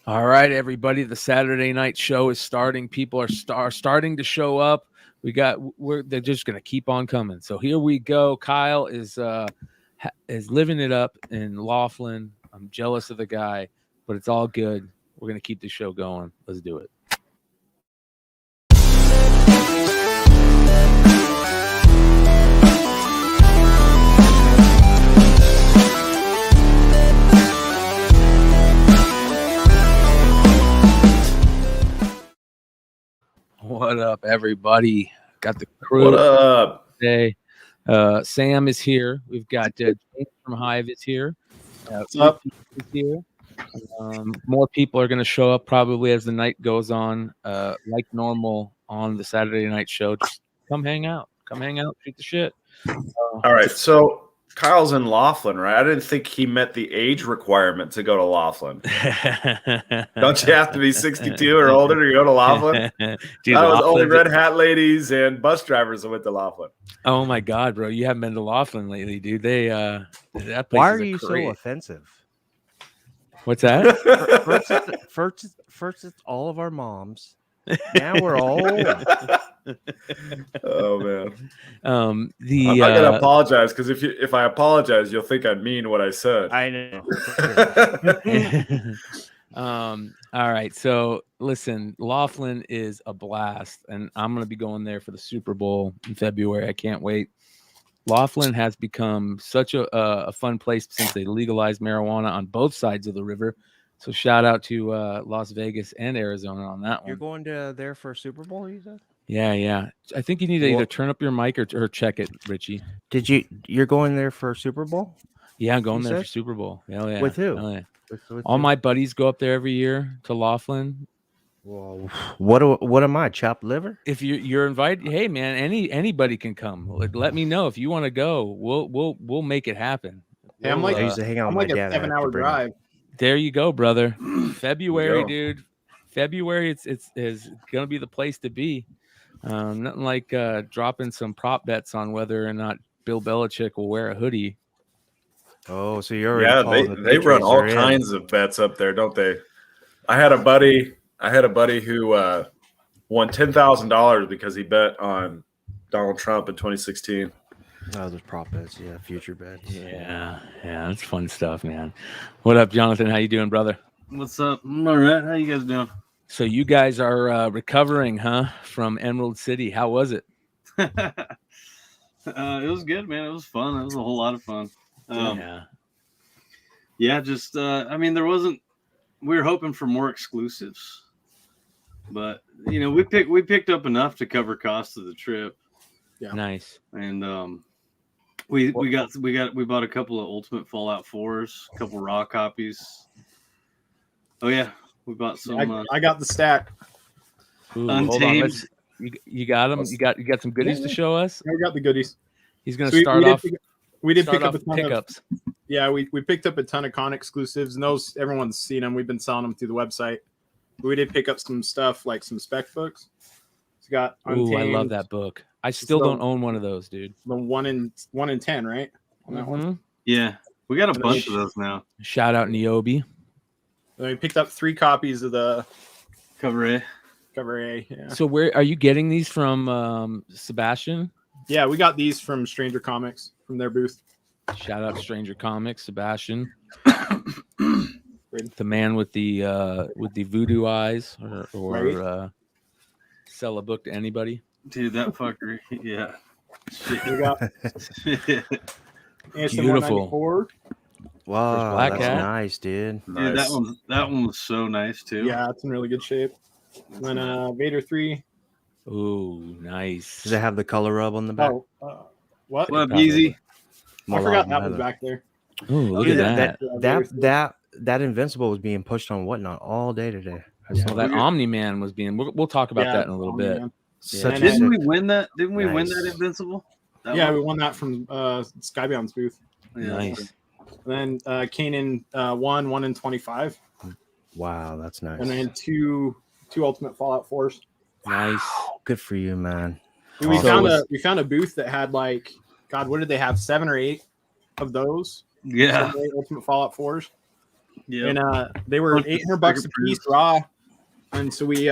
All right, everybody. The Saturday night show is starting. People are starting to show up. They're just gonna keep on coming. So here we go. Kyle is living it up in Laughlin. I'm jealous of the guy, but it's all good. We're gonna keep the show going. Let's do it. What up, everybody? Got the crew. What up? Today. Sam is here. We've got James from Hive is here. What's up? Is here. More people are going to show up probably as the night goes on. Like normal on the Saturday night show. Just come hang out. Shoot the shit. All right. So Kyle's in Laughlin, right? I didn't think he met the age requirement to go to Laughlin. Don't you have to be 62 or older to go to Laughlin? Dude, that was only red hat ladies and bus drivers that went to Laughlin. Oh my God, bro! You haven't been to Laughlin lately, dude. That place Why are you so offensive? What's that? First, it's all of our moms. Now we're all old. Oh man. I'm not gonna apologize because if I apologize, you'll think I mean what I said. I know. All right. So listen, Laughlin is a blast, and I'm gonna be going there for the Super Bowl in February. I can't wait. Laughlin has become such a fun place since they legalized marijuana on both sides of the river. So shout out to Las Vegas and Arizona on that one. You're going to there for a Super Bowl, you said? Yeah. I think you need to either turn up your mic or check it, Richie. You're going there for a Super Bowl? Yeah, I'm going there for Super Bowl. Hell yeah. With who? Hell yeah. With all my buddies go up there every year to Laughlin. Well, what am I? Chopped liver? If you're invited, hey man, anybody can come. Let me know if you want to go. We'll make it happen. Hey, I'm like, I used to hang out with I'm like my dad. a 7-hour drive. There you go, brother. February, dude. February, it's gonna be the place to be. Nothing like dropping some prop bets on whether or not Bill Belichick will wear a hoodie. Oh, so you're already they run all kinds of bets up there, don't they? I had a buddy who won $10,000 because he bet on Donald Trump in 2016. Oh, those prop bets, yeah, future bets. Yeah, that's fun stuff, man. What up, Jonathan? How you doing, brother? What's up? I'm all right. How you guys doing? So you guys are recovering, huh, from Emerald City? How was it? It was good, man. It was fun. It was a whole lot of fun. Just I mean, there wasn't. We were hoping for more exclusives, but we picked up enough to cover costs of the trip. Yeah, nice. And we bought a couple of Ultimate Fallout 4s, a couple raw copies. Oh yeah, we bought some. I got the stack. Ooh, hold on, you got them. You got some goodies to show us. I got the goodies. He's gonna start off. We did pick up a ton pickups. We picked up a ton of con exclusives, and those everyone's seen them. We've been selling them through the website. But we did pick up some stuff like some spec books. It's got Untamed. Ooh, I love that book. I still don't own one of those, dude. The 1 in 10, right? On that one. Yeah, we got a bunch of those now. Shout out Niobe. And we picked up 3 copies of the cover A. Yeah. So where are you getting these from, Sebastian? Yeah, we got these from Stranger Comics from their booth. Shout out Stranger Comics, Sebastian. The man with the voodoo eyes, or sell a book to anybody. Dude, that fucker, yeah. We got beautiful. Wow, Black that's Cat. nice, dude. Dude, that one was so nice too. Yeah, it's in really good shape. And then Vader 3. Ooh, nice. Does it have the color rub on the back? Oh, what? What up, Easy? I forgot that was back there. Ooh, look at that. That Invincible was being pushed on Whatnot all day today. Well, that Omni-Man was being. We'll talk about that in a little bit. Didn't we win that? Didn't we win that Invincible? We won that from Skybound's booth. Yeah. Nice. And then Kanan 1 in 25. Wow, that's nice. And then two Ultimate Fallout 4s. Nice. Good for you, man. We found a booth that had like, God, what did they have? 7 or 8 of those. Yeah. 7 or 8 Ultimate Fallout 4s. Yeah. And they were $800 a piece raw. And so we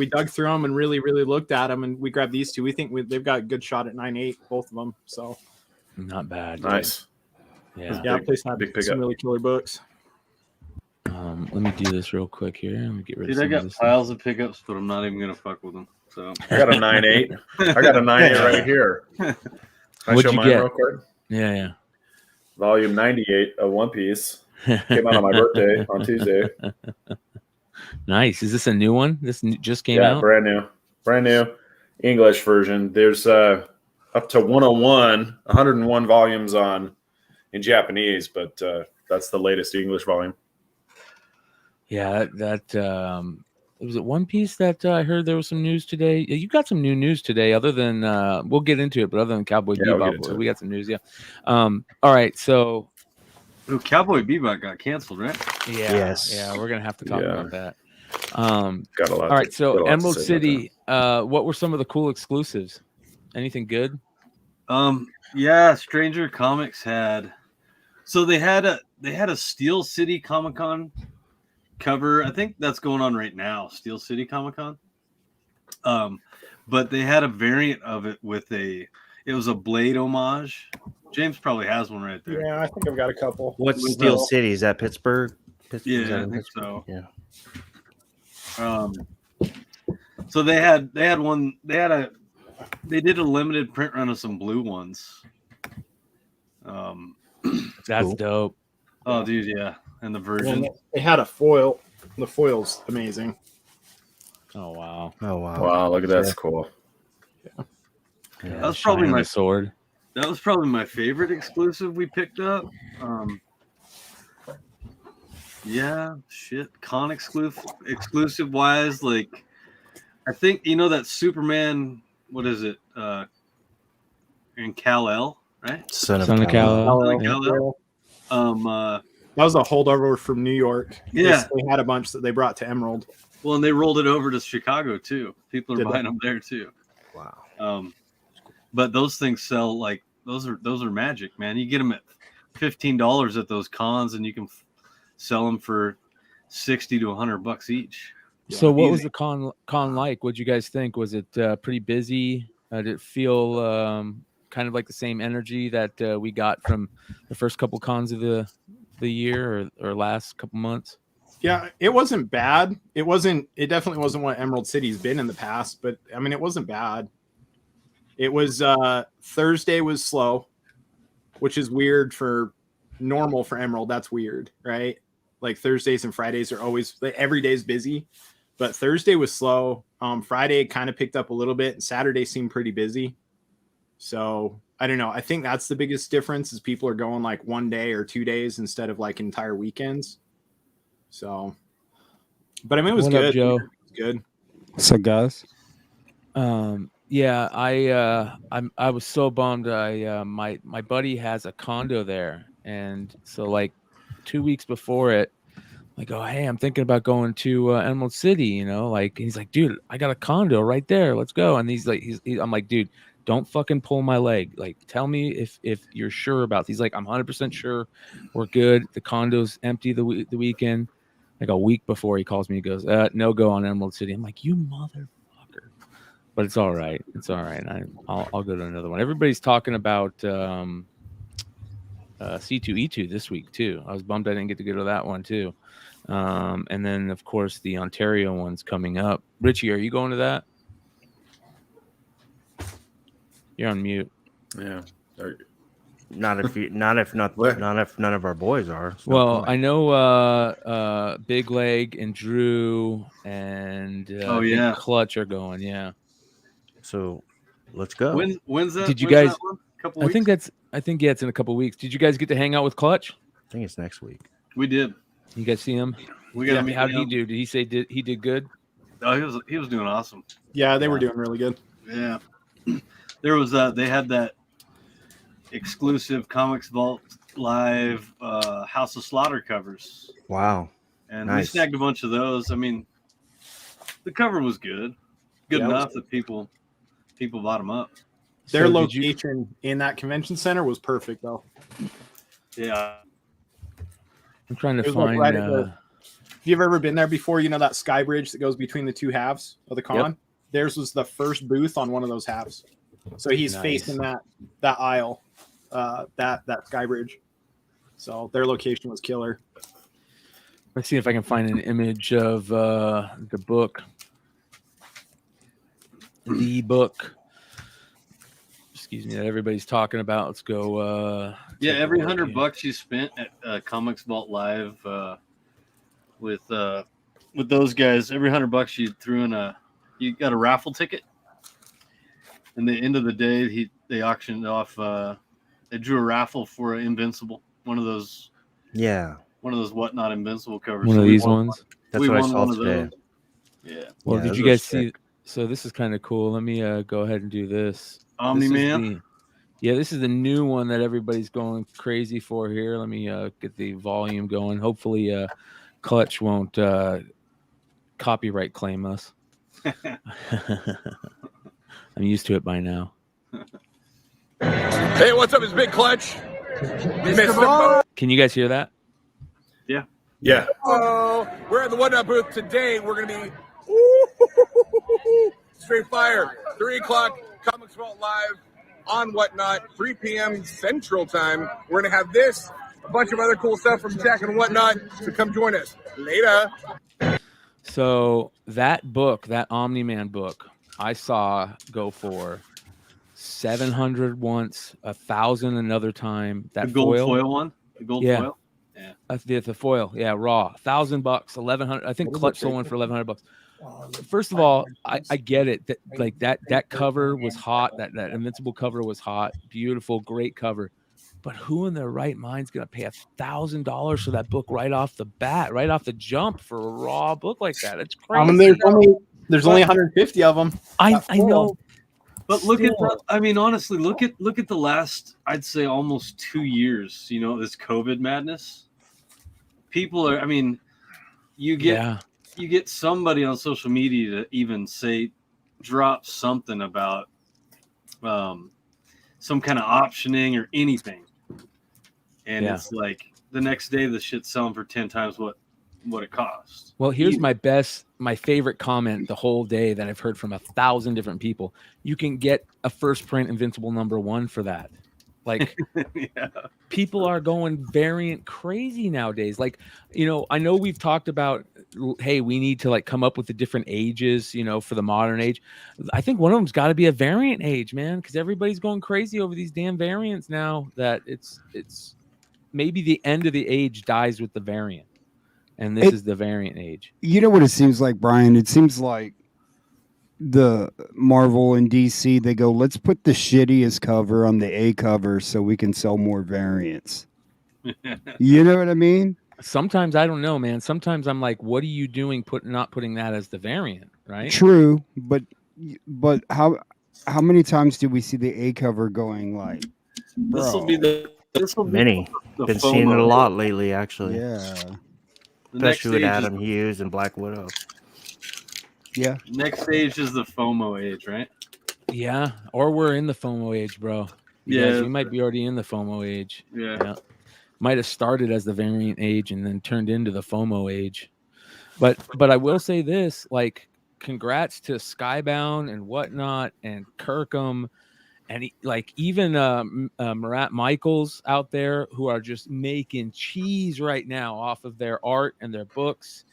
dug through them and really looked at them, and we grabbed these two. We think they've got a good shot at 9.8, both of them. So Not bad. dude. Nice. Yeah. yeah, place had big some pickup. really killer books. Let me do this real quick here. Let me get rid Dude, of I some got of this. piles of pickups, but I'm not even gonna fuck with them. So I got a 9.8. I got a 9.8 right here. Can I What'd show you mine get? real quick? Yeah, Volume 98 of One Piece. yeah. Came out on my birthday on Tuesday. Nice. Is this a new one? Just came Yeah, out? brand new English version. There's up to 101 volumes in Japanese, but that's the latest English volume. Yeah, that was it One Piece that I heard there was some news today. Yeah, you got some new news today, other than we'll get into it, but other than Cowboy Yeah, we'll get Bebop, into it. we got some news, yeah. All right, so Ooh, Cowboy Bebop got canceled, right? yeah, we're gonna have to talk Yeah. about that. Got a lot. All right, so got a lot to Emerald say about City, what were some of the cool exclusives? Anything good? Yeah, Stranger Comics had they had a Steel City Comic Con cover. I think that's going on right now, Steel City Comic Con. But they had a variant of it it was a Blade homage. James probably has one right there. Yeah, I think I've got a couple. What's Steel City? Is that Pittsburgh? Is Yeah, that I in think Pittsburgh? so. Yeah. So they did a limited print run of some blue ones. That's Cool. dope. Oh, dude, yeah, and the version. Well, they had a foil. The foil's amazing. Oh wow. Oh wow. Wow, look at that. That's cool. Yeah, That was probably shining my the sword. That was probably my favorite exclusive we picked up. Yeah, shit. Con exclusive wise, like I think that Superman. What is it? In Kal-El, right? Son of Kal-El. Kal-El. Kal-El. That was a holdover from New York. Yeah. They had a bunch that they brought to Emerald. Well, and they rolled it over to Chicago too. People are Did they? buying them there too. Wow. But those things sell like those are magic, man. You get them at $15 at those cons, and you can sell them for $60 to $100 each. So what easy. was the con like? What'd you guys think? Was it pretty busy? Did it feel kind of like the same energy that we got from the first couple cons of the year or last couple months? Yeah, it wasn't bad. It definitely wasn't what Emerald City's been in the past, but I mean, it wasn't bad. It was Thursday was slow, which is weird normal for Emerald. That's weird, right? Like Thursdays and Fridays are always, every day's busy, but Thursday was slow. Friday kind of picked up a little bit, and Saturday seemed pretty busy. So I don't know. I think that's the biggest difference is people are going like 1 day or 2 days instead of like entire weekends. So, but I mean, it was What good. up, Joe? It was good. What's up, guys? Yeah, I was so bummed. My buddy has a condo there, and so like 2 weeks before it, I go, hey, I'm thinking about going to Emerald City. Like he's like, dude, I got a condo right there. Let's go. And he's like, I'm like, dude, don't fucking pull my leg. Like, tell me if you're sure about. He's like, I'm 100% sure we're good. The condo's empty the weekend. Like a week before he calls me, he goes, no go on Emerald City. I'm like, you motherfucker. But it's all right. It's all right. I'll go to another one. Everybody's talking about C2E2 this week too. I was bummed I didn't get to go to that one too. And then of course the Ontario one's coming up. Richie, are you going to that? You're on mute. Yeah. Not if none of our boys are. So Well, I know Big Leg and Drew and Oh, yeah. Clutch are going. Yeah. So let's go. When's that? Did you when's guys- that one? Couple I weeks? think it's in a couple weeks. Did you guys get to hang out with Clutch? I think it's next week. We did. You guys see him? We got to meet How did he him. do? Did he say he did good? Oh, he was doing awesome. Yeah, they were doing really good. Yeah. There was they had that exclusive Comics Vault Live House of Slaughter covers, Wow. and Nice. we snagged a bunch of those. I mean, the cover was good Yeah, it was enough that people bought them up. Their So did you- location in that convention center was perfect, though. Yeah. I'm trying to It was like find. right at the- If you've ever been there before, you know that sky bridge that goes between the two halves of the con. Yep. Theirs was the first booth on one of those halves, so he's Nice. facing that aisle, that sky bridge. So their location was killer. Let's see if I can find an image of the book. The book. Excuse me, that everybody's talking about. Let's go. Yeah, take a every look here. $100 you spent at Comics Vault Live with those guys, every $100 you threw in you got a raffle ticket. And the end of the day, they auctioned off. They drew a raffle for an Invincible, one of those Whatnot Invincible covers. One of So we these won- ones. That's we what I won saw one of today. those. Yeah, Well, Yeah, did those you are guys sick. see? So this is kind of cool. Let me go ahead and do this. Omni This is Man. this is the new one that everybody's going crazy for here. Let me get the volume going. Hopefully, Clutch won't copyright claim us. I'm used to it by now. Hey, what's up? It's Big Clutch. Mr. Bo. Can you guys hear that? Yeah. Oh, we're at the Whatnot booth today. We're going to be straight fire. 3 o'clock, Comics Vault Live on Whatnot, 3 p.m. Central Time. We're going to have this, a bunch of other cool stuff from Jack and Whatnot. So come join us. Later. So that book, that Omni-Man book, I saw go for 700 once, 1,000 another time. That the gold foil one. The gold Yeah. foil. The foil, yeah, raw, $1,000, 1,100. I think What is Clutch it sold one for taking? $1,100. First of all, I get it that like that cover was hot. That Invincible cover was hot, beautiful, great cover. But who in their right mind's gonna pay $1,000 for that book right off the bat, right off the jump for a raw book like that? It's crazy. There's only 150 of them. I that foil. know. But look at Still. the, I mean, honestly, look at the last, I'd say almost 2 years, this COVID madness. People are, I mean, you get somebody on social media to even drop something about some kind of optioning or anything. And Yeah. it's like the next day the shit's selling for 10 times what it costs. Well, here's my favorite comment the whole day that I've heard from 1,000 different people. You can get a first print Invincible #1 for that. Like, Yeah. people are going variant crazy nowadays. Like, I know we've talked about, hey, we need to like come up with the different ages, for the modern age. I think one of them's got to be a variant age, man, because everybody's going crazy over these damn variants now. That it's maybe the end of the age dies with the variant. And this is the variant age. You know what it seems like, Brian? It seems like the Marvel and DC, they go, let's put the shittiest cover on the A cover so we can sell more variants. You know what I mean? Sometimes I don't know, man. Sometimes I'm like, what are you doing not putting that as the variant, right? True, but how many times do we see the A cover going like, This will bro, be the Many. the Been seeing it a FOMO. lot lately, actually. yeah, The next Especially with stage Adam Hughes and Black Widow. yeah. Next stage is the FOMO age, right? Yeah. Or we're in the FOMO age, bro. You Yeah. guys, we might be already in the FOMO age. Yeah. Yeah. Might have started as the variant age and then turned into the FOMO age. But I will say this, like, congrats to Skybound and Whatnot and Kirkham and even Marat Michaels out there who are just making cheese right now off of their art and their books.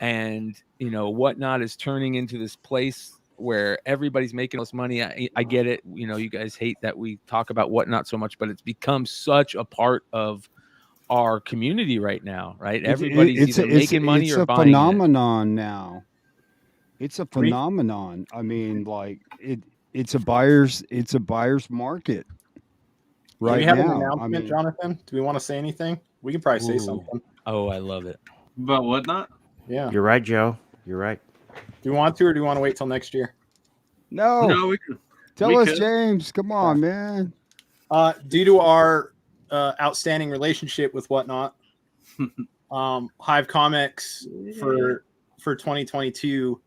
And Whatnot is turning into this place where everybody's making us money. I get it. You guys hate that we talk about Whatnot so much, but it's become such a part of our community right now, right? Everybody's either making money or buying phenomenon now. It's a phenomenon. I mean, like it's a buyer's market right Do we have an now. announcement, Jonathan? Do we want to say anything? We can probably say Ooh. something. Oh, I love it. But Whatnot? Yeah. You're right, Joe. You're right. Do you want to, or do you want to wait till next year? No, No, we could. tell we us, could. James. Come on, man. Due to our outstanding relationship with Whatnot, Hive Comics for 2022,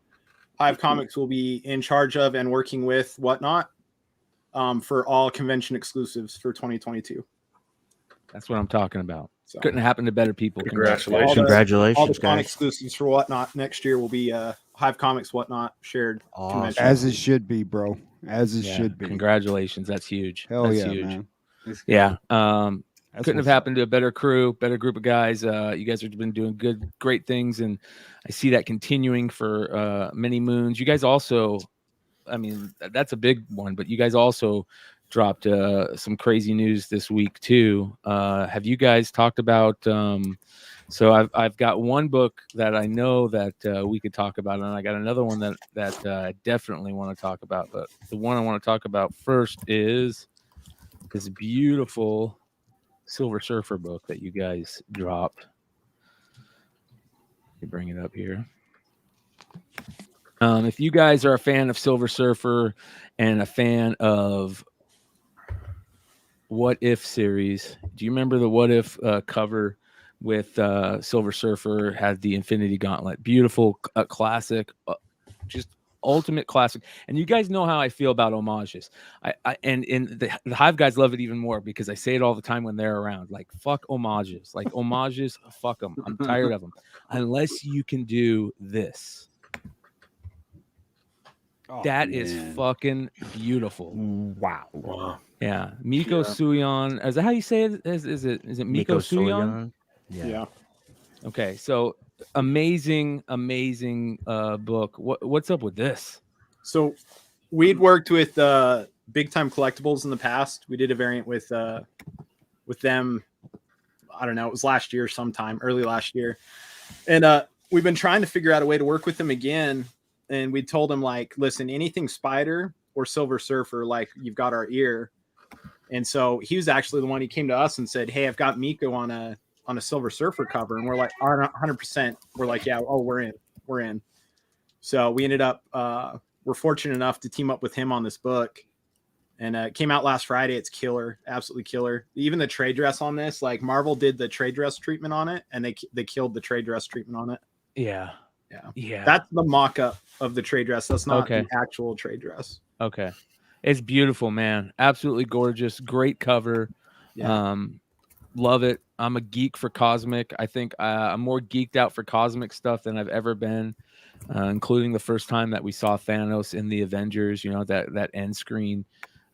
Hive Comics will be in charge of and working with Whatnot for all convention exclusives for 2022. That's what I'm talking about. So Couldn't happen to better people. Congratulations. all Congratulations, the con guys. exclusives for Whatnot next year will be Hive Comics Whatnot shared Awesome. convention. As it should be, bro. As it Yeah, should be. Congratulations. That's huge. Hell That's yeah, huge. man. Yeah. That's Couldn't have what's up. happened to a better crew, better group of guys. You guys have been doing great things, and I see that continuing for many moons. You guys also, I mean, that's a big one, but you guys also dropped some crazy news this week too. Have you guys talked about? So I've got one book that I know that we could talk about, and I got another one that I definitely want to talk about. But the one I want to talk about first is this beautiful Silver Surfer book that you guys dropped. Let me bring it up here. If you guys are a fan of Silver Surfer and a fan of What If series, do you remember the What If cover with Silver Surfer had the Infinity Gauntlet? Beautiful, classic, just ultimate classic. And you guys know how I feel about homages. And the Hive guys love it even more because I say it all the time when they're around. Like, fuck homages. Like, homages, fuck them. I'm tired of them. Unless you can do this. That is fucking beautiful. Wow. Yeah. Miko Suyon. Is that how you say it? Is it Miko Suyon? Yeah. Okay. So amazing book. What's up with this? So we'd worked with Big Time Collectibles in the past. We did a variant with them. I don't know. It was last year sometime, early last year. And we've been trying to figure out a way to work with them again. And we told him, like, listen, anything Spider or Silver Surfer, like, you've got our ear. And so he was actually the one. He came to us and said, hey, I've got Miko on a Silver Surfer cover. And we're like, 100%. We're like, yeah, we're in. So we ended up, we're fortunate enough to team up with him on this book. And it came out last Friday. It's killer, absolutely killer. Even the trade dress on this, like, Marvel did the trade dress treatment on it, and they killed the trade dress treatment on it. Yeah. Yeah. That's the mock-up of the trade dress. That's not the actual trade dress. Okay. It's beautiful, man. Absolutely gorgeous. Great cover. Yeah. Love it. I'm a geek for cosmic. I think I'm more geeked out for cosmic stuff than I've ever been, including the first time that we saw Thanos in the Avengers, you know, that end screen.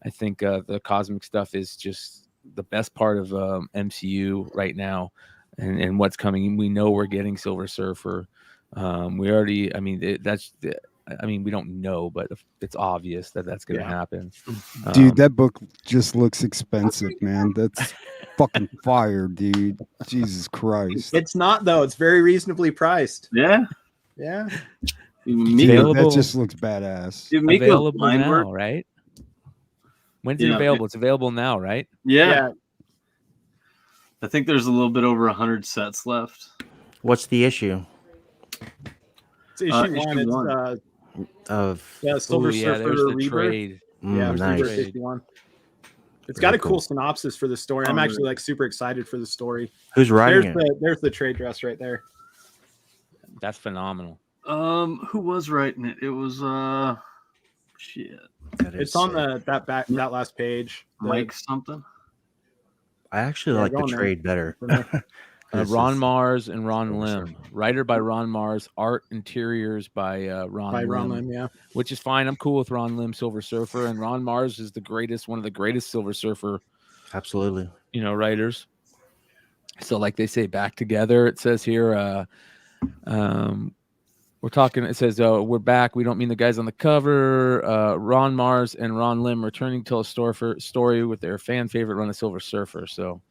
I think the cosmic stuff is just the best part of MCU right now, and what's coming. We know we're getting Silver Surfer. We already, I mean, we don't know, but it's obvious that that's going to happen. Dude, that book just looks expensive, man. That's fucking fire, dude. Jesus Christ. It's not, though. It's very reasonably priced. Yeah. Yeah. Dude, that just looks badass. Available now, right? When's it available? It's available now, right? Yeah. I think there's a little bit over 100 sets left. What's the issue? It's issue one. It's Silver Surfer there's the Rebirth. trade. Nice. Rebirth issue 1. It's got a cool synopsis for the story. I'm actually like super excited for the story. Who's writing it? There's the trade dress right there. That's phenomenal. Who was writing it? It was shit. It's on that last page. Mike something. I actually like the trade better. Ron Mars and Ron Lim. Writer by Ron Mars. Art interiors by Ron Lim. Yeah. Which is fine. I'm cool with Ron Lim, Silver Surfer, and Ron Mars is one of the greatest Silver Surfer. Absolutely. Writers. So, like they say, back together. It says here. We're talking. It says we're back. We don't mean the guys on the cover. Ron Mars and Ron Lim returning to tell a story with their fan favorite run of Silver Surfer. So.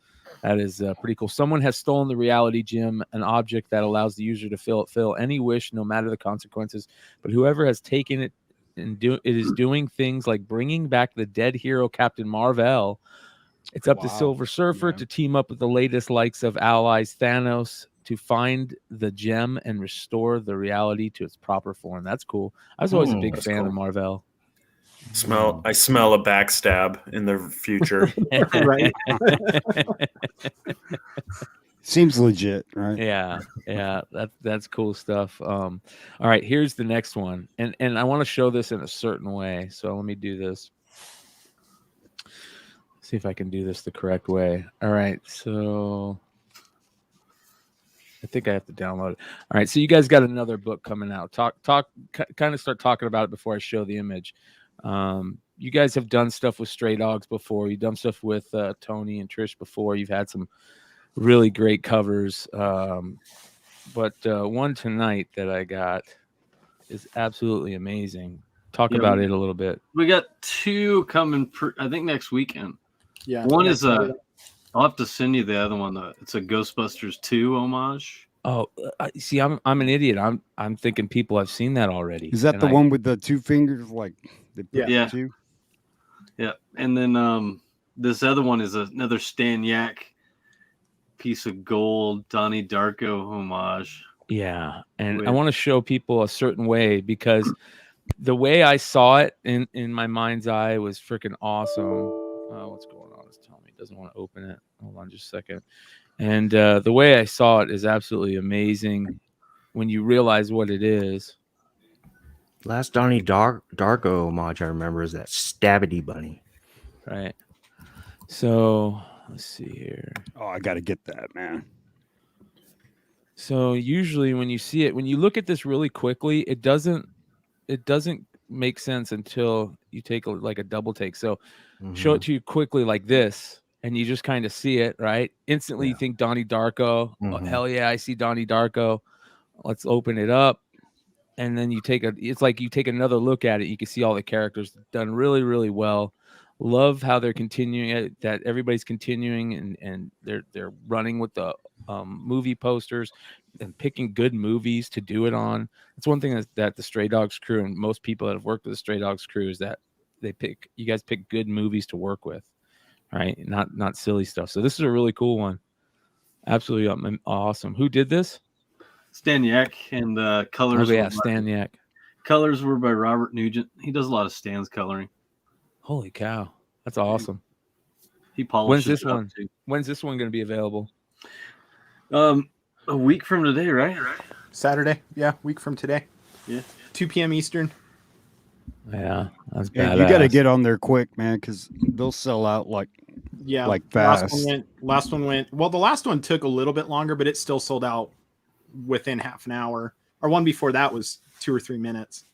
That is pretty cool. Someone has stolen the reality gem, an object that allows the user to fill any wish, no matter the consequences. But whoever has taken it it is doing things like bringing back the dead hero Captain Marvel. It's up to Silver Surfer to team up with the latest likes of allies Thanos to find the gem and restore the reality to its proper form. That's cool. I was always a big fan of Marvel. I smell a backstab in the future. Right. Seems legit, right? Yeah. That's cool stuff. All right, here's the next one, and I want to show this in a certain way. So let me do this. See if I can do this the correct way. All right, so I think I have to download it. All right, so you guys got another book coming out. Kind of start talking about it before I show the image. You guys have done stuff with Stray Dogs before. You've done stuff with Tony and Trish before. You've had some really great covers. But one tonight that I got is absolutely amazing. Talk about it a little bit. We got 2 coming, I think, next weekend. Yeah. One is I'll have to send you the other one. It's a Ghostbusters 2 homage. Oh, see, I'm an idiot. I'm thinking people have seen that already. Is that the one with the 2 fingers? Like, Yeah. 2? Yeah, and then this other one is another Stan Yak piece of gold Donnie Darko homage. Yeah, and I want to show people a certain way because the way I saw it in my mind's eye was freaking awesome. What's going on? It's telling me it doesn't want to open it. Hold on just a second. And the way I saw it is absolutely amazing when you realize what it is. Last Donnie Darko homage I remember is that Stabbity Bunny. Right. So let's see here. Oh, I got to get that, man. So usually when you see it, when you look at this really quickly, it doesn't make sense until you take a double take. So show it to you quickly like this, and you just kind of see it, right? Instantly you think Donnie Darko. Oh, hell yeah, I see Donnie Darko. Let's open it up. And then you take another look at it. You can see all the characters done really, really well. Love how they're continuing it, that everybody's continuing and they're running with the movie posters and picking good movies to do it on. That's one thing that the Stray Dogs crew and most people that have worked with the Stray Dogs crew is that you guys pick good movies to work with, right? Not silly stuff. So this is a really cool one. Absolutely awesome. Who did this? Stan Yak, and the colors. Oh, yeah, Stan Yak. Colors were by Robert Nugent. He does a lot of Stan's coloring. Holy cow, that's awesome. He polishes. When's this one going to be available? A week from today, right? Saturday. Yeah, week from today. Yeah. 2 p.m. Eastern. Yeah, that's Yeah, badass. you got to get on there quick, man, because they'll sell out like fast. Last one went. Well, the last one took a little bit longer, but it still sold out within half an hour. Our one before that was 2 or 3 minutes.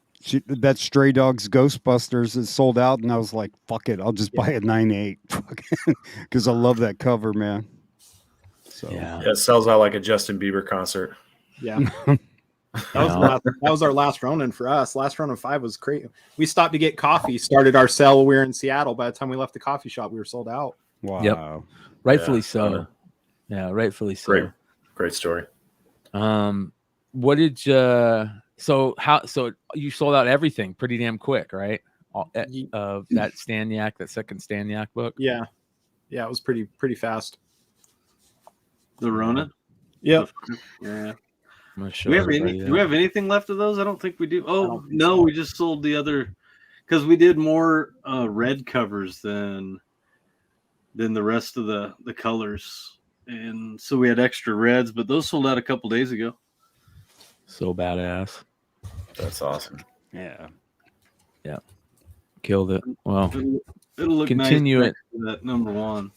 That Stray Dogs Ghostbusters is sold out, and I was like, "Fuck it, I'll just buy a 9.8," because I love that cover, man. So yeah, it sells out like a Justin Bieber concert. Yeah, that was our last Ronin for us. Last Ronin 5 was great. We stopped to get coffee, started our sell. We were in Seattle. By the time we left the coffee shop, we were sold out. wow, yep. Rightfully so. Yeah, rightfully so. Great story. What did so you sold out everything pretty damn quick, right? Of that Stan Yak, that second Stan Yak book. Yeah, it was pretty fast. The Ronin. Yep. Yeah. Do we have anything left of those? I don't think we do. Oh no, we just sold the other because we did more red covers than the rest of the colors, and so we had extra reds, but those sold out a couple days ago. So badass. That's awesome. yeah. Killed it. Well, it'll look continue nice it. That number 1.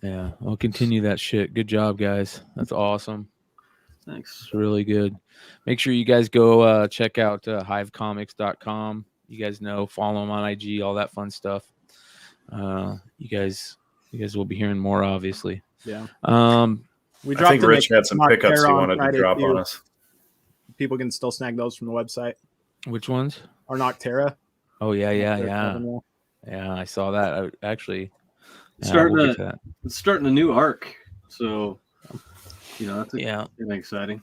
Yeah, I'll continue that shit. Good job, guys. That's awesome. Thanks. It's really good. Make sure you guys go check out hivecomics.com. You guys know, follow them on IG, all that fun stuff. You guys will be hearing more, obviously. Yeah. I think Rich had some pickups he wanted to drop on us. People can still snag those from the website. Which ones? Our Nocterra. Oh yeah. Yeah, I saw that. I actually it's starting a new arc, so that's exciting.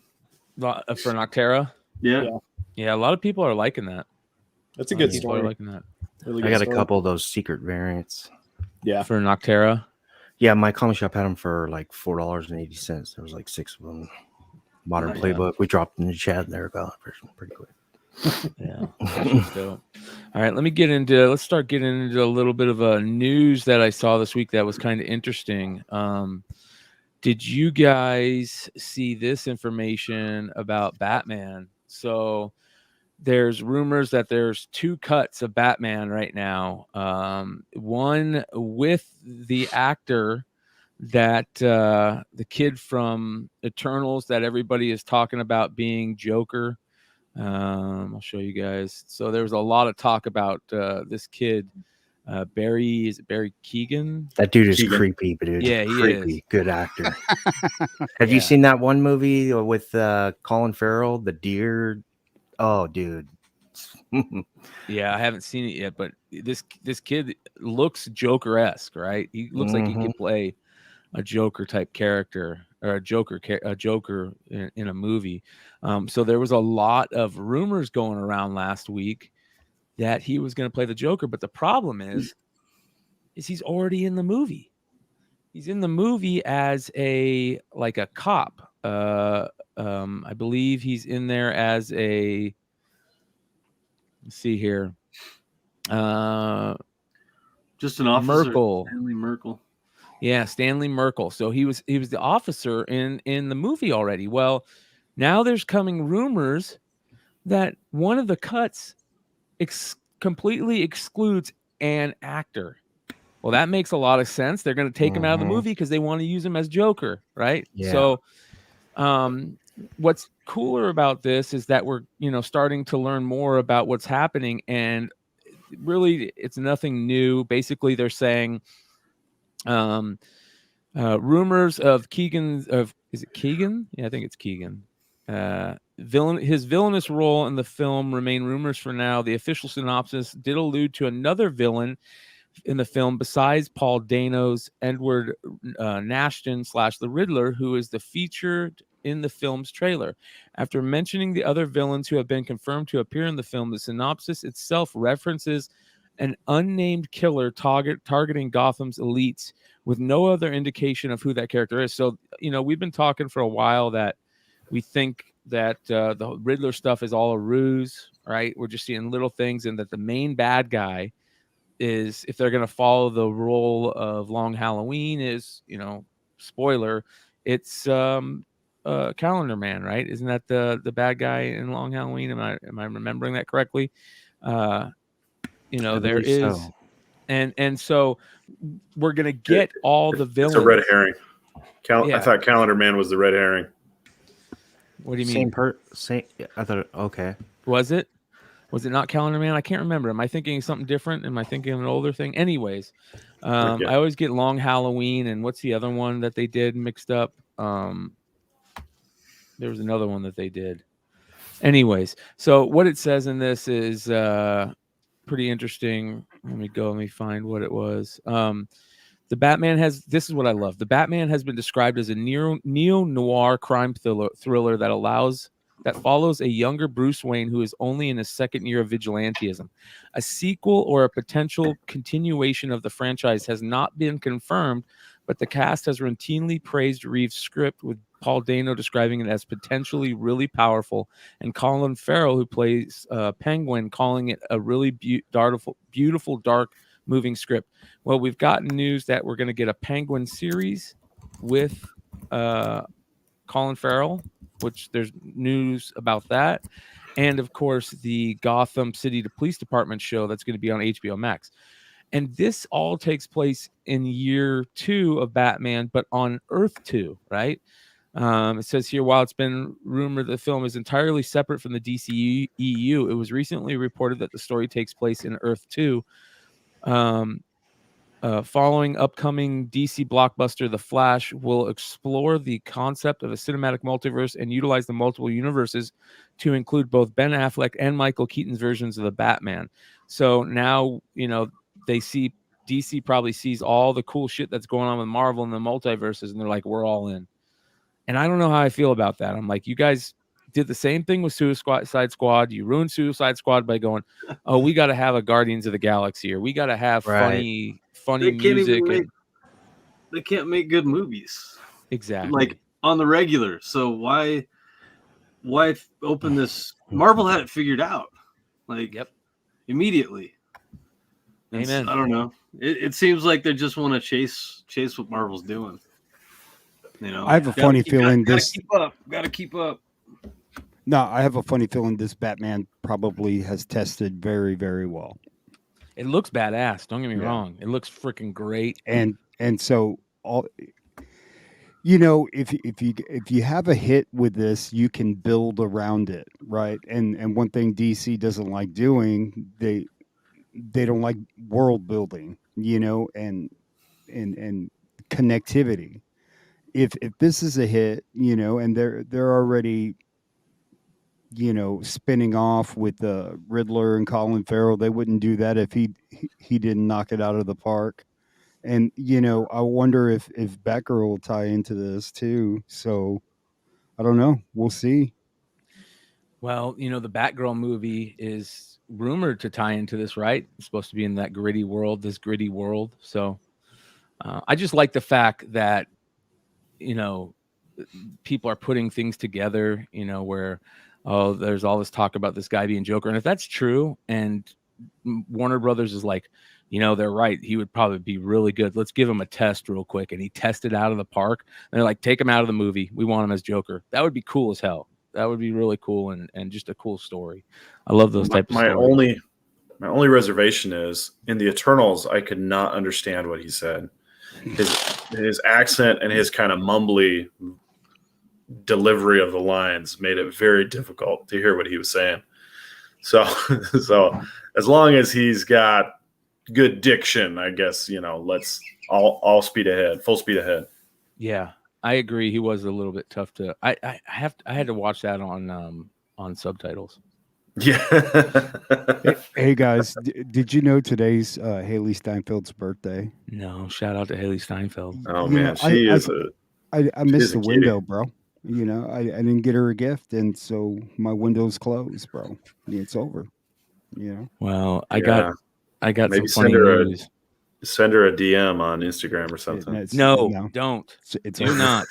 For Nocterra. Yeah. A lot of people are liking that. That's a good story. Liking that. Really I good got story. a couple of those secret variants. Yeah. For Nocterra. Yeah, my comic shop had them for like $4.80. There was like 6 of them. Modern Playbook. We dropped in the chat there about pretty quick. Yeah. All right, let's start getting into a little bit of a news that I saw this week that was kind of interesting. Did you guys see this information about Batman? So there's rumors that there's 2 cuts of Batman right now. One with the actor that the kid from Eternals that everybody is talking about being Joker. I'll show you guys. So there was a lot of talk about this kid, Barry Keoghan. That dude is Keegan. creepy, but dude, Yeah, he creepy. is. Good actor. Have Yeah. you seen that one movie with Colin Farrell, The Deer? Oh, dude. Yeah, I haven't seen it yet, but this kid looks Joker-esque, right? He looks like he could play a Joker type character or a Joker in a movie. So there was a lot of rumors going around last week that he was going to play the Joker, but the problem is he's already in the movie. He's in the movie as a cop. I believe he's in there as a. Let's see here. Just an officer. Merkel. Stanley Merkel. Yeah, Stanley Merkel. So he was the officer in the movie already. Well, now there's coming rumors that one of the cuts completely excludes an actor. Well, that makes a lot of sense. They're going to take him out of the movie because they want to use him as Joker, right? Yeah. So, what's cooler about this is that we're starting to learn more about what's happening, and really, it's nothing new. Basically, they're saying, rumors of Keegan's is it Keegan? Yeah, I think it's Keegan. His villainous role in the film remain rumors for now. The official synopsis did allude to another villain in the film besides Paul Dano's Edward Nashton / the Riddler, who is the featured in the film's trailer. After mentioning the other villains who have been confirmed to appear in the film, the synopsis itself references an unnamed killer targeting Gotham's elites with no other indication of who that character is. So, we've been talking for a while that we think that the Riddler stuff is all a ruse, right? We're just seeing little things, and that the main bad guy is, if they're going to follow the role of Long Halloween, is, spoiler, it's Calendar Man, right? Isn't that the bad guy in Long Halloween? Am I remembering that correctly? There is, so. and so we're gonna get all the villains. It's a red herring. Yeah. I thought Calendar Man was the red herring. What do you mean? Same. I thought. Okay. Was it not Calendar Man? I can't remember. Am I thinking of something different? Am I thinking of an older thing? Anyways, I always get Long Halloween and what's the other one that they did mixed up? There was another one that they did. Anyways, so what it says in this is pretty interesting. Let me find what it was. The Batman this is what I love. The Batman has been described as a neo-noir crime thriller that follows a younger Bruce Wayne who is only in his second year of vigilantism. A sequel or a potential continuation of the franchise has not been confirmed, but the cast has routinely praised Reeves' script, with Paul Dano describing it as potentially really powerful, and Colin Farrell, who plays Penguin, calling it a really beautiful, dark, moving script. Well, we've gotten news that we're going to get a Penguin series with Colin Farrell, which there's news about that. And, of course, the Gotham City Police Department show that's going to be on HBO Max. And this all takes place in year 2 of Batman, but on Earth 2, right? It says here, while it's been rumored the film is entirely separate from the DC EU, it was recently reported that the story takes place in Earth 2. Following upcoming DC blockbuster The Flash will explore the concept of a cinematic multiverse and utilize the multiple universes to include both Ben Affleck and Michael Keaton's versions of the Batman. So now, they see, DC probably sees all the cool shit that's going on with Marvel and the multiverses, and they're like, we're all in. And I don't know how I feel about that. I'm like, you guys did the same thing with Suicide Squad. You ruined Suicide Squad by going, oh, we got to have a Guardians of the Galaxy, or we got to have funny music. They can't make good movies. Exactly. Like on the regular. So why open this? Marvel had it figured out. Like, immediately. Amen. I don't know. It seems like they just want to chase what Marvel's doing. I have a funny feeling this. Gotta keep up. No, I have a funny feeling this Batman probably has tested very, very well. It looks badass. Don't get me wrong. It looks freaking great. And so you know, if you have a hit with this, you can build around it, right? And one thing DC doesn't like doing, they don't like world building, you know, and connectivity. If this is a hit, you know, and they're already, you know, spinning off with the Riddler and Colin Farrell, they wouldn't do that if he didn't knock it out of the park. And you know, I wonder if Batgirl will tie into this too. So I don't know. We'll see. Well, you know, the Batgirl movie is rumored to tie into this, right? It's supposed to be in that gritty world, this gritty world. So I just like the fact that, you know, people are putting things together, you know, where, oh, there's all this talk about this guy being Joker. And if that's true, and Warner Brothers is like, you know, they're right, he would probably be really good. Let's give him a test real quick. And he tested out of the park. And they're like, take him out of the movie. We want him as Joker. That would be cool as hell. That would be really cool and just a cool story. I love those type of stories. My only reservation is in the Eternals, I could not understand what he said. His accent and his kind of mumbly delivery of the lines made it very difficult to hear what he was saying. So as long as he's got good diction, I guess, you know, let's all speed ahead, full speed ahead. Yeah, I agree. He was a little bit tough to. I had to watch that on subtitles. Yeah. Hey guys, did you know today's Haley Steinfeld's birthday? No, shout out to Haley Steinfeld. Oh You man, know, she is I missed a the kitty. window, bro. You know, I didn't get her a gift, and so my window's closed, bro. It's over. You know. Well, I Yeah. got Maybe some funny news. send her a DM on Instagram or something. No, don't. It's Do over. not.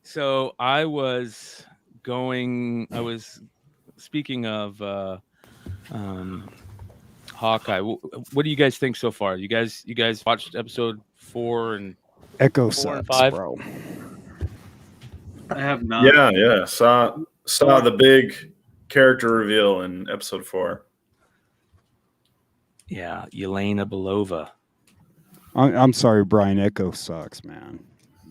So I was speaking of Hawkeye. What do you guys think so far? You guys watched episode 4 and Echo 4 and sucks, 5? bro. I have not. Yeah. Saw the big character reveal in episode 4. Yeah, Yelena Belova. I'm sorry, Brian. Echo sucks, man.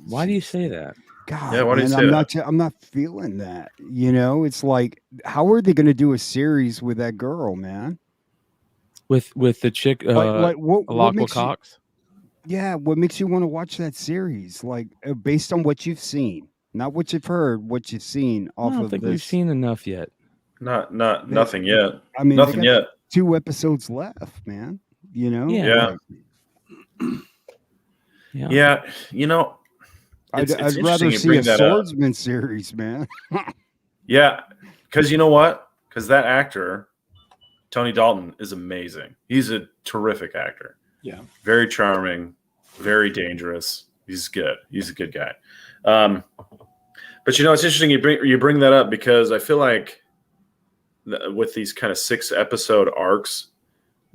Why do you say that? God, Yeah, why do you man, say I'm not feeling that. You know, it's like, how are they going to do a series with that girl, man? With the chick, What Alakwa makes you, Cox? yeah, what makes you want to watch that series? Like, based on what you've seen, not what you've heard, what you've seen I off don't of think this. we've seen enough yet. Nothing yet. I mean, Nothing they got yet. 2 episodes left, man. You know? Yeah. Yeah. You know, I'd it's rather interesting you see bring a that up. swordsman series, man. Yeah, because you know what? Because that actor, Tony Dalton, is amazing. He's a terrific actor. Yeah. Very charming, very dangerous. He's good. He's a good guy. But you know, it's interesting you bring that up because I feel like with these kind of 6-episode arcs,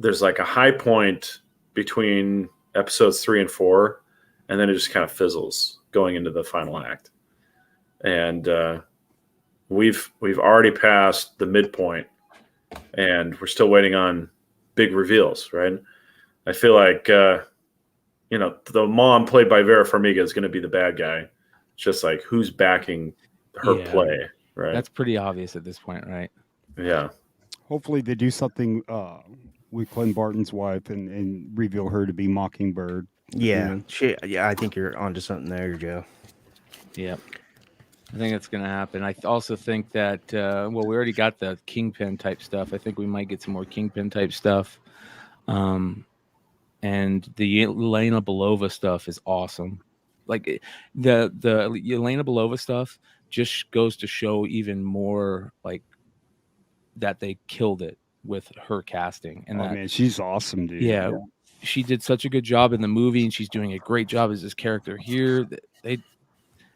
there's like a high point between episodes 3 and 4, and then it just kind of fizzles going into the final act. And we've already passed the midpoint, and we're still waiting on big reveals, right? I feel like you know, the mom played by Vera Farmiga is going to be the bad guy. It's just like who's backing her play, right? That's pretty obvious at this point, right? Yeah. Hopefully they do something with Clint Barton's wife and reveal her to be Mockingbird. Yeah, You know? I think you're onto something there, Joe. Yep. I think it's going to happen. I also think that, well, we already got the Kingpin type stuff. I think we might get some more Kingpin type stuff. And the Yelena Belova stuff is awesome. Like the Yelena Belova stuff just goes to show even more like that they killed it with her casting. And Man, she's awesome, dude. yeah, she did such a good job in the movie, and she's doing a great job as this character here.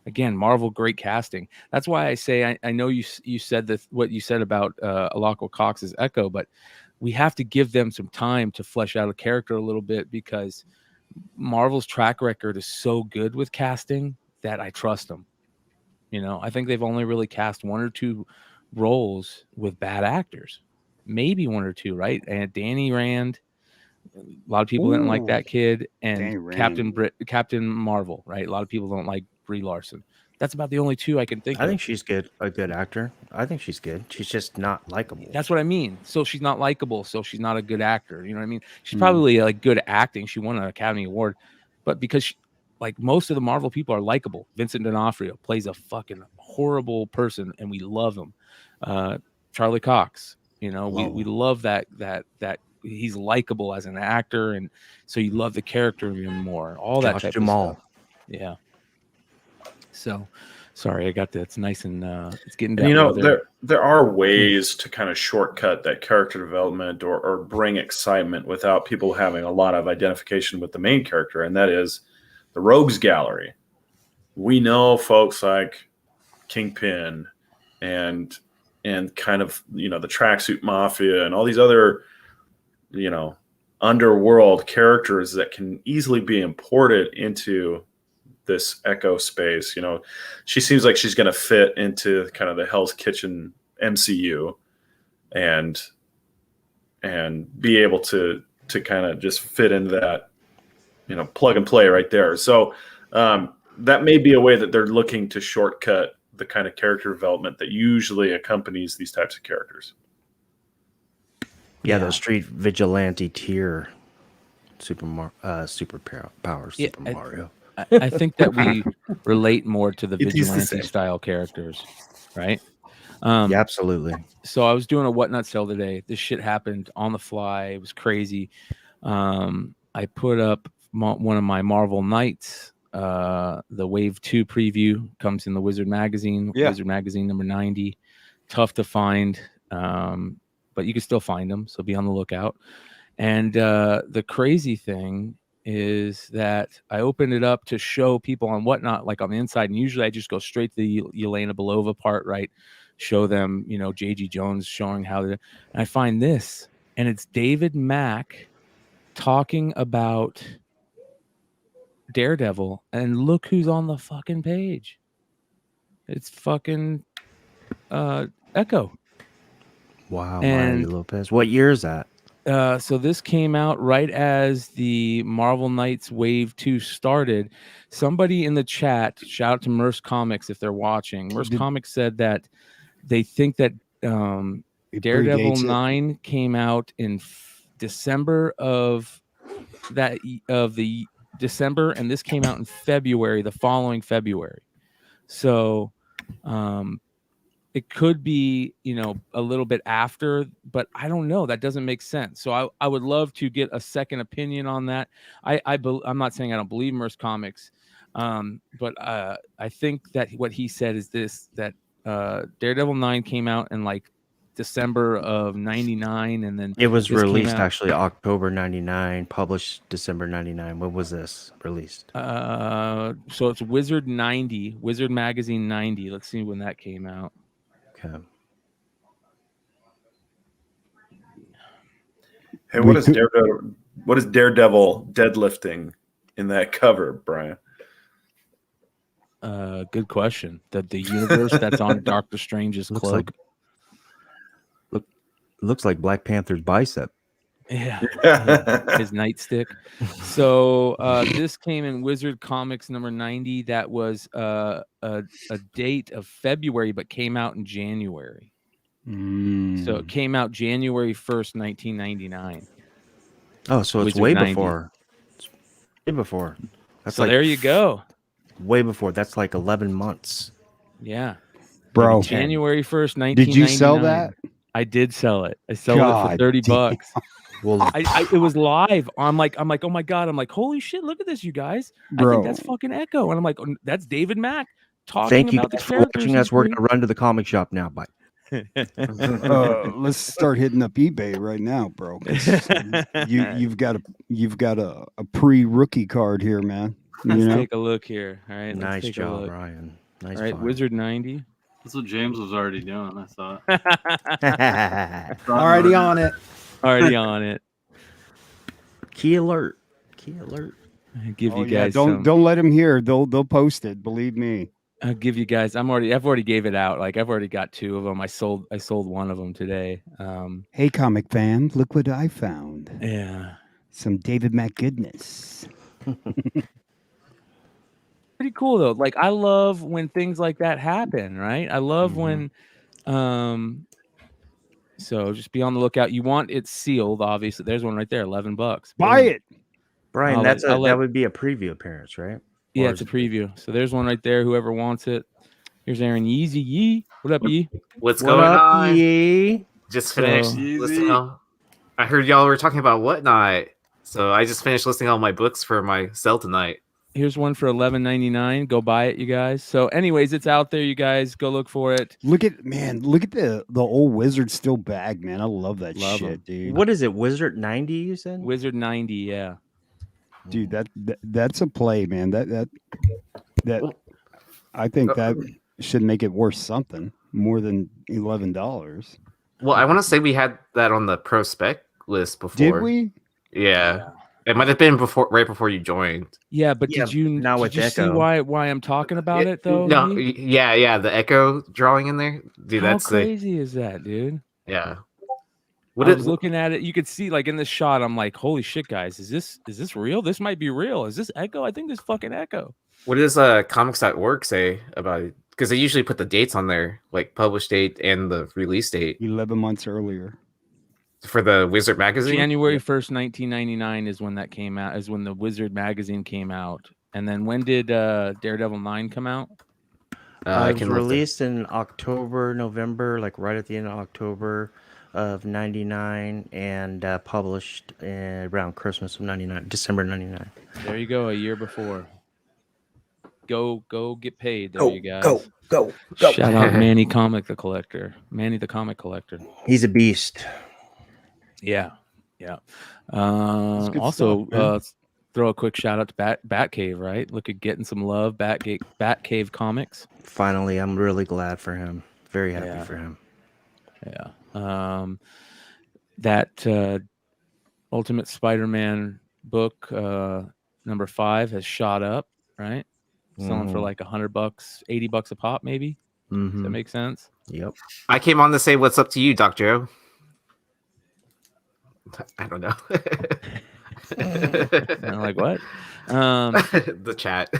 Again, Marvel, great casting. That's why I say I know you said that what you said about Alakwa Cox's Echo, but we have to give them some time to flesh out a character a little bit because Marvel's track record is so good with casting that I trust them. You know, I think they've only really cast 1 or 2 roles with bad actors, maybe 1 or 2, right? And Danny Rand, A lot of people didn't like Ooh. that kid, and Dang, Captain Marvel, right? A lot of people don't like Brie Larson. That's about the only two I can think I of. think she's good, a good actor. I think she's good. She's just not likable. That's what I mean. So she's not likable, so she's not a good actor. You know what I mean? She's Hmm. probably like good acting. She won an Academy Award, but because like most of the Marvel people are likable. Vincent D'Onofrio plays a fucking horrible person, and we love him. Charlie Cox, you know, we love that he's likable as an actor, and so you love the character even more. All that Josh type Duhamel. of stuff. Yeah. So, sorry, I got that. It's nice and it's getting And down. you know, there are ways to kind of shortcut that character development or bring excitement without people having a lot of identification with the main character, and that is the Rogues Gallery. We know folks like Kingpin and kind of, you know, the Tracksuit Mafia and all these other, you know, underworld characters that can easily be imported into this Echo space. You know, she seems like she's going to fit into kind of the Hell's Kitchen MCU and be able to kind of just fit into that, you know, plug and play right there. So that may be a way that they're looking to shortcut the kind of character development that usually accompanies these types of characters. Yeah, those street vigilante tier super powers, Yeah, Super Mario. I think that we relate more to the It is the vigilante same. style characters, right? Yeah, absolutely. So I was doing a Whatnot sale today. This shit happened on the fly. It was crazy. I put up one of my Marvel Knights. The Wave 2 preview comes in the Wizard Magazine. Yeah. Wizard Magazine number 90. Tough to find, but you can still find them. So be on the lookout. And the crazy thing is that I opened it up to show people on Whatnot, like on the inside. And usually I just go straight to the Yelena Belova part, right? Show them, you know, J.G. Jones showing how to. And I find this, and it's David Mack talking about Daredevil, and look who's on the fucking page. It's fucking Echo. Wow, And Mario Lopez. What year is that? So this came out right as the Marvel Knights Wave 2 started. Somebody in the chat, shout out to Merce Comics if they're watching. Merce Comics said that they think that Daredevil predates it. 9 came out in December of the December, and this came out in February, the following February. So it could be, you know, a little bit after, but I don't know. That doesn't make sense. So I would love to get a second opinion on that. I'm not saying I don't believe Merce Comics, but I think that what he said is this, that Daredevil 9 came out in like December of 99, and then It was this came released out- actually October 99, published December 99. When was this released? So it's Wizard 90, Wizard Magazine 90. Let's see when that came out. Okay. Hey, what is Daredevil deadlifting in that cover, Brian? Good question. The universe that's on Doctor Strange's Looks cloak. Looks like Black Panther's bicep. Yeah, his nightstick. So this came in Wizard Comics number 90. That was a date of February, but came out in January. So it came out January 1st, 1999. Oh, so it's Wizard way 90. before. It's way before. That's So like there you go. way before. That's like 11 months. Yeah, Bro. January 1st, 1999. Did you sell that? I did sell it. I sold it for God $30. Well, It was live. I'm like, oh my God. I'm like, holy shit, look at this, you guys. I Bro. think that's fucking Echo. And I'm like, oh, that's David Mack talking thank you about the guys for characters. watching us. We're going to run to the comic shop now. Bye. Let's start hitting up eBay right now, bro. 'Cause you've got a pre-rookie card here, man. You Let's know? take a look here. All right. let's Nice take a job, look. Ryan. Nice. All right, find. Wizard 90. That's what James was already doing, I thought. Already on it. Already on it. Key alert. Key alert. I'll give Oh, you yeah, guys don't let them hear. They'll post it. Believe me. I'll give you guys. I've already gave it out. Like I've already got 2 of them. I sold one of them today. Hey, comic fan, look what I found. Yeah. Some David Mack goodness. Pretty cool though. Like I love when things like that happen, right? I love when so just be on the lookout. You want it sealed, obviously. There's one right there, $11. Buy Boom. it. Brian, I'll that let- would be a preview appearance, right? Yeah, Or it's a is it- preview. So there's one right there. Whoever wants it. Here's Aaron Yeezy Yee. What up, Yee? What's What going up, on? Yee? Just So- finished listening. I heard y'all were talking about Whatnot, so I just finished listening to all my books for my sale tonight. Here's one for $11.99. Go buy it, you guys. So, anyways, it's out there, you guys. Go look for it. Look at the old Wizard Still bag, man. I love that Love shit, 'em. dude. What is it? Wizard 90, you said? Wizard 90, yeah. Dude, that's a play, man. That I think that should make it worth something more than $11. Well, I want to say we had that on the pro spec list before. Did we? Yeah. It might have been right before you joined. Yeah, but Yeah, did you now with see Echo. why I'm talking about it though? No, Yee? yeah, the Echo drawing in there, dude. How That's crazy is that, dude? yeah. I was looking at it. You could see, like in this shot, I'm like, "Holy shit, guys! Is this real? This might be real. Is this Echo? I think this fucking Echo." What does comics.org say about it? Because they usually put the dates on there, like published date and the release date 11 months earlier. for the Wizard magazine. January 1st, 1999 is when that came out. Is when the Wizard magazine came out. And then when did Daredevil 9 come out? It was released in October, November, like right at the end of October of 99, and published around Christmas of 99, December 99. There you go, a year before. Go get paid there, you guys. Go. Shout out Manny Comic the Collector. Manny the Comic Collector. He's a beast. Yeah. good Also, stuff, man. throw a quick shout out to Batcave, right? Look at getting some love. Batcave Comics. Finally, I'm really glad for him. Very happy Yeah. for him. Yeah. That Ultimate Spider-Man book, number 5, has shot up, right? Selling for like $100, $80 a pop, maybe. Does that make sense? Yep. I came on to say what's up to you, Doc Joe. I don't know. I'm like, what? The chat.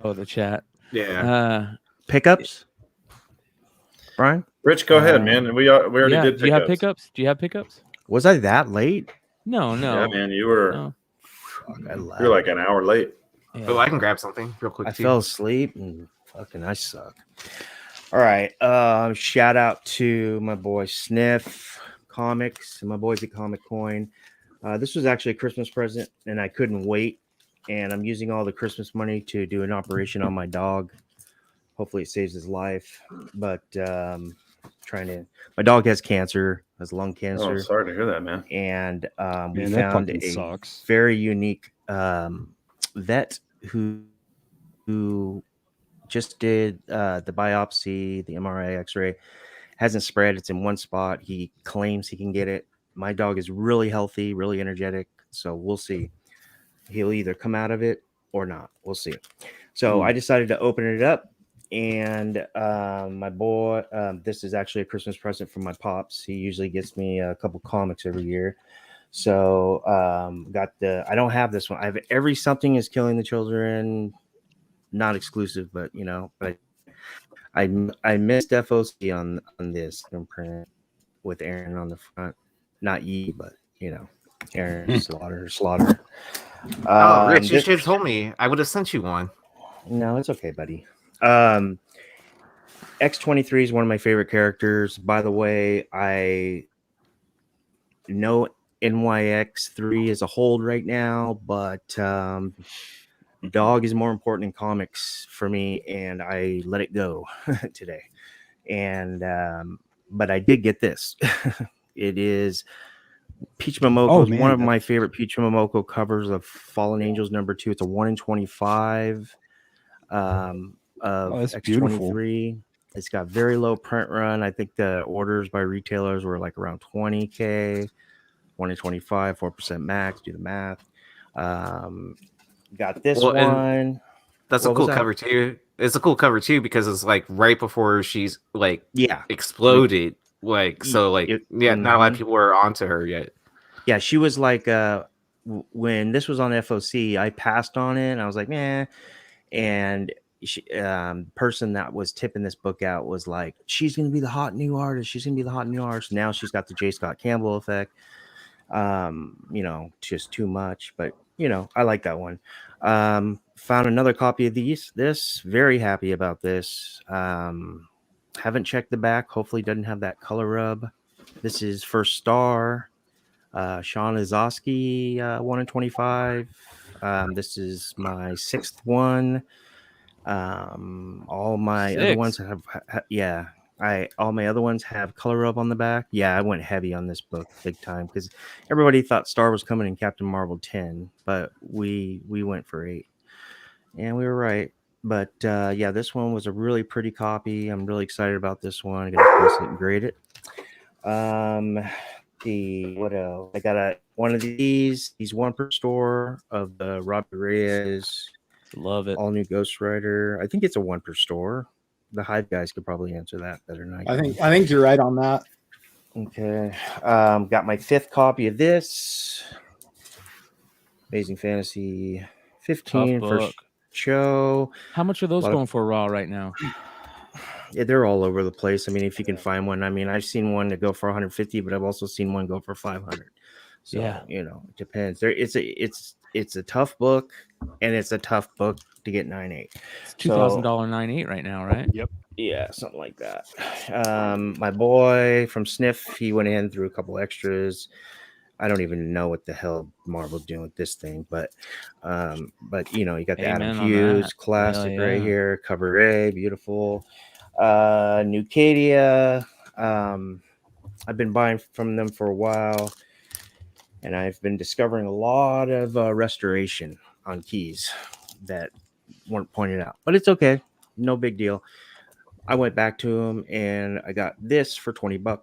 Oh, the chat. Yeah. Pickups? Brian? Rich, go ahead, man. We already Yeah. did. Do you have pickups? Do you have pickups? Was I that late? No. Yeah, man, you were. No. You're like an hour late. Yeah. Oh, I can grab something real quick. I too. fell asleep and fucking I suck. All right. Shout out to my boy Sniff Comics and my boys at Comic Coin. This was actually a Christmas present and I couldn't wait. And I'm using all the Christmas money to do an operation on my dog. Hopefully it saves his life. But my dog has cancer, has lung cancer. Oh, sorry to hear that, man. And we Man, that found fucking a sucks. very unique vet who just did the biopsy, the MRI, X-ray. Hasn't spread. It's in one spot. He claims he can get it. My dog is really healthy, really energetic. So we'll see. He'll either come out of it or not. We'll see. So I decided to open it up. And my boy, this is actually a Christmas present from my pops. He usually gets me a couple comics every year. So I don't have this one. I have every Something is Killing the Children, not exclusive, but but I missed FOC on this imprint with Aaron on the front. Not Yee, but Aaron Slaughter. Oh, Rich, you should have told me. I would have sent you one. No, it's okay, buddy. X-23 is one of my favorite characters. By the way, I know NYX3 is a hold right now, but dog is more important in comics for me, and I let it go today. And but I did get this. It is Peach Momoko. One of my favorite Peach Momoko covers of Fallen Angels #2. It's a 1 in 25 of X-23. Beautiful. It's got very low print run. I think the orders by retailers were like around 20K, 1 in 25, 4% max. Do the math. Got this one. That's a cool cover too. It's a cool cover too because it's like right before she's like exploded. Not a lot of people were onto her yet. Yeah, she was like when this was on FOC, I passed on it. And I was like, "Nah," and person that was tipping this book out was like, "She's gonna be the hot new artist. She's gonna be the hot new artist." Now she's got the J. Scott Campbell effect. Just too much, but I like that one. Found another copy of this, very happy about this. Haven't checked the back, hopefully doesn't have that color rub. This is First Star, Sean Izoski, 1 in 25. This is my 6th one. All my other ones have all my other ones have color rub on the back. Yeah, I went heavy on this book big time because everybody thought Star was coming in Captain Marvel 10, but we went for 8, and we were right. But this one was a really pretty copy. I'm really excited about this one. I'm gonna press it and grade it. What else? I got one of these. These 1 per store of the Robbie Reyes. Love it. All new Ghost Rider. I think it's a 1 per store. The Hive guys could probably answer that better than I can. I think you're right on that. Okay. Got my 5th copy of this. Amazing Fantasy 15 for show. How much are those going for raw right now? Yeah, they're all over the place. I mean, if you can find one. I mean, I've seen one to go for 150, but I've also seen one go for 500. So, it depends. It's a tough book, and it's a tough book to get 9.8. It's $2,000 9.8 right now, right? Yep. Yeah, something like that. My boy from Sniff, he went in through a couple extras. I don't even know what the hell Marvel's doing with this thing, but you got the Adam Hughes classic right here, cover A, beautiful. New Cadia. I've been buying from them for a while, and I've been discovering a lot of restoration on keys that weren't pointed out, but it's okay, no big deal. I went back to them and I got this for $20.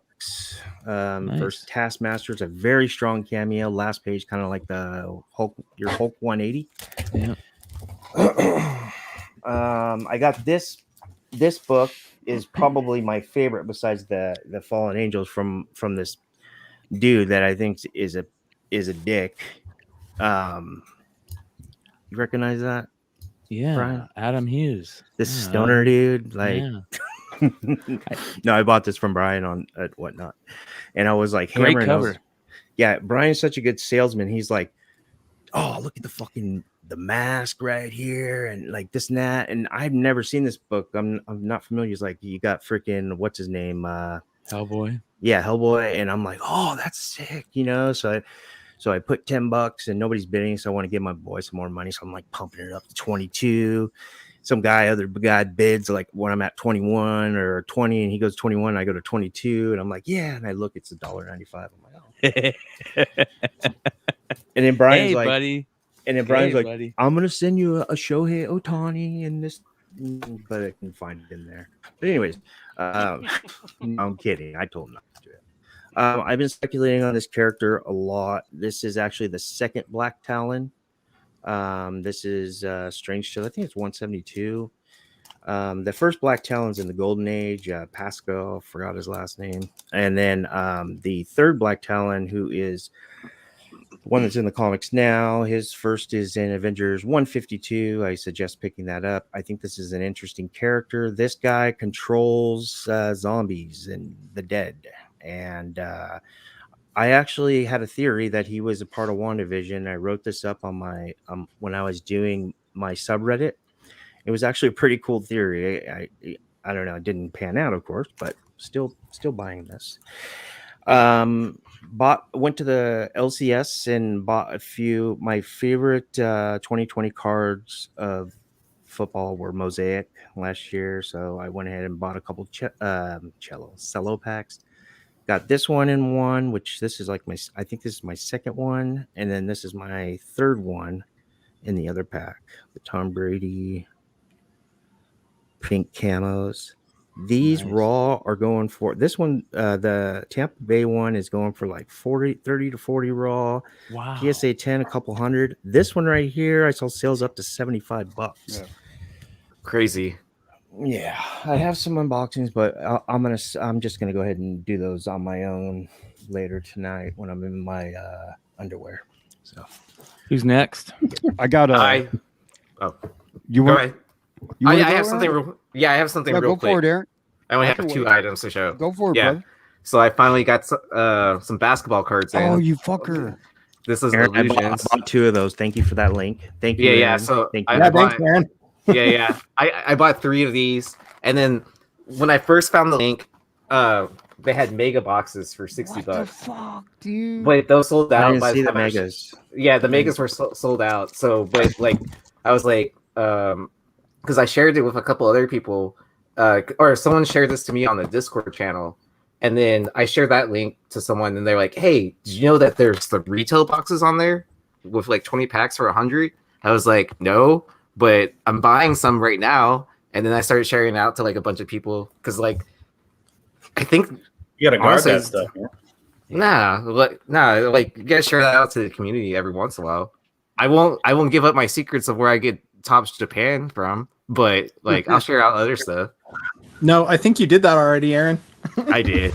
Nice. First Taskmaster is a very strong cameo. Last page, kind of like the Hulk 180. Yeah. I got this book is probably my favorite besides the Fallen Angels from this dude that I think is a dick. You recognize that? Yeah, Brian? Adam Hughes. This stoner dude, like. Yeah. No, I bought this from Brian at Whatnot, and I was like, great cover. Brian's such a good salesman. He's like, oh, look at the mask right here, and like this and that. And I've never seen this book. I'm not familiar. He's like, you got freaking what's his name? Hellboy. Yeah, Hellboy. And I'm like, oh, that's sick, So I put $10 and nobody's bidding, so I want to give my boy some more money. So I'm like pumping it up to 22. Some other guy bids like when I'm at 21 or 20, and he goes 21, I go to 22, and I'm like, yeah, and I look, it's $1.95. I'm like, oh. And then Brian's like, buddy. And then Brian's like, buddy. I'm gonna send you a Shohei Ohtani and this, but I can find it in there. But anyways, I'm kidding. I told him not to do it. I've been speculating on this character a lot. This is actually the second Black Talon. This is Strange Chill. I think it's 172. The first Black Talon's in the Golden Age. Pascal, forgot his last name. And then the third Black Talon, who is the one that's in the comics now, his first is in Avengers 152. I suggest picking that up. I think this is an interesting character. This guy controls zombies and the dead. And I actually had a theory that he was a part of WandaVision. I wrote this up on my when I was doing my subreddit. It was actually a pretty cool theory. I don't know. It didn't pan out, of course, but still buying this. Went to the LCS and bought a few. My favorite 2020 cards of football were Mosaic last year, so I went ahead and bought a couple cello packs. Got this one in one, which this is like I think this is my second one, and then this is my third one in the other pack. The Tom Brady pink camos. These raw are going for this one. The Tampa Bay one is going for like 30 to 40 raw. Wow. PSA 10, a couple hundred. This one right here, I saw sales up to $75. Yeah. Crazy. Yeah, I have some unboxings, but I'm just gonna go ahead and do those on my own later tonight when I'm in my underwear. So Who's next? I got a. I You go want? ahead. You I wanna go, have Aaron? something. I have something Yeah, real go quick. for it, Aaron. I only I have can 2 wait. items to show. Go for it, Yeah. brother. So I finally got some basketball cards in. Oh, you fucker! This is Aaron, I Illusions. bought 2 of those. Thank you for that link. Thank you. Yeah. Aaron. So Thank I you. Yeah, bought. thanks, man. Yeah. I bought 3 of these, and then when I first found the link, they had mega boxes for $60. What the fuck, dude? But those sold I out didn't by see the the time megas. Yeah, the megas were sold out. So, but like, I was like, because I shared it with a couple other people, or someone shared this to me on the Discord channel, and then I shared that link to someone, and they're like, "Hey, did you know that there's the retail boxes on there with like 20 packs for 100?" I was like, "No, but I'm buying some right now." And then I started sharing it out to like a bunch of people because, like, I think You gotta guard honestly, that stuff. Man. like you gotta share that out to the community every once in a while. I won't give up my secrets of where I get Topps Japan from, but like I'll share out other stuff. No, I think you did that already, Aaron. I did.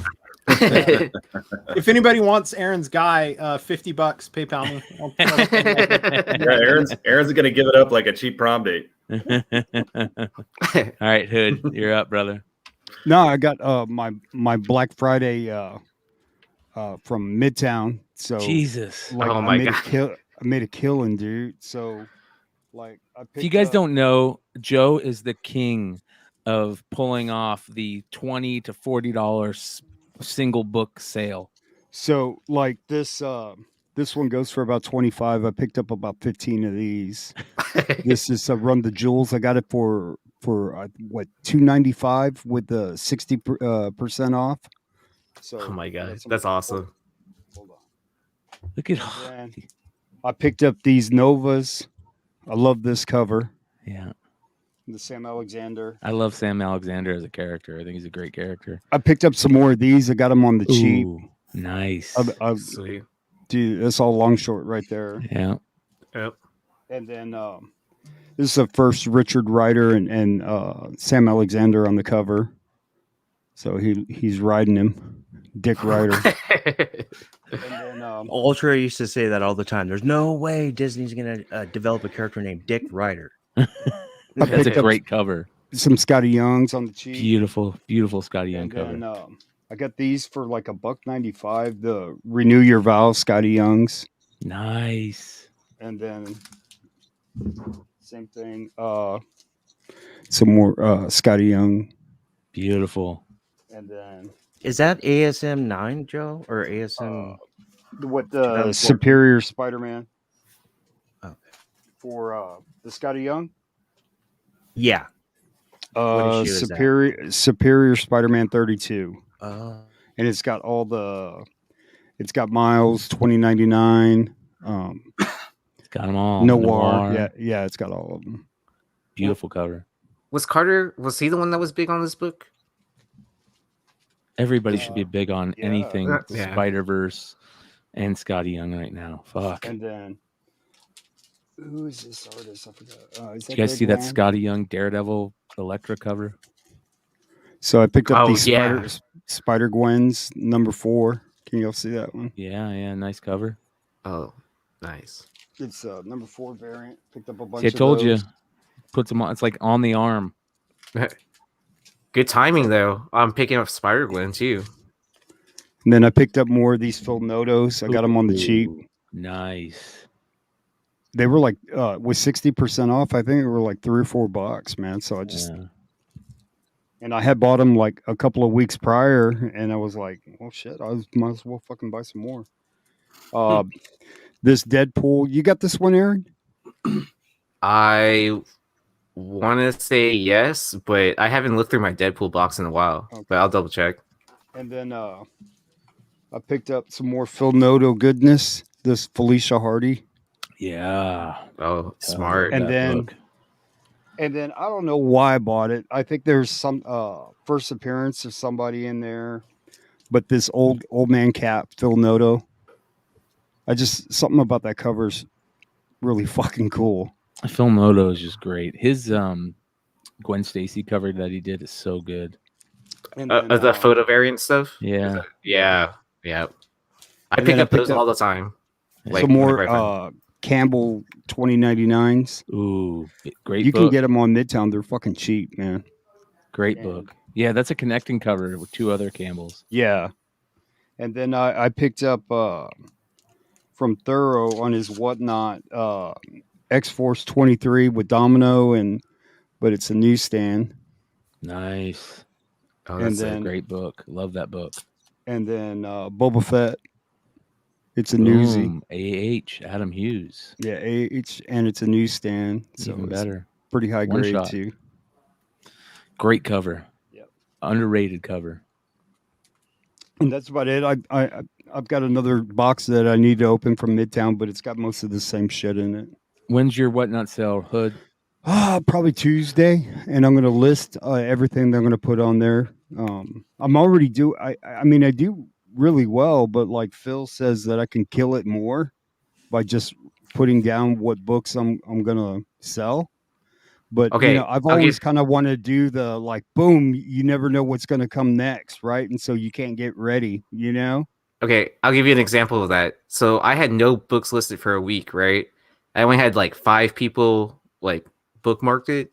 If anybody wants Aaron's guy, $50, PayPal me. Yeah, Aaron's gonna give it up like a cheap prom date. All right, Hood, you're up, brother. No, I got my Black Friday from Midtown. So Jesus. like Oh my God. I made a killing, dude. So like If you guys don't know, Joe is the king of pulling off the $20 to $40 single book sale. So like this one goes for about 25. I picked up about 15 of these. This is Run the Jewels. I got it for what, $295 with the 60% off. So Oh my God, that's that's awesome. Hold on. Look at And I picked up these Novas. I love this cover. yeah. The Sam Alexander. I love Sam Alexander as a character. I think he's a great character. I picked up some more of these. I got them on the cheap. Ooh, nice. Sweet. Dude, that's all long short right there. Yeah. Yep. And then this is the first Richard Rider and Sam Alexander on the cover. So he's riding him, Dick Rider. And then Ultra used to say that all the time. There's no way Disney's gonna develop a character named Dick Rider. That's picked a up great cover. some Scotty Youngs on the cheap. Beautiful, beautiful Scotty Young And cover. then I got these for like $1.95. The Renew Your Vows Scotty Youngs. Nice. And then same thing. Some more Scotty Young. Beautiful. And then Is that ASM 9, Joe, or ASM? what 2014? Superior Spider-Man Okay. for the Scotty Young. Yeah. What issue is that? Superior Spider-Man 32. Oh. And it's got it's got Miles 2099. It's got them all. Noir. Yeah, it's got all of them. Beautiful cover. Was he the one that was big on this book? Everybody should be big on yeah. anything Yeah. Spider-Verse and Scotty Young right now. Fuck. And then who is this artist? I forgot. Did you guys see that Scotty Young Daredevil Electra cover? So I picked up Oh, these yeah. Spider Gwen's number 4. Can you all see that one? Yeah, nice cover. Oh, nice. It's number 4 variant. Picked up a bunch. See, I of told you. those. Puts them on. It's like on the arm. Good timing though. I'm picking up Spider-Gwen too. And then I picked up more of these Phil Notos. I got them on the cheap. Ooh, nice. They were like with 60% off. I think they were like $3 or $4, man. So I just and I had bought them like a couple of weeks prior, and I was like, "Well, shit, might as well fucking buy some more." This Deadpool, you got this one, Aaron? I want to say yes, but I haven't looked through my Deadpool box in a while. Okay. But I'll double check. And then I picked up some more Phil Noto goodness. This Felicia Hardy. Yeah. Oh, smart. And That then book. And then I don't know why I bought it. I think there's some first appearance of somebody in there, but this old man Cap, Phil Noto. Something about that cover's really fucking cool. Phil Noto is just great. His Gwen Stacy cover that he did is so good. And The photo variant stuff. Yeah. Yeah. I And pick then up those all the time. some more whenever I find- Campbell 2099s. Ooh, great You book. can get them on Midtown. They're fucking cheap, man. Great book. Yeah, that's a connecting cover with 2 other Campbells. Yeah. And then I picked up from Thorough on his Whatnot X-Force 23 with Domino, but it's a newsstand. Nice. Oh, And that's then- A great book. Love that book. And then Boba Fett. It's a newsie. Boom. AH, Adam Hughes. Yeah, and it's a newsstand. So Even it's better. pretty high One grade shot. too. Great cover. Yep. Underrated cover. And that's about it. I've got another box that I need to open from Midtown, but it's got most of the same shit in it. When's your Whatnot sale, Hood? Probably Tuesday, and I'm going to list everything they're going to put on there. I'm already I mean, I do really well, but like Phil says that I can kill it more by just putting down what books I'm going to sell. But Okay, I've I'll always give- kind of wanted to do the like, boom, you never know what's going to come next, right? And so you can't get ready, Okay, I'll give you an example of that. So I had no books listed for a week, right? I only had like 5 people like bookmarked it.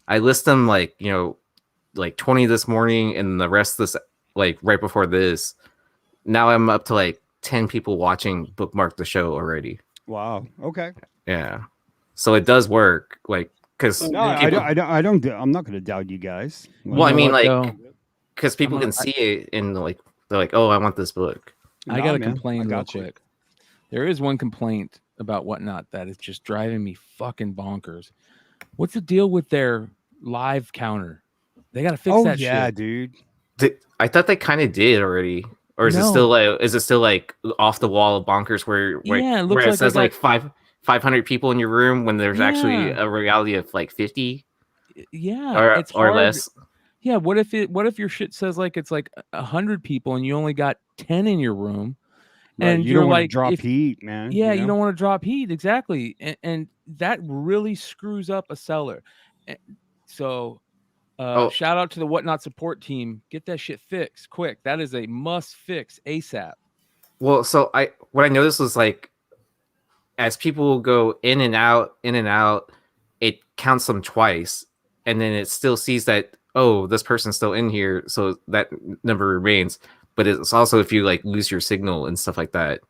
I list them like 20 this morning, and the rest this like right before this. Now I'm up to like 10 people watching bookmark the show already. Wow. Okay. Yeah, so it does work. Like because No, I don't. I'm not going to doubt you guys. Well, I know mean, what, like though? because people I'm can gonna- see it and like they're like, oh, I want this book. I Nah, got to man, complain I real got you. quick. There is one complaint about Whatnot that is just driving me fucking bonkers. What's the deal with their live counter? They got to fix that shit. dude. I thought they kind of did already, or is it No. still like off the wall bonkers where Yeah, it looks where it like they says like got- 500 people in your room when there's actually Yeah. a reality of like 50 Yeah, it's or hard. less. Yeah, what if your shit says like it's like 100 people and you only got 10 in your room, Right, and you you're don't want to like, drop if- heat, man. Yeah, you don't want to drop heat, exactly, and that really screws up a seller. So, shout out to the Whatnot support team. Get that shit fixed quick. That is a must fix ASAP. Well, so what I noticed was like as people go in and out, it counts them twice, and then it still sees that, oh, this person's still in here, so that number remains. But it's also if you like lose your signal and stuff like that.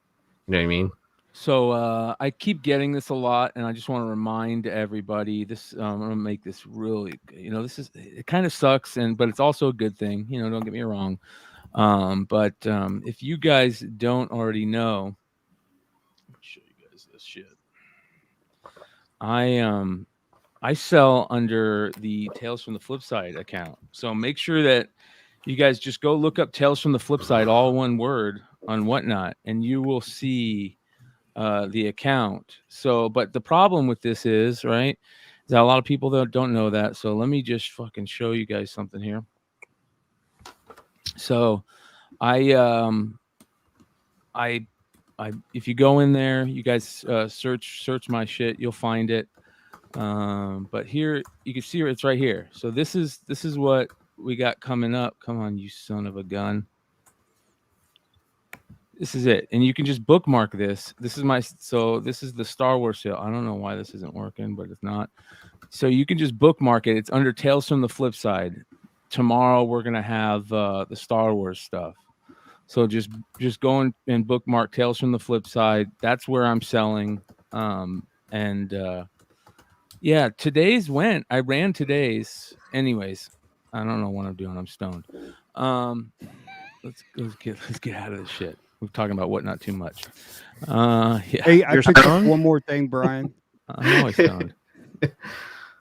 You know what I mean? So I keep getting this a lot, and I just want to remind everybody. This I'm gonna make this really. It kind of sucks, but it's also a good thing. Don't get me wrong. But if you guys don't already know, let me show you guys this shit. I sell under the Tales from the Flipside account, so make sure that you guys just go look up Tales from the Flipside, all one word, on Whatnot, and you will see the account. So, but the problem with this is, right, is that a lot of people that don't know that. So let me just fucking show you guys something here. So if you go in there, you guys search my shit, you'll find it. But here you can see it's right here. So this is what we got coming up. Come on, you son of a gun. This is it, and you can just bookmark this. This is the Star Wars sale. I don't know why this isn't working, but it's not. So you can just bookmark it. It's under Tales from the Flipside. Tomorrow we're gonna have the Star Wars stuff. So just go and bookmark Tales from the Flipside. That's where I'm selling. Yeah, today's went. I ran today's. Anyways, I don't know what I'm doing. I'm stoned. Let's get out of this shit. We're talking about Whatnot too much. Yeah. Hey, I picked up one more thing, Brian. I'm always stoned.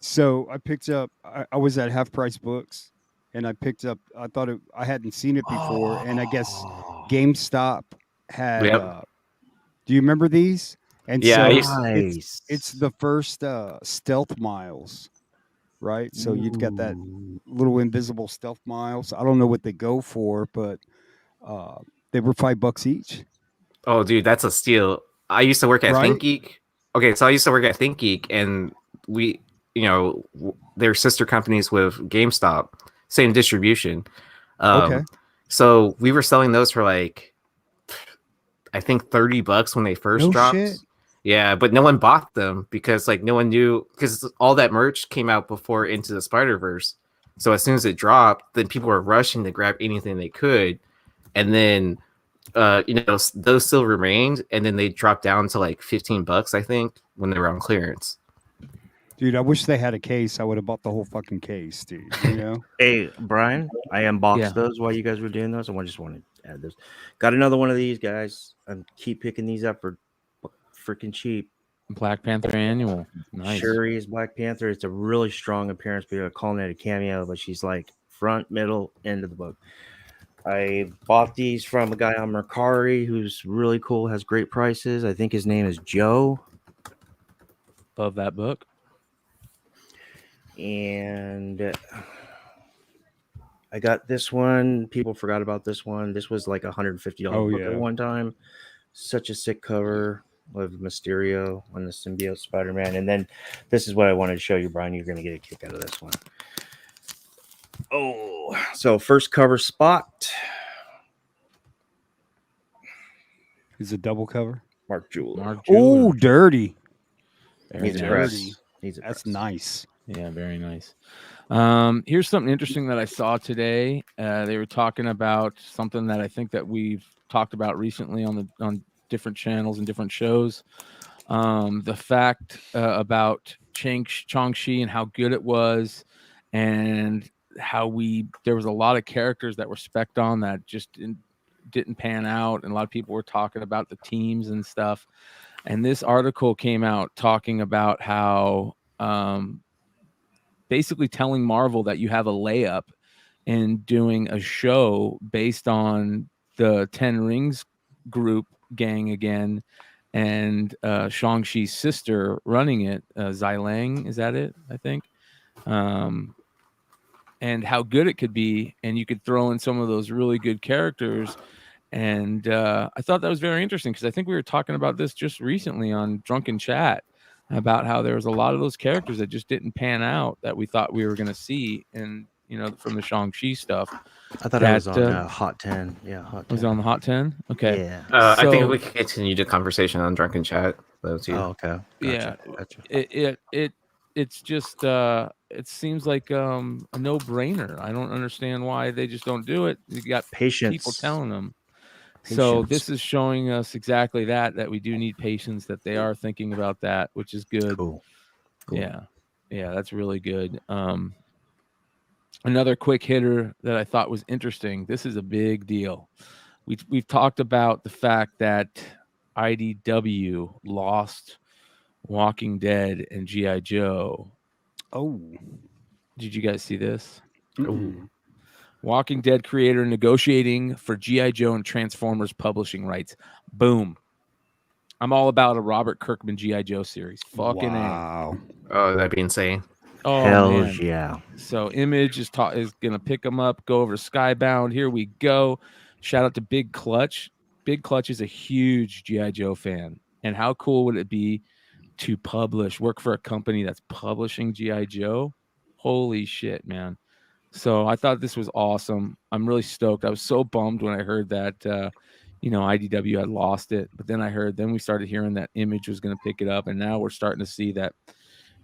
So I picked up. I was at Half Price Books, and I picked up. I thought I hadn't seen it before, and I guess GameStop had. Yep. Do you remember these? And Yeah, I so used- it's the first stealth miles, right? So you've got that little invisible stealth miles. I don't know what they go for, but they were $5 each. Oh, dude, that's a steal. I used to work at Right? ThinkGeek. Okay, so I used to work at ThinkGeek, and we, they're sister companies with GameStop, same distribution. Okay. So we were selling those for like, I think $30 when they first No dropped. shit. Yeah, but no one bought them because like no one knew, because all that merch came out before Into the Spider-Verse. So as soon as it dropped, then people were rushing to grab anything they could, and then those still remained, and then they dropped down to like $15, I think, when they were on clearance. Dude, I wish they had a case. I would have bought the whole fucking case, dude. You know? Hey, Brian, I unboxed Yeah. those while you guys were doing those. I just wanted to add this. Got another one of these, guys. I keep picking these up for freaking cheap. Black Panther annual. Nice. Shuri is Black Panther. It's a really strong appearance. We are calling it a cameo, but she's like front, middle, end of the book. I bought these from a guy on Mercari who's really cool, has great prices. I think his name is Joe. Love that book. And I got this one. People forgot about this one. This was like $150 book at one time. Such a sick cover of Mysterio on the symbiote Spider-Man. And then this is what I wanted to show you, Brian. You're going to get a kick out of this one. Oh, so first cover spot. Is it double cover? Mark Jewell. Oh, dirty. Very He's a nice. press. That's nice. Yeah, very nice. Here's something interesting that I saw today. They were talking about something that I think that we've talked about recently on different channels and different shows. The fact about Shang-Chi and how good it was, and how there was a lot of characters that were spec'd on that just didn't pan out, and a lot of people were talking about the teams and stuff. And this article came out talking about how basically telling Marvel that you have a layup in doing a show based on the 10 Rings group gang again, and Shang-Chi's sister running it, Xilang, is that it? I think. And how good it could be, and you could throw in some of those really good characters. And I thought that was very interesting, because I think we were talking about this just recently on Drunken Chat, about how there was a lot of those characters that just didn't pan out that we thought we were going to see, and from the Shang-Chi stuff. I thought it was on Hot 10. Yeah, Hot 10. Was it on the Hot 10? Okay. Yeah. I think we can continue the conversation on Drunken Chat, though, too. Oh, okay. Gotcha. Yeah. It's just it seems like a no-brainer. I don't understand why they just don't do it. You got patience. People telling them. So this is showing us exactly that we do need patience, that they are thinking about that, which is good. Cool. Yeah, that's really good. Another quick hitter that I thought was interesting. This is a big deal. We've talked about the fact that IDW lost Walking Dead and GI Joe. Oh, did you guys see this? Mm-hmm. Walking Dead creator negotiating for GI Joe and Transformers publishing rights. Boom. I'm all about a Robert Kirkman GI Joe series. Fucking wow. Oh, that'd be insane. Oh, hell man. Yeah. So Image is going to pick them up, go over to Skybound. Here we go. Shout out to Big Clutch. Big Clutch is a huge GI Joe fan. And how cool would it be to work for a company that's publishing GI Joe? Holy shit, man. So I thought this was awesome. I'm really stoked. I was so bummed when I heard that, IDW had lost it. But then we started hearing that Image was going to pick it up. And now we're starting to see that. It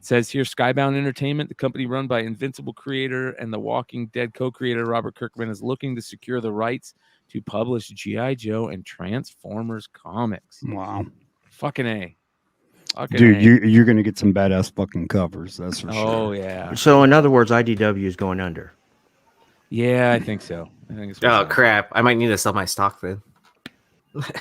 says here, Skybound Entertainment, the company run by Invincible creator and the Walking Dead co-creator Robert Kirkman, is looking to secure the rights to publish GI Joe and Transformers comics. Wow. Fucking A. Dude, you're going to get some badass fucking covers. That's for sure. Oh, yeah. So, in other words, IDW is going under. Yeah, I think so. Oh, crap. I might need to sell my stock then.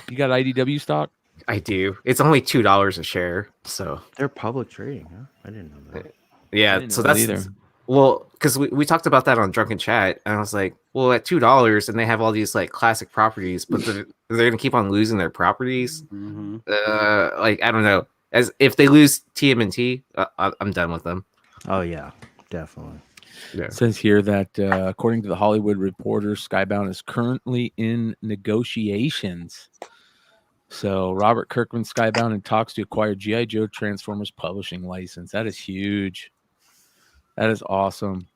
You got IDW stock? I do. It's only $2 a share, so they're public trading, huh? I didn't know that. Yeah, so that's either. Well, because we talked about that on Drunken Chat, and I was like, well, at $2, and they have all these like classic properties, but they're gonna keep on losing their properties. Mm-hmm. I don't know. As if they lose TMNT, I'm done with them. Oh yeah, definitely. Yeah. It says here that according to the Hollywood Reporter, Skybound is currently in negotiations. So Robert Kirkman, Skybound, in talks to acquire GI Joe Transformers publishing license. That is huge. That is awesome.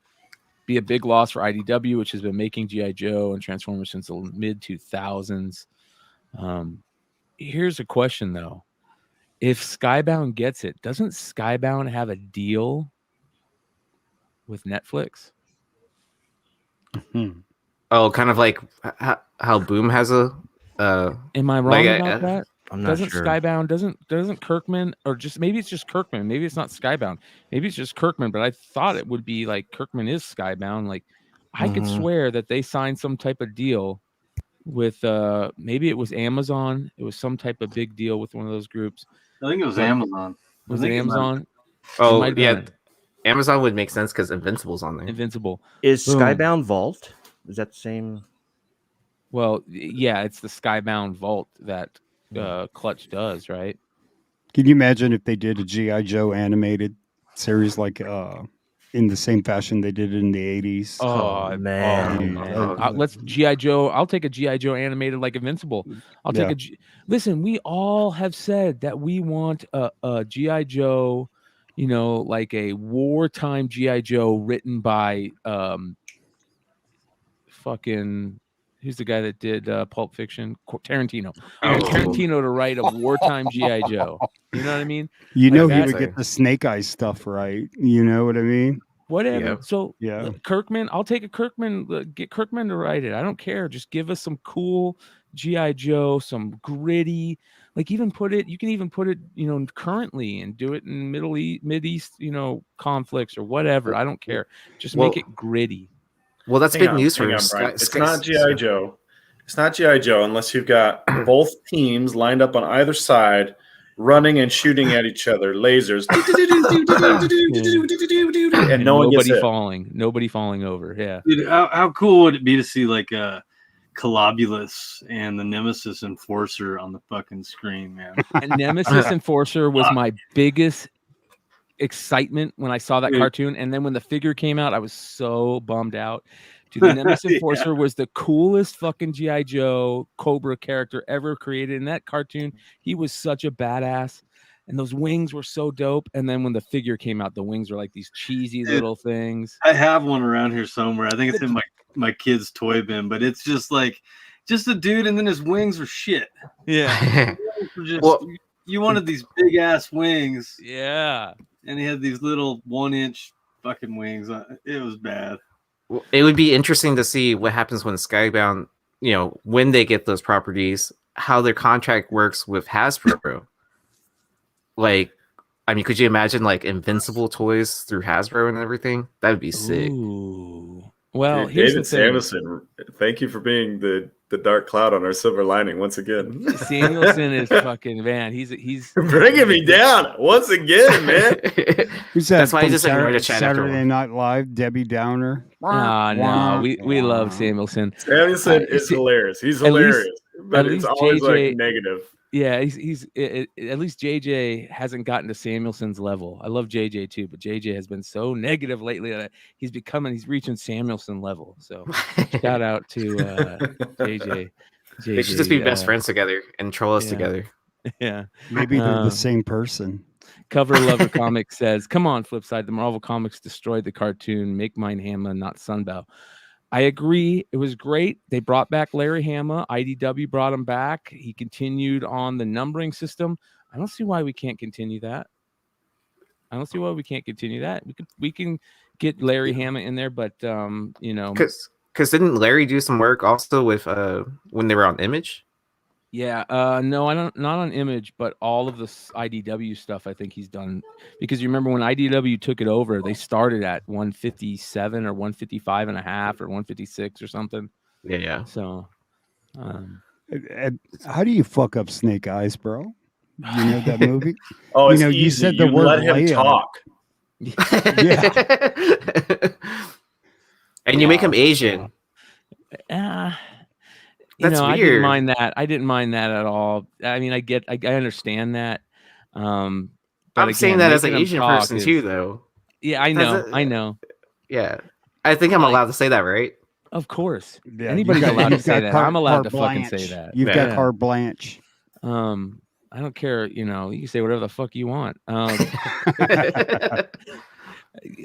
Be a big loss for IDW, which has been making GI Joe and Transformers since the mid 2000s. Here's a question though: if Skybound gets it, doesn't Skybound have a deal with Netflix? Oh, kind of like how Boom has a. Am I wrong Like, about that? I'm not Doesn't sure. Skybound doesn't Kirkman, or just maybe it's just Kirkman, maybe it's not Skybound, maybe it's just Kirkman, but I thought it would be like Kirkman is Skybound. Like I could Mhm. swear that they signed some type of deal with maybe it was Amazon. It was some type of big deal with one of those groups. I think it was But- Amazon. I Was think it it might have Amazon? Oh might have yeah, been. Amazon would make sense because Invincible's on there. Invincible. Is Boom. Skybound Vault? Is that the same? Well, yeah, it's the Skybound Vault that Clutch does, right? Can you imagine if they did a GI Joe animated series like in the same fashion they did in the 80s? Oh, man. Let's GI Joe. I'll take a GI Joe animated like Invincible. I'll take listen, we all have said that we want a GI Joe, you know, like a wartime GI Joe written by fucking who's the guy that did Pulp Fiction? Tarantino. I want Tarantino to write a wartime GI Joe. You know what I mean? You Like know he that- would get the Snake Eyes stuff right. You know what I mean? Whatever. Yeah. So Yeah. Kirkman, I'll take a Kirkman. Get Kirkman to write it. I don't care. Just give us some cool GI Joe, some gritty. Like even put it. You can even put it, you know, currently and do it in Mid East, you know, conflicts or whatever. I don't care. Just make it gritty. Well, that's Hang big on, news hang for on, Sky. Brian. It's not GI Joe. It's not GI Joe unless you've got both teams lined up on either side, running and shooting at each other, lasers, and no one gets nobody hit. falling. Nobody falling over. Yeah. Dude, how cool would it be to see like a Colobulus and the Nemesis Enforcer on the fucking screen, man? And Nemesis Enforcer was my biggest excitement when I saw that Dude. cartoon, and then when the figure came out, I was so bummed out. Dude, the Nemesis Enforcer was the coolest fucking GI Joe Cobra character ever created in that cartoon. He was such a badass, and those wings were so dope. And then when the figure came out, the wings were like these cheesy little things. I have one around here somewhere. I think it's in my kid's toy bin, but it's just like a dude, and then his wings are shit. Yeah, Well- you wanted these big ass wings, yeah. and he had these little 1-inch fucking wings. It was bad. Well, it would be interesting to see what happens when Skybound, you know, when they get those properties, how their contract works with Hasbro. Like, I mean, could you imagine like Invincible toys through Hasbro and everything? That would be sick. Ooh. Well, Dude, here's David the thing. Samuelson, thank you for being the dark cloud on our silver lining once again. Samuelson is fucking man. He's Bringing me down once again, man. Who's that? That's why I from just ignored the chat after Saturday one. Night Live, Debbie Downer. no, we love Samuelson. Samuelson is see, hilarious. He's at least- hilarious, but at it's least always JJ like negative. Yeah, he's at least JJ hasn't gotten to Samuelson's level. I love JJ too, but JJ has been so negative lately that he's reaching Samuelson level. So shout out to JJ. They should just be best friends together and troll us yeah. together. Yeah. Maybe they're the same person. Cover Lover Comics says, "Come on, Flipside. The Marvel Comics destroyed the cartoon. Make mine Hama, not Sunbow." I agree. It was great. They brought back Larry Hama. IDW brought him back. He continued on the numbering system. I don't see why we can't continue that. We can get Larry Hama in there, but you know, Because didn't Larry do some work also with when they were on Image? yeah, no, I don't, not on Image, but all of the IDW stuff I think he's done, because you remember when IDW took it over, they started at 157 or 155 and a half or 156 or something. Yeah. So, How do you fuck up Snake Eyes, bro? You know that movie? Oh, You it's know, easy. you said the word let him Leia. talk. Yeah. And you make him Asian. you That's know, weird. I didn't mind that at all. I mean, I understand that. But I'm again, saying that as an making him Asian talk person is- too, though. Yeah, I know. Yeah. I think I'm allowed to say that, right? Of course. Yeah, Anybody's you've got- allowed to you've say got that. carte- I'm allowed to carte fucking say blanche. that. You've Yeah. got carte blanche. I don't care, you know, you can say whatever the fuck you want. I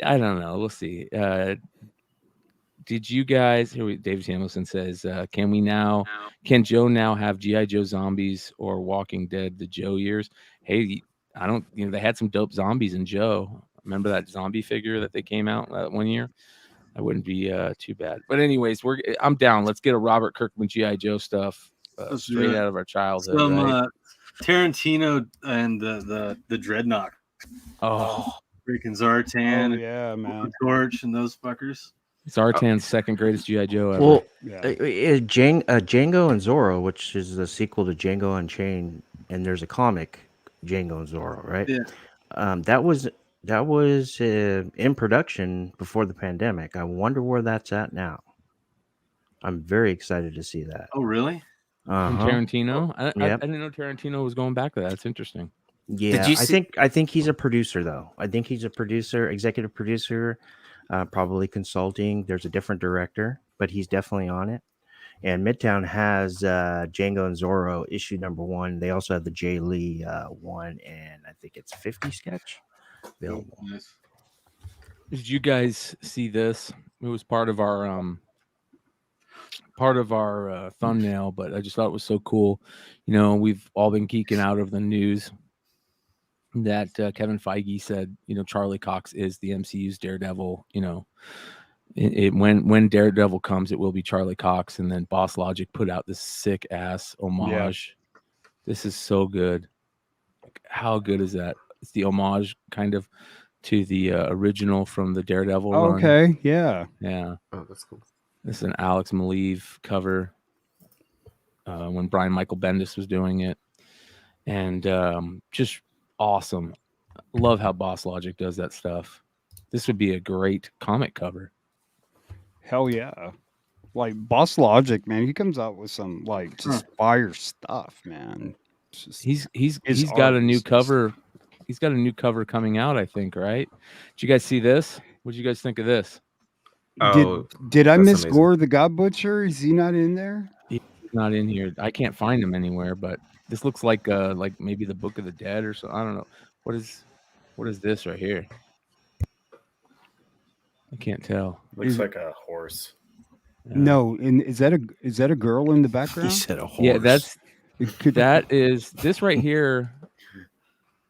don't know. We'll see. Did you guys? David Samuelson says, Can Joe now have GI Joe zombies or Walking Dead the Joe years? Hey, I don't. They had some dope zombies in Joe. Remember that zombie figure that they came out that one year? That wouldn't be too bad. But anyways, I'm down. Let's get a Robert Kirkman GI Joe stuff straight out of our childhood. Some right? Tarantino and the Dreadnought. Oh, freaking Zartan, yeah, man. Torch, and those fuckers. Zartan's second greatest GI Joe ever. Well, Yeah. Django and Zorro, which is the sequel to Django Unchained, and there's a comic, Django and Zorro, right? Yeah. That was in production before the pandemic. I wonder where that's at now. I'm very excited to see that. Oh, really? From Tarantino? I Yep. didn't know Tarantino was going back to that. That's interesting. Yeah, I think he's a producer though. I think he's a producer, executive producer, probably consulting. There's a different director, but he's definitely on it. And Midtown has Django and Zorro issue number 1. They also have the Jay Lee one, and I think it's 50 sketch available. Nice. Did you guys see this? It was part of our thumbnail, but I just thought it was so cool. We've all been geeking out of the news that Kevin Feige said, Charlie Cox is the MCU's Daredevil. When Daredevil comes, it will be Charlie Cox. And then Boss Logic put out this sick ass homage. Yeah. This is so good. How good is that? It's the homage kind of to the original from the Daredevil run. Okay, yeah. Oh, that's cool. This is an Alex Maleev cover when Brian Michael Bendis was doing it. And just awesome. Love how Boss Logic does that stuff. This would be a great comic cover. Hell yeah. Like Boss Logic, man, he comes out with some like just fire stuff, man. He's got a new cover. He's got a new cover coming out, I think, right? Did you guys see this? What did you guys think of this? Did I miss amazing. Gore the God Butcher? Is he not in there? He's not in here. I can't find him anywhere, but this looks like maybe the Book of the Dead or something. I don't know. What is this right here? I can't tell. Looks like a horse. Yeah. No, and is that a girl in the background? He said a horse. Yeah, that is this right here.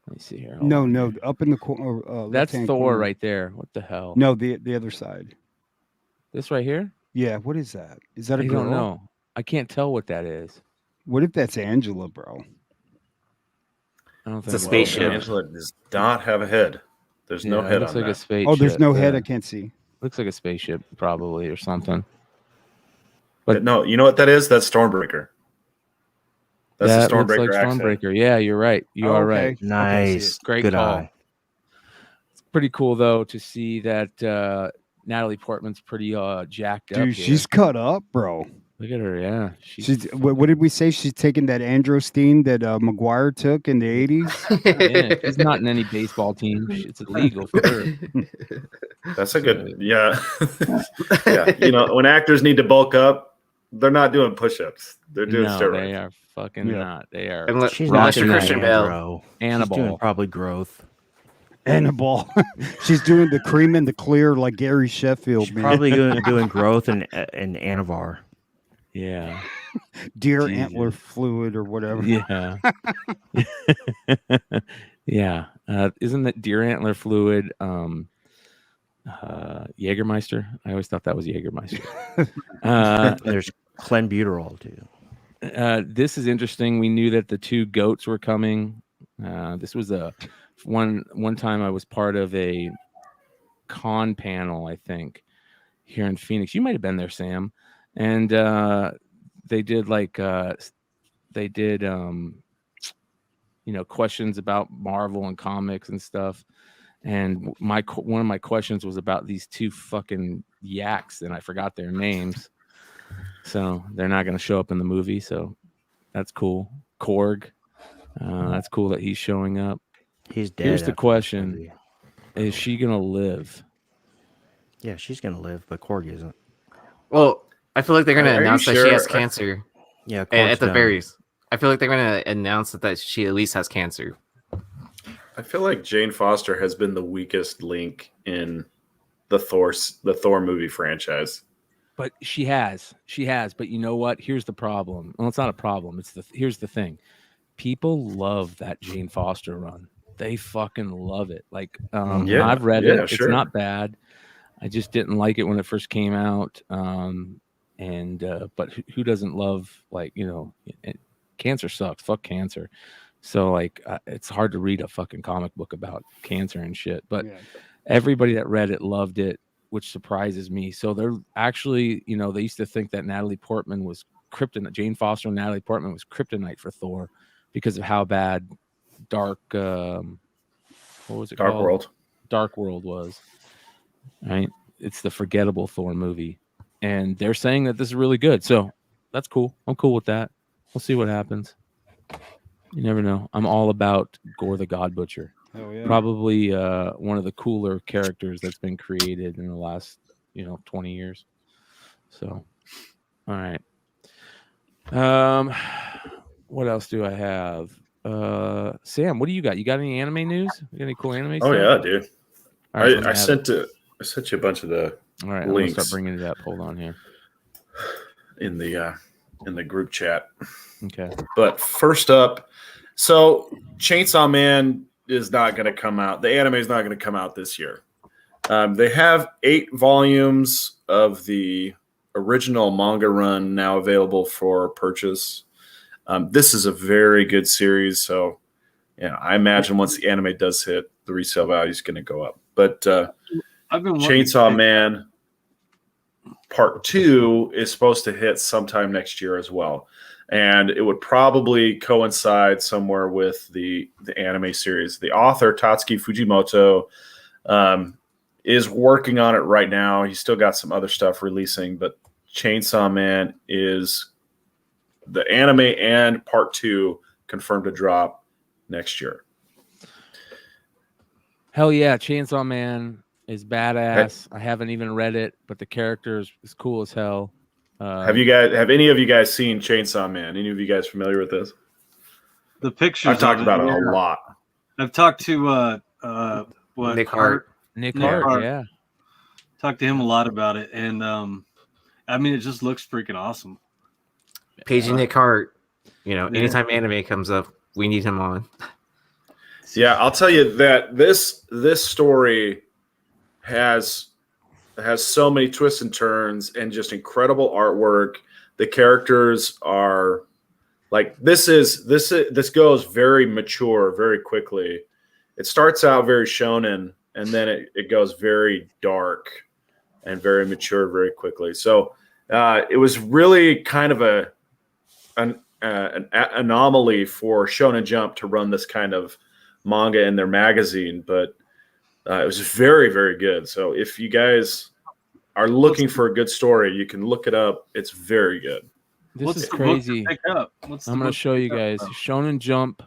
Let me see here. No, up in the corner. That's Thor corner. Right there. What the hell? No, the other side. This right here? Yeah, what is that? Is that a girl? I don't know. I can't tell what that is. What if that's Angela, bro? I don't think it's a spaceship. Angela does not have a head. There's no head on like that. A spaceship. Oh, there's no head. I can't see. Looks like a spaceship, probably, or something. But no, you know what that is? That's Stormbreaker. That's the Stormbreaker. Looks like Stormbreaker. Yeah, you're right. You are right. Nice. Great Good call. Eye. It's pretty cool though to see that Natalie Portman's pretty jacked up. Dude, she's cut up, bro. Look at her, yeah. She's what did we say? She's taking that androstenedione that McGuire took in the 80s. Yeah, she's not in any baseball team. It's illegal for her. That's a good, yeah. Yeah, when actors need to bulk up, they're not doing push-ups. They're doing steroids. They are fucking not. They are. She's not doing Christian Bale. She's doing probably growth. Annabelle. She's doing the cream and the clear like Gary Sheffield. She's probably doing growth and Anavar. Yeah. Deer antler fluid or whatever. Yeah. Yeah. Isn't that deer antler fluid Jägermeister? I always thought that was Jägermeister. There's clenbuterol too. This is interesting. We knew that the 2 goats were coming. This was one time I was part of a con panel, I think, here in Phoenix. You might have been there, Sam. And they did questions about Marvel and comics and stuff. And one of my questions was about these 2 fucking yaks, and I forgot their names. So they're not going to show up in the movie. So that's cool. Korg. That's cool that he's showing up. He's dead. Here's the question. Is she going to live? Yeah, she's going to live, but Korg isn't. Well, I feel like they're going to announce that she has cancer. Yeah, at the very least. I feel like they're going to announce that she at least has cancer. I feel like Jane Foster has been the weakest link in the Thor movie franchise. But she has. But you know what? Here's the problem. Well, it's not a problem. Here's the thing. People love that Jane Foster run. They fucking love it. Like, Yeah, I've read yeah, it. sure. It's not bad. I just didn't like it when it first came out. But who doesn't love, like, cancer sucks. Fuck cancer. So like, it's hard to read a fucking comic book about cancer and shit. But everybody that read it loved it, which surprises me. So they're actually, they used to think that Natalie Portman was kryptonite. Jane Foster and Natalie Portman was kryptonite for Thor because of how bad Dark World. Dark World was. Right? It's the forgettable Thor movie. And they're saying that this is really good. So that's cool. I'm cool with that. We'll see what happens. You never know. I'm all about Gore the God Butcher. Oh, yeah. Probably one of the cooler characters that's been created in the last 20 years. So all right. What else do I have? Sam, what do you got? You got any anime news? You got any cool anime stuff? Oh yeah, dude. All right, I sent you a bunch of the all right, links. I'm gonna start bringing it up. Hold on here. In the group chat. Okay. But first up, so Chainsaw Man is not going to come out. The anime is not going to come out this year. They have 8 volumes of the original manga run now available for purchase. This is a very good series, so I imagine once the anime does hit, the resale value is going to go up. But I've been Chainsaw Man Part 2 is supposed to hit sometime next year as well. And it would probably coincide somewhere with the anime series. The author, Tatsuki Fujimoto, is working on it right now. He's still got some other stuff releasing, but Chainsaw Man is the anime and Part 2 confirmed to drop next year. Hell yeah, Chainsaw Man is badass. I haven't even read it, but the character is cool as hell. Have any of you guys seen Chainsaw Man? Any of you guys familiar with this? The pictures. I've talked about it a lot. I've talked to Nick Hart. Nick Hart, yeah. Talked to him a lot about it, and I mean, it just looks freaking awesome. Paging Nick Hart. Anytime anime comes up, we need him on. Yeah, I'll tell you that this story has so many twists and turns and just incredible artwork. The characters are like this goes very mature very quickly. It starts out very shonen and then it goes very dark and very mature very quickly. So it was really kind of an anomaly for Shonen Jump to run this kind of manga in their magazine, but it was very, very good. So if you guys are looking for a good story, you can look it up. It's very good. This is crazy. I'm going to show you guys. Shonen Jump.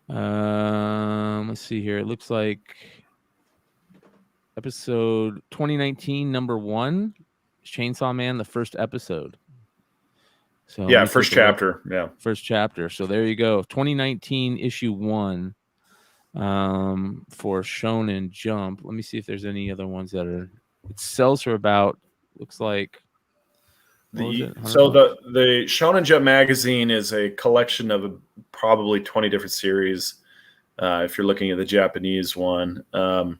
Let's see here. It looks like episode 2019, number 1, Chainsaw Man, the first episode. So yeah, first chapter. Yeah, first chapter. So there you go. 2019 issue 1. For Shonen Jump. Let me see if there's any other ones that are. It sells for about. Looks like. The Shonen Jump magazine is a collection of probably 20 different series. If you're looking at the Japanese one, and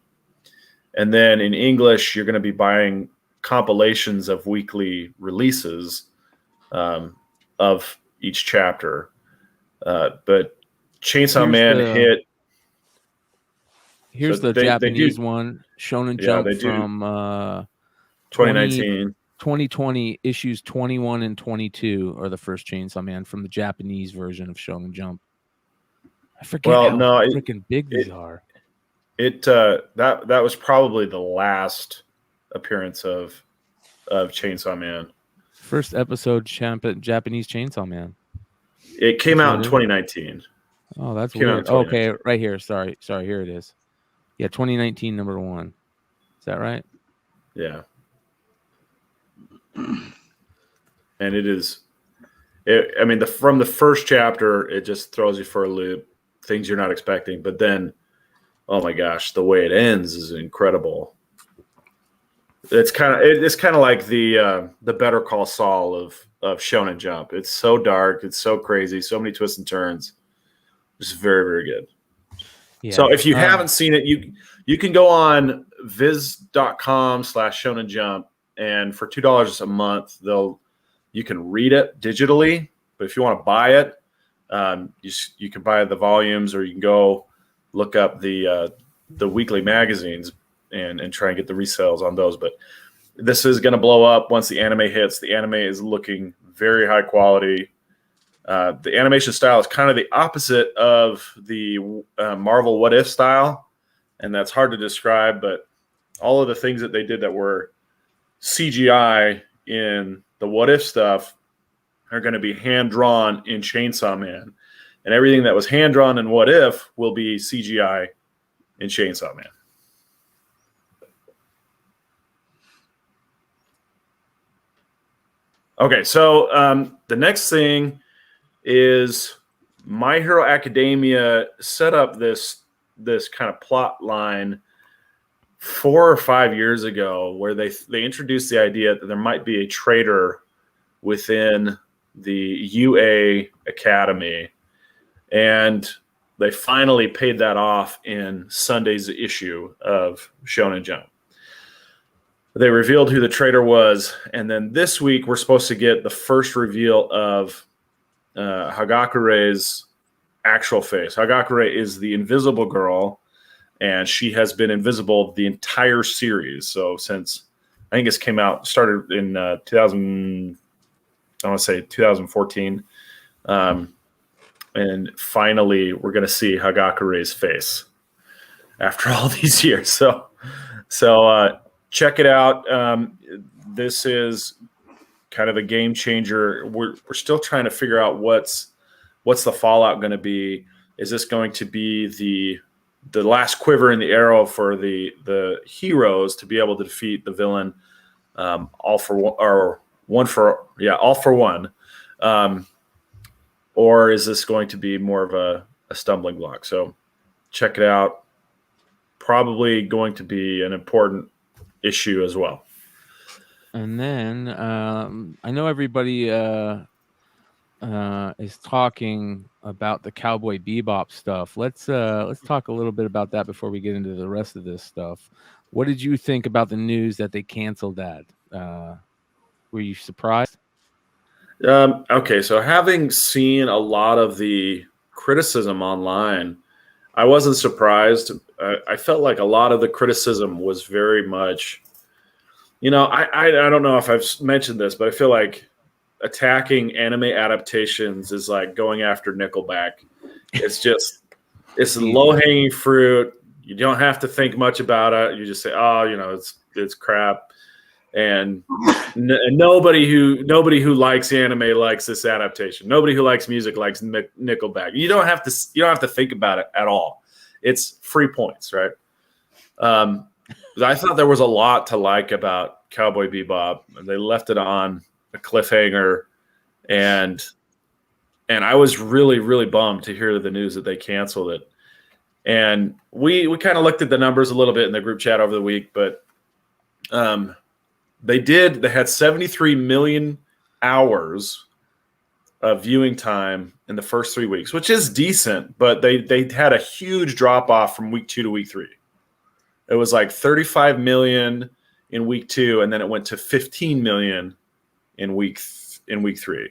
then in English, you're going to be buying compilations of weekly releases of each chapter. But Chainsaw Man hit. Here's the Japanese one, Shonen Jump from 2019. 2020 issues 21 and 22 are the first Chainsaw Man from the Japanese version of Shonen Jump. I forget how freaking big these are. That was probably the last appearance of Chainsaw Man. First episode Japanese Chainsaw Man. It came out in 2019. Oh, that's weird. Okay, right here. Sorry, here it is. Yeah, 2019 number 1. Is that right? Yeah. And it is. From the first chapter, it just throws you for a loop. Things you're not expecting, but then, oh my gosh, the way it ends is incredible. It's kind of like the Better Call Saul of Shonen Jump. It's so dark, it's so crazy, so many twists and turns. It's very, very good. Yeah. So if you haven't seen it, you can go on viz.com/Shonen Jump, and for $2 a month, you can read it digitally. But if you want to buy it, you can buy the volumes, or you can go look up the weekly magazines and try and get the resales on those. But this is going to blow up once the anime hits. The anime is looking very high quality. The animation style is kind of the opposite of the Marvel What If style, and that's hard to describe, but all of the things that they did that were CGI in the What If stuff are going to be hand-drawn in Chainsaw Man, and everything that was hand-drawn in What If will be CGI in Chainsaw Man. Okay, so the next thing is My Hero Academia set up this kind of plot line 4 or 5 years ago, where they introduced the idea that there might be a traitor within the UA Academy, and they finally paid that off in Sunday's issue of Shonen Jump. They revealed who the traitor was, and then this week we're supposed to get the first reveal of Hagakure's actual face. Hagakure is the invisible girl, and she has been invisible the entire series. So since I think this started in 2014. And finally we're going to see Hagakure's face after all these years. So check it out. This is kind of a game changer. We're still trying to figure out what's the fallout going to be. Is this going to be the last quiver in the arrow for the heroes to be able to defeat the villain, all for one, or is this going to be more of a stumbling block? So check it out. Probably going to be an important issue as well. And then I know everybody is talking about the Cowboy Bebop stuff. Let's talk a little bit about that before we get into the rest of this stuff. What did you think about the news that they canceled that? Were you surprised? Okay, so having seen a lot of the criticism online, I wasn't surprised. I felt like a lot of the criticism was very much, I don't know if I've mentioned this, but I feel like attacking anime adaptations is like going after Nickelback. It's low-hanging fruit. You don't have to think much about it. You just say, it's crap. And nobody who likes anime likes this adaptation. Nobody who likes music likes Nickelback. You don't have to think about it at all. It's free points, right? I thought there was a lot to like about Cowboy Bebop. They left it on a cliffhanger, and I was really, really bummed to hear the news that they canceled it. And we kind of looked at the numbers a little bit in the group chat over the week, but they had 73 million hours of viewing time in the first 3 weeks, which is decent, but they had a huge drop off from week 2 to week 3. It was like 35 million in week 2, and then it went to 15 million in week 3,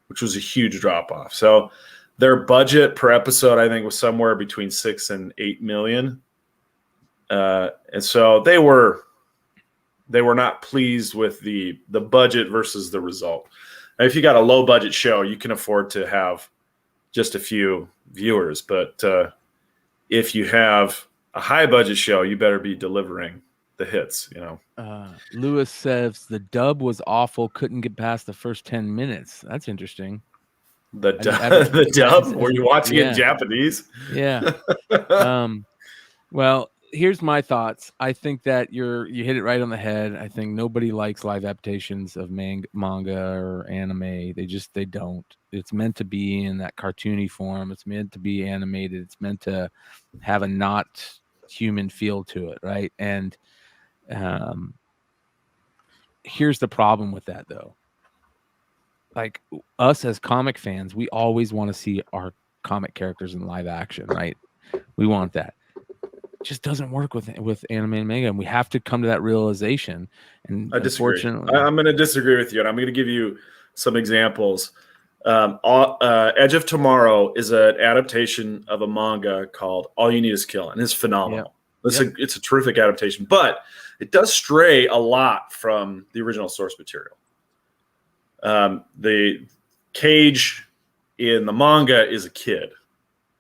which was a huge drop off. So their budget per episode, I think, was somewhere between 6 and 8 million. And so they were not pleased with the budget versus the result. Now, if you got a low budget show, you can afford to have just a few viewers, but if you have a high budget show, you better be delivering the hits. Lewis says the dub was awful, couldn't get past the first 10 minutes. That's interesting. The dub? Were you watching it in Japanese? Yeah. Well, here's my thoughts. I think that you hit it right on the head. I think nobody likes live adaptations of manga or anime. They don't. It's meant to be in that cartoony form. It's meant to be animated. It's meant to have a not human feel to it, right? And here's the problem with that though. Like us as comic fans, we always want to see our comic characters in live action, right? We want that. It just doesn't work with anime and manga, and we have to come to that realization. And I disagree. unfortunately, I'm going to disagree with you, and I'm going to give you some examples. Edge of Tomorrow is an adaptation of a manga called All You Need Is Kill, and it's phenomenal. It's a terrific adaptation, but it does stray a lot from the original source material. The Cage in the manga is a kid.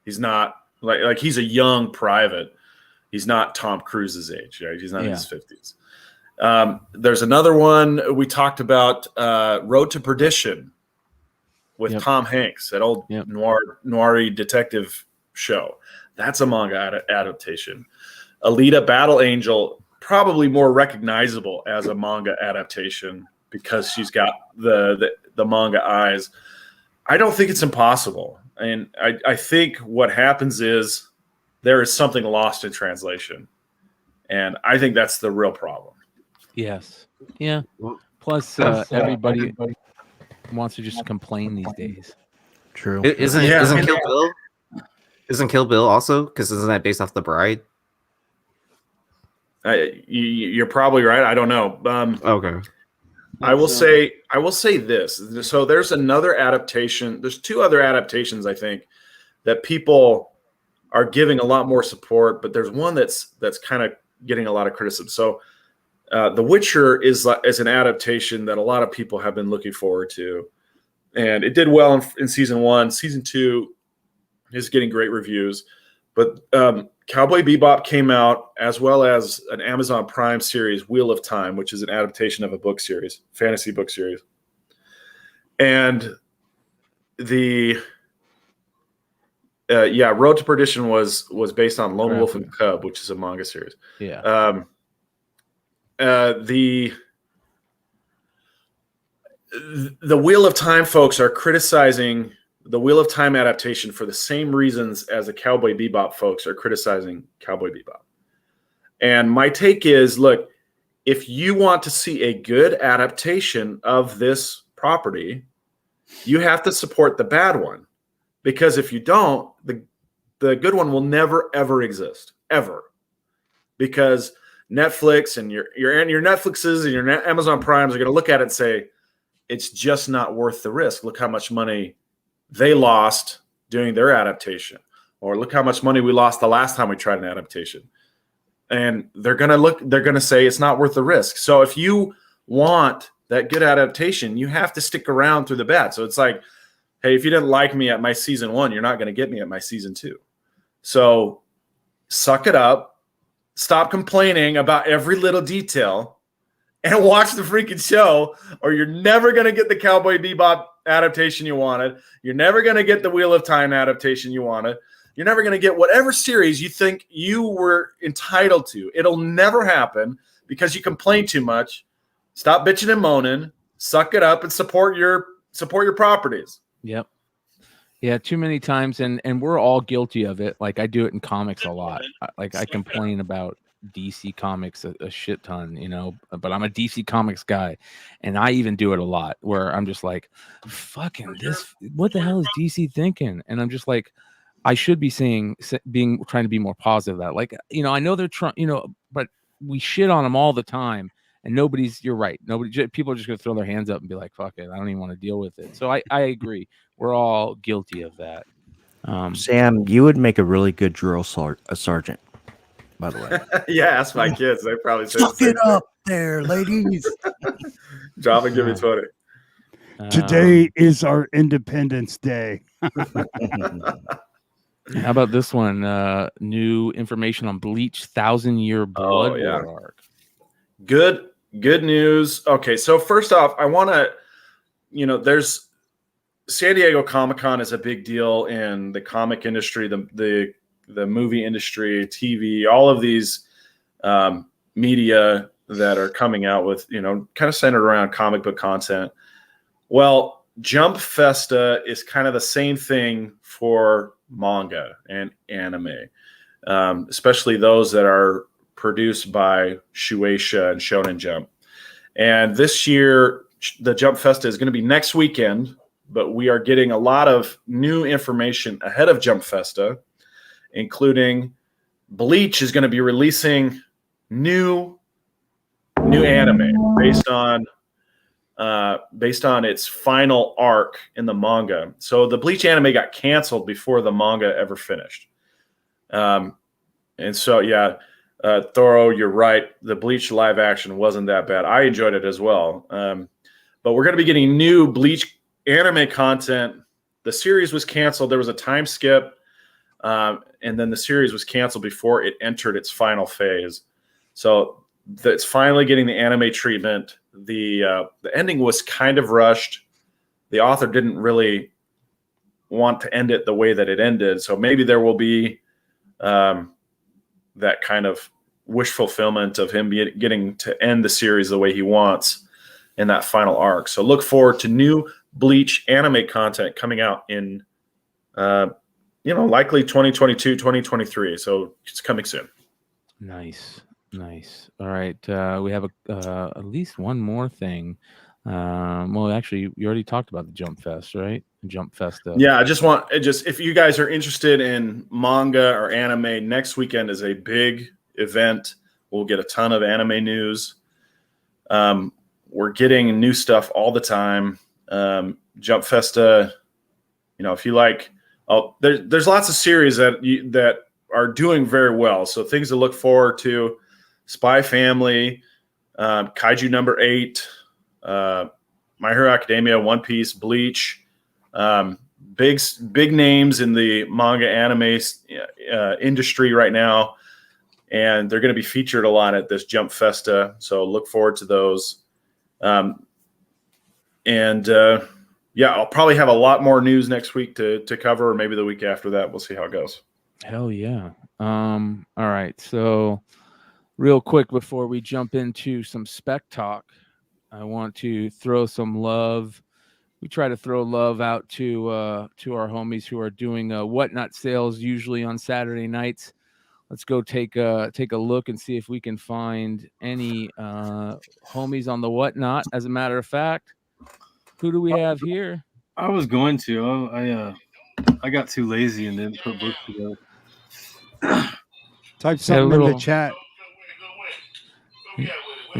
He's not like he's a young private. He's not Tom Cruise's age, right? He's not in his 50s. There's another one we talked about, Road to Perdition with Tom Hanks, that old noir detective show. That's a manga adaptation. Alita Battle Angel, probably more recognizable as a manga adaptation because she's got the manga eyes. I don't think it's impossible. And I think what happens is there is something lost in translation. And I think that's the real problem. Yes. Yeah. Plus, everybody wants to just complain these days. True. Isn't Kill Bill? Isn't Kill Bill also? Because isn't that based off The Bride? You're probably right. I don't know. Okay. I will say this. So there's another adaptation. There's two other adaptations, I think, that people are giving a lot more support, but there's one that's kind of getting a lot of criticism. So The Witcher is an adaptation that a lot of people have been looking forward to. And it did well in season 1. Season 2 is getting great reviews. But Cowboy Bebop came out, as well as an Amazon Prime series, Wheel of Time, which is an adaptation of a book series, fantasy book series. And the Road to Perdition was based on Lone Wolf and Cub, which is a manga series. Yeah. The Wheel of Time folks are criticizing the Wheel of Time adaptation for the same reasons as the Cowboy Bebop folks are criticizing Cowboy Bebop. And my take is, look, if you want to see a good adaptation of this property, you have to support the bad one. Because if you don't, the good one will never, ever exist. Ever. Because Netflix and your Netflixes and your Amazon Primes are going to look at it and say, it's just not worth the risk. Look how much money they lost doing their adaptation. Or look how much money we lost the last time we tried an adaptation. And they're going to say it's not worth the risk. So if you want that good adaptation, you have to stick around through the bad. So it's like, hey, if you didn't like me at my season 1, you're not going to get me at my season 2. So suck it up. Stop complaining about every little detail and watch the freaking show, or you're never going to get the Cowboy Bebop adaptation you wanted. You're never going to get the Wheel of Time adaptation you wanted. You're never going to get whatever series you think you were entitled to. It'll never happen because you complain too much. Stop bitching and moaning. Suck it up and support your properties. Yep. Yeah, too many times, and we're all guilty of it. Like, I do it in comics a lot. I complain about DC Comics a shit ton, but I'm a DC Comics guy, and I even do it a lot where I'm just like, fucking this, what the hell is DC thinking? And I'm just like, I should be trying to be more positive. That, like, I know they're trying, but we shit on them all the time. And you're right. People are just going to throw their hands up and be like, fuck it, I don't even want to deal with it. So I agree. We're all guilty of that. Sam, you would make a really good drill sergeant, by the way. Yeah, ask my kids. They probably say Suck it up there, ladies. Drop and give me 20. Today is our Independence Day. How about this one? New information on Bleach 1,000-year Blood War arc. Good news. Okay, so first off, I want to, there's San Diego Comic-Con is a big deal in the comic industry, the movie industry, TV, all of these media that are coming out with, kind of centered around comic book content. Well, Jump Festa is kind of the same thing for manga and anime, especially those that are produced by Shueisha and Shonen Jump. And this year, the Jump Festa is going to be next weekend, but we are getting a lot of new information ahead of Jump Festa, including Bleach is going to be releasing new anime based on its final arc in the manga. So the Bleach anime got canceled before the manga ever finished. And so, Thoro, you're right. The Bleach live action wasn't that bad. I enjoyed it as well. But we're going to be getting new Bleach anime content. The series was canceled. There was a time skip. And then the series was canceled before it entered its final phase. So it's finally getting the anime treatment. The ending was kind of rushed. The author didn't really want to end it the way that it ended. So maybe there will be that kind of wish fulfillment of him getting to end the series the way he wants in that final arc. So look forward to new Bleach anime content coming out in, likely 2022, 2023. So it's coming soon. Nice. All right. We have at least one more thing. Well, actually, you already talked about the Jump Fest, right? Jump Festa. Yeah, if you guys are interested in manga or anime, next weekend is a big event. We'll get a ton of anime news. We're getting new stuff all the time. Jump Festa, if you like, there's lots of series that are doing very well. So things to look forward to: Spy Family, Kaiju number 8, My Hero Academia, One Piece, Bleach. Big names in the manga anime industry right now, and they're going to be featured a lot at this Jump Festa. So look forward to those. I'll probably have a lot more news next week to cover, or maybe the week after that. We'll see how it goes. Hell yeah. All right. So real quick before we jump into some spec talk, I want to throw some love. We try to throw love out to our homies who are doing Whatnot sales usually on Saturday nights. Let's go take a look and see if we can find any homies on the Whatnot. As a matter of fact, who do we have here? I was going to. I got too lazy and didn't put books together. Type something in the chat.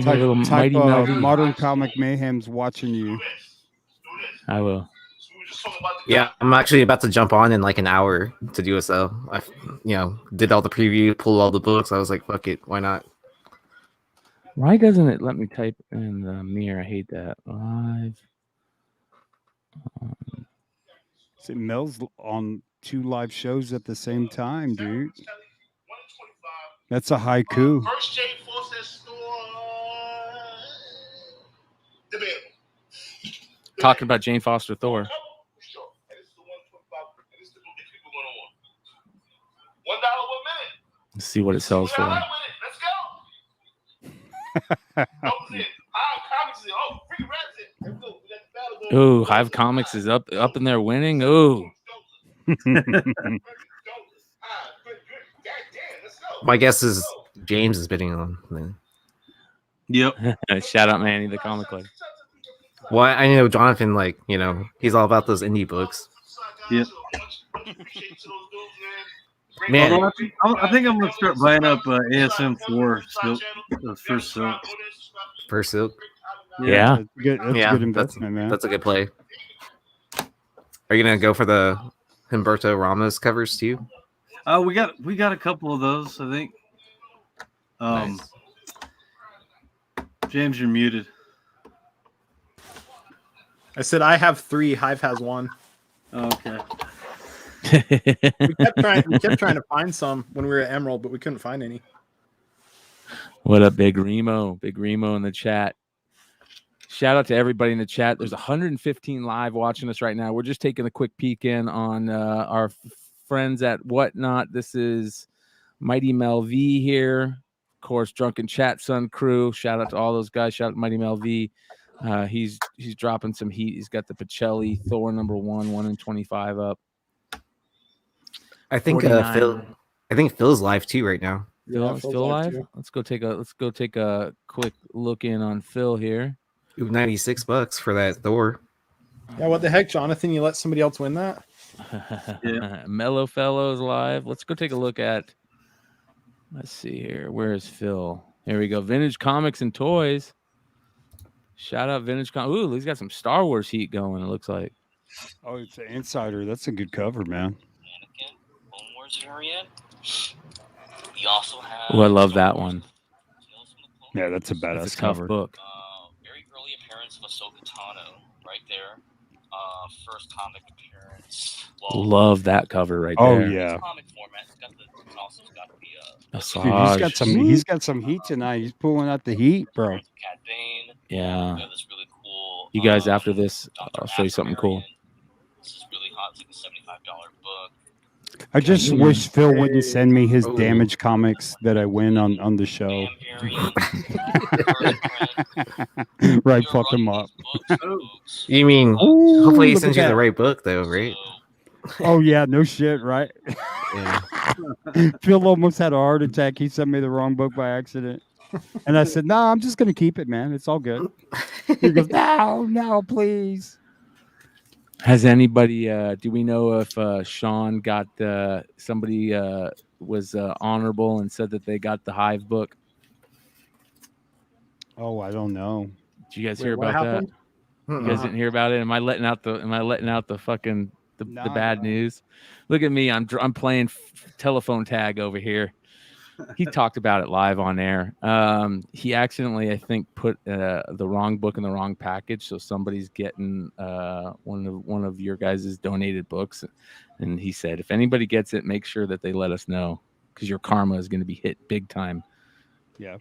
Type Modern Comic Mayhem's watching you. I will. Yeah, I'm actually about to jump on in like an hour to do a sale. I, did all the preview, pulled all the books. I was like, fuck it, why not? Why doesn't it let me type in the mirror? I hate that. Live. See, Mel's on 2 live shows at the same time, dude. That's a haiku. Talking about Jane Foster Thor. Let's see what it sells for. Ooh, Hive Comics is up in there winning. Ooh. My guess is James is bidding on them. Yep. Shout out Manny, the comic club. Well, I know Jonathan, he's all about those indie books. Yep. Man, I think I'm gonna start buying up ASM 4 Silk, First Silk. First Silk. Yeah. That's a good investment, man. That's a good play. Are you gonna go for the Humberto Ramos covers too? We got a couple of those, I think. Nice. James, you're muted. I said I have 3. Hive has 1. Okay. We kept trying to find some when we were at Emerald, but we couldn't find any. What up, Big Remo? Big Remo in the chat. Shout out to everybody in the chat. There's 115 live watching us right now. We're just taking a quick peek in on our friends at Whatnot. This is Mighty Mel V here. Of course, Drunken Chat Sun crew. Shout out to all those guys. Shout out to Mighty Mel V. He's dropping some heat. He's got the Pacelli Thor number 1 in 25 up. I think Phil's live too right now. Phil, Yeah, is Phil's Phil live, live? too. Let's go take a quick look in on Phil here. Ooh, $96 for that Thor. Yeah, what the heck, Jonathan? You let somebody else win that? Mellow Fellows live. Let's go take a look at. Let's see here. Where is Phil? Here we go. Vintage Comics and Toys. Shout out Vintage Comics. Ooh, he's got some Star Wars heat going. It looks like. Oh, it's an Insider. That's a good cover, man. Anakin, Clone Wars variant. We also have. Oh, I love that one. Tales from the Clone Yeah, that's a Wars. badass That's a tough cover. book. Very early appearance of Ahsoka Tano, right there. First comic appearance. Well, Love that cover right Oh there. yeah. it's comic format. It's got the. It's also got the. Massage. He's got some heat tonight. He's pulling out the heat, bro. Cat Bane. Yeah. We have this really cool. You guys, after this, Dr. I'll show you something cool. This is really hot. It's like a $75 book. I just wish Phil wouldn't send me his damaged comics that I win on the show. Right, fuck him up. You mean, Ooh, hopefully he look sends at you the that. right book, though, right? Oh yeah, no shit, right? Yeah. Phil almost had a heart attack. He sent me the wrong book by accident. And I said, no, I'm just going to keep it, man. It's all good. He goes, no, please. Has anybody, do we know if Sean got, somebody was honorable and said that they got the Hive book? Oh, I don't know. Did you guys Wait, hear what about happened? that? You guys didn't hear about it? Am I letting out the fucking the bad news? Look at me. I'm playing telephone tag over here. He talked about it live on air. He accidentally, I think, put the wrong book in the wrong package, so somebody's getting one of your guys' donated books. And he said, if anybody gets it, make sure that they let us know, because your karma is going to be hit big time. Yeah.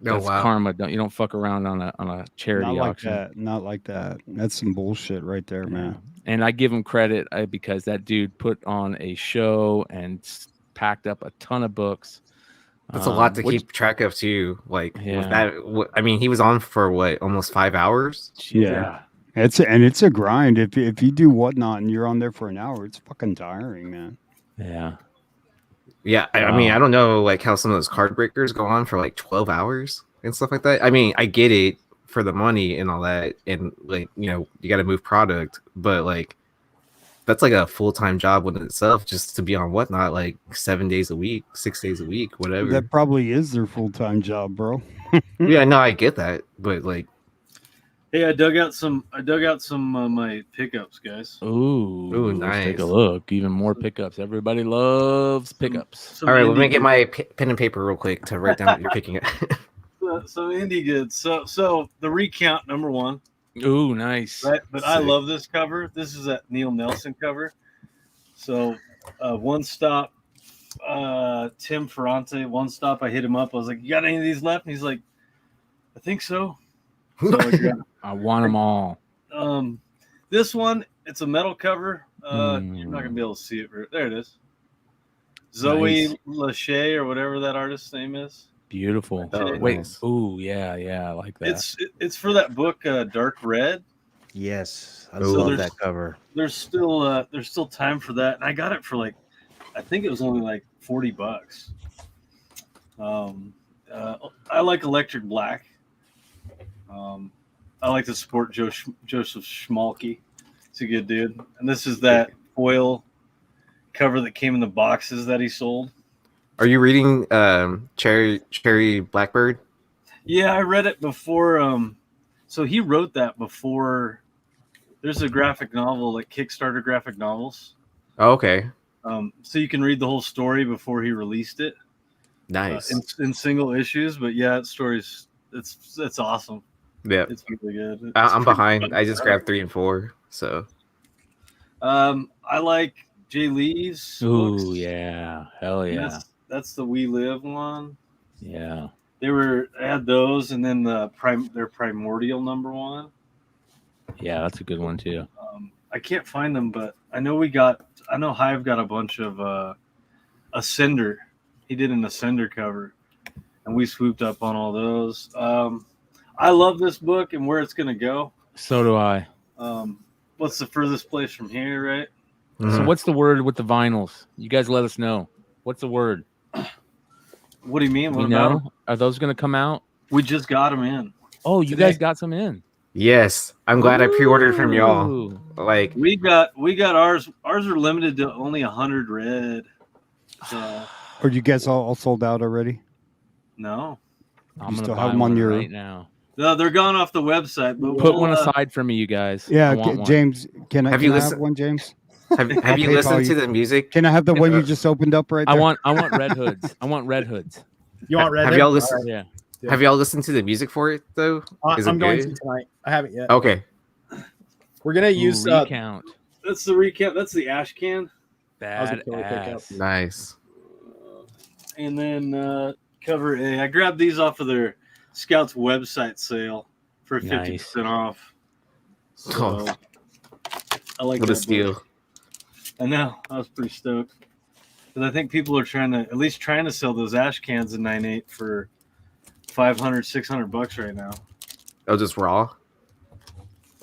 That's karma. You don't fuck around on a charity auction. Not like that. That's some bullshit right there, man. And I give him credit because that dude put on a show and packed up a ton of books. That's a lot to keep track of too. Like with that, I mean, he was on for what, almost 5 hours? Yeah. It's a grind. If you do Whatnot and you're on there for an hour, it's fucking tiring, man. Yeah. Yeah, I mean, I don't know like how some of those card breakers go on for like 12 hours and stuff like that. I mean, I get it for the money and all that, and like, you know, you got to move product, but like that's like a full-time job within itself, just to be on Whatnot like 7 days a week, 6 days a week, whatever. That probably is their full-time job, bro. Yeah, no, I get that, but like, hey, I dug out some my pickups, guys. Ooh, nice. Let's take a look. Even more pickups. Everybody loves pickups. All right, let me get my pen and paper real quick to write down what you're picking up. Some indie goods. So the Recount #1. Ooh, nice. Right, but I love this cover. This is that Neil Nelson cover. So One Stop, Tim Ferrante, One Stop. I hit him up. I was like, "You got any of these left?" And he's like, "I think so." So I want them all. This one, it's a metal cover. You're not gonna be able to see it. There it is. Zoe Lachey or whatever that artist's name is. Beautiful. Oh, wait. nice. Ooh, yeah, I like that. It's for that book, Dark Red. Yes, I So love there's- that cover. There's still time for that, and I got it for like, I think it was only like $40. I like Electric Black. I like to support Joseph Schmalke. He's a good dude. And this is that foil cover that came in the boxes that he sold. Are you reading Cherry Blackbird? Yeah, I read it before. So he wrote that before. There's a graphic novel, like Kickstarter graphic novels. Oh, okay. So you can read the whole story before he released it. Nice. In single issues, but yeah, that story's it's awesome. Yeah, it's really good. I'm behind. I just grabbed 3 and 4. So, I like Jay Lee's. Ooh, books. yeah, hell yeah. That's the We Live one. Yeah. They had those, and then their Primordial #1. Yeah, that's a good one too. I can't find them, but I know Hive got a bunch of Ascender. He did an Ascender cover, and we swooped up on all those. I love this book and where it's gonna go. So do I. What's the furthest place from here, right? So what's the word with the vinyls? You guys let us know. What's the word? What do you mean? What You about know, 'em? are those going to come out? We just got them in. Oh, you Today. guys got some in. Yes, I'm glad I pre-ordered from y'all. Ooh. Like, We got ours. Ours are limited to only 100 red. So Are you guys all sold out already? no, I'm You going to still buy have them on one your- right now. no, they're gone off the website. But Put we'll, one aside for me, you guys. I Yeah, want one. James, can I Have can you I have listened- one, James? have you PayPal listened you. to the music? Can I have the one you just opened up right I there? want red hoods. I want red hoods. You want red? Have Hood? y'all All listened? right. Yeah. Have y'all listened to the music for it though? Is I'm it going good? to tonight. I haven't yet. Okay. We're gonna use. Recount. that's the recap. That's the ash can, was a killer pickup. Badass. Nice. and then cover A. I grabbed these off of their Scouts website sale for 50% off. So Oh, I like what that a steal. book. I know. I was pretty stoked because I think people are at least trying to sell those ash cans in 9.8 for $500, $600 right now. Oh, just raw?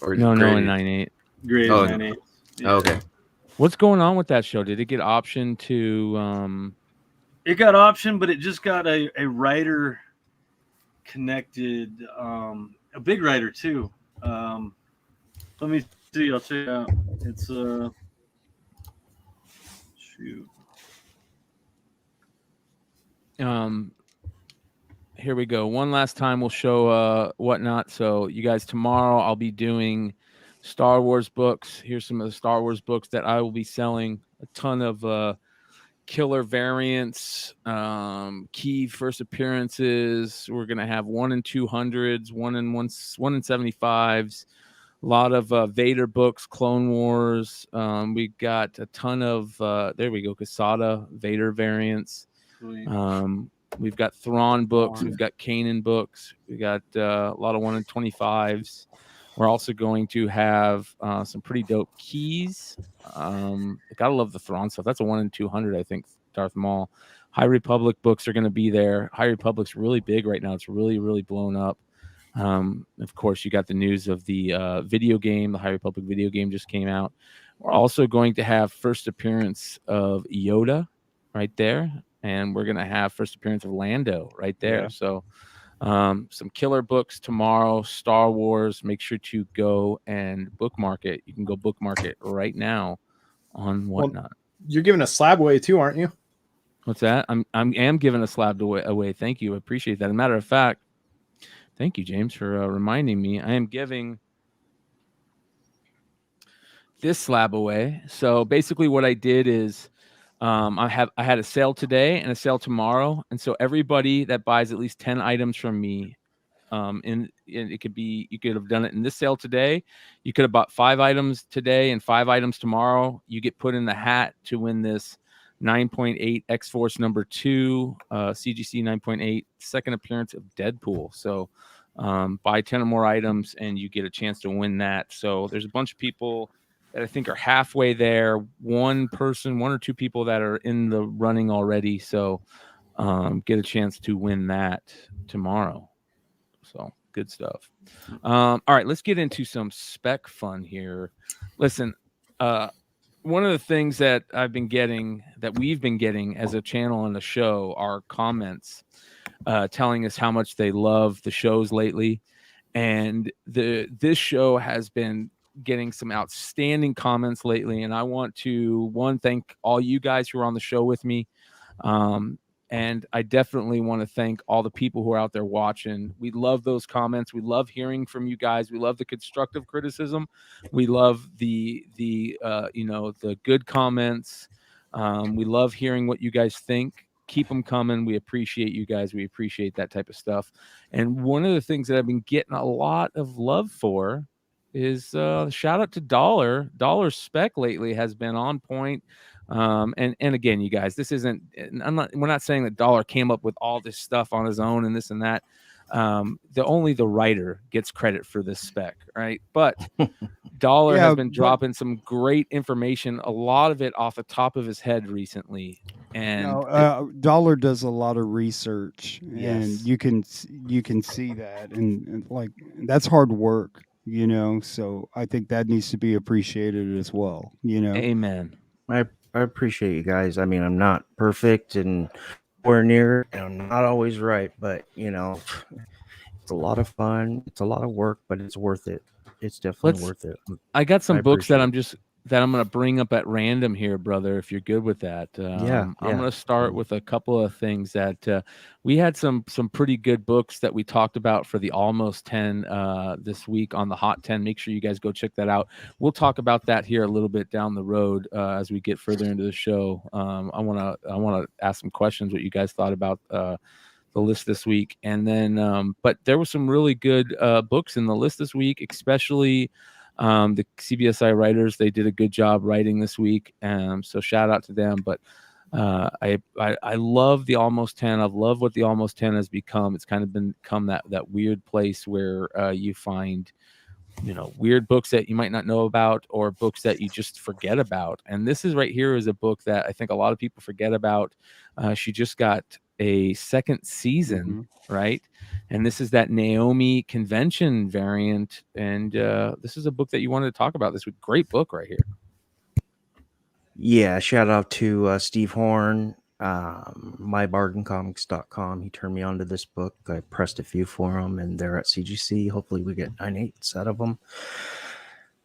Or No, in graded? 9.8. Grade Oh, 9.8. Oh, okay. What's going on with that show? Did it get option to It got option, but it just got a writer connected, a big writer too. Let me see. I'll check it out. It's shoot. here we go. One last time we'll show whatnot. So you guys, tomorrow I'll be doing Star Wars books. Here's some of the Star Wars books that I will be selling. A ton of killer variants, key first appearances. We're gonna have 1 in 200s, 1 in 75s. A lot of Vader books, Clone Wars. We got a ton of there we go, Casada Vader variants. Sweet. We've got Thrawn books. We've got Kanan books. We got a lot of 1 in 25s. We're also going to have some pretty dope keys. Gotta love the Thrawn stuff. That's a 1 in 200, I think. Darth Maul. High Republic books are going to be there. High Republic's really big right now. It's really, really blown up. Of course, you got the news of the video game. The High Republic video game just came out. We're also going to have first appearance of Yoda right there. And we're going to have first appearance of Lando right there. Yeah. So some killer books tomorrow, Star Wars. Make sure to go and bookmark it. You can go bookmark it right now on whatnot. You're giving a slab away too, aren't you? What's that? I am giving a slab away. Thank you. I appreciate that. As a matter of fact, thank you, James, for reminding me. I am giving this slab away. So basically what I did is I had a sale today and a sale tomorrow. And so everybody that buys at least 10 items from me, and it could be, you could have done it in this sale today. You could have bought 5 items today and 5 items tomorrow. You get put in the hat to win this 9.8 X-Force number 2, CGC 9.8, second appearance of Deadpool. So buy 10 or more items and you get a chance to win that. So there's a bunch of people that I think are halfway there. One or two people that are in the running already. So get a chance to win that tomorrow. So good stuff. All right, let's get into some spec fun here. Listen, one of the things that we've been getting as a channel on the show are comments telling us how much they love the shows lately. And this show has been getting some outstanding comments lately. And I want to, thank all you guys who are on the show with me. And I definitely want to thank all the people who are out there watching. We love those comments. We love hearing from you guys. We love the constructive criticism. We love the good comments. We love hearing what you guys think. Keep them coming. We appreciate you guys. We appreciate that type of stuff. And one of the things that I've been getting a lot of love for is shout out to Dollar. Dollar's spec lately has been on point. And again, you guys, this isn't, we're not saying that Dollar came up with all this stuff on his own and this and that. Only the writer gets credit for this spec, right? But Dollar has been dropping some great information, a lot of it off the top of his head recently. And Dollar does a lot of research, Yes. and you can see that, and like that's hard work, So I think that needs to be appreciated as well, Amen. I appreciate you guys. I mean, I'm not perfect, and nowhere near. And I'm not always right, but you know, it's a lot of fun. It's a lot of work, but it's worth it. It's definitely worth it. I got some books that appreciate I'm going to bring up at random here, brother, if you're good with that. I'm going to start with a couple of things that we had some pretty good books that we talked about for the Almost 10 this week on the Hot 10. Make sure you guys go check that out. We'll talk about that here a little bit down the road as we get further into the show. I want to ask some questions what you guys thought about the list this week. And then but there were some really good books in the list this week, especially the CBSI writers. They did a good job writing this week, so shout out to them. But I love the Almost 10. I love what the Almost 10 has become. It's kind of become that weird place where you find, you know, weird books that you might not know about, or books that you just forget about. And this is right here is a book that I think a lot of people forget about. She just got a second season, right? And this is that Naomi convention variant. And this is a book that you wanted to talk about this week. Great book right here. Yeah, shout out to Steve Horn, mybargaincomics.com. He turned me on to this book. I pressed a few for him, and they're at CGC. Hopefully we get 9/8 out of them.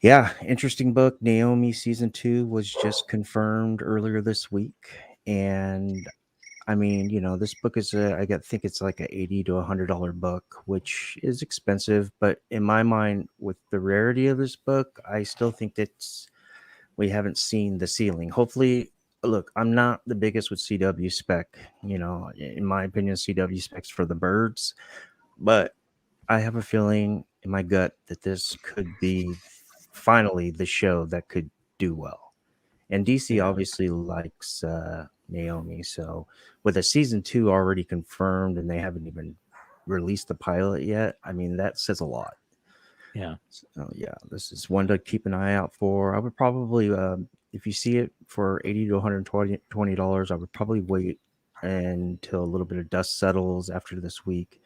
Yeah, interesting book. Naomi season 2 was just confirmed earlier this week. And I mean, you know, this book is think it's like a $80 to $100 book, which is expensive. But in my mind, with the rarity of this book, I still think we haven't seen the ceiling. Hopefully, look, I'm not the biggest with CW spec. You know, in my opinion, CW specs for the birds. But I have a feeling in my gut that this could be finally the show that could do well. And DC obviously likes Naomi. So with a season 2 already confirmed and they haven't even released the pilot yet, I mean, that says a lot. Yeah. So yeah, this is one to keep an eye out for. I would probably, if you see it for $80 to $120, I would probably wait until a little bit of dust settles after this week,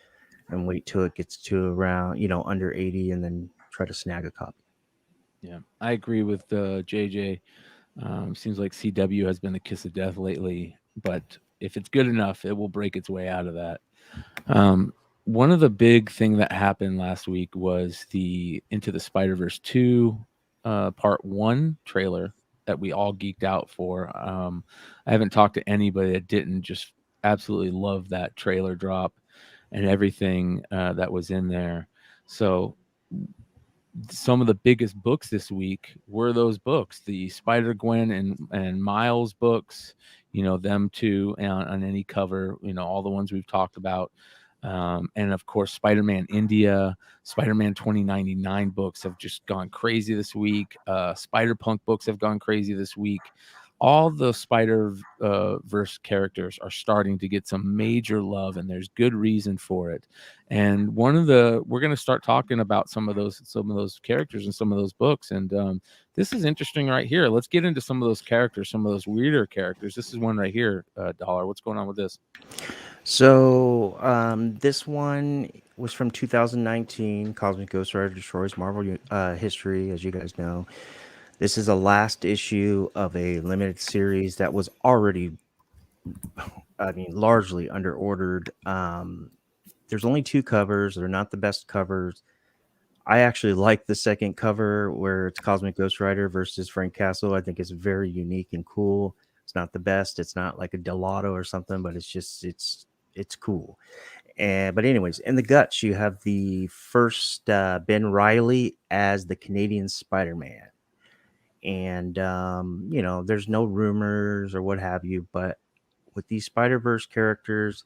and wait till it gets to around, you know, under 80, and then try to snag a copy. Yeah, I agree with JJ. Seems like CW has been the kiss of death lately, but if it's good enough, it will break its way out of that. One of the big thing that happened last week was the Into the Spider-Verse 2 Part 1 trailer that we all geeked out for. I haven't talked to anybody that didn't just absolutely love that trailer drop and everything that was in there. So some of the biggest books this week were those books, the Spider-Gwen and Miles books, you know, them two on any cover, you know, all the ones we've talked about. And of course, Spider-Man India, Spider-Man 2099 books have just gone crazy this week. Spider-Punk books have gone crazy this week. All the Spider-Verse characters are starting to get some major love, and there's good reason for it. And we're going to start talking about some of those characters and some of those books. And this is interesting right here. Let's get into some of those characters, some of those weirder characters. This is one right here. Dollar, what's going on with this? So this one was from 2019. Cosmic Ghost Rider Destroys Marvel history, as you guys know. This is a last issue of a limited series that was already, I mean, largely under ordered. There's only 2 covers. They're not the best covers. I actually like the second cover where it's Cosmic Ghost Rider versus Frank Castle. I think it's very unique and cool. It's not the best. It's not like a Delato or something, but it's just it's cool. But anyways, in the guts, you have the first Ben Reilly as the Canadian Spider-Man. And, you know, there's no rumors or what have you, but with these Spider-Verse characters,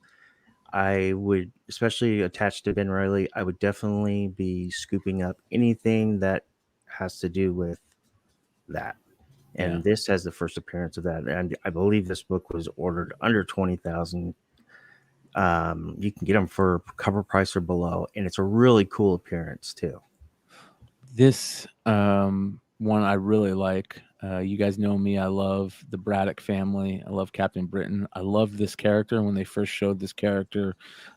I would, especially attached to Ben Reilly, I would definitely be scooping up anything that has to do with that. And this has the first appearance of that. And I believe this book was ordered under 20,000. You can get them for cover price or below, and it's a really cool appearance too. This one I really like. You guys know me. I love the Braddock family. I love Captain Britain. I loved this character when they first showed this character.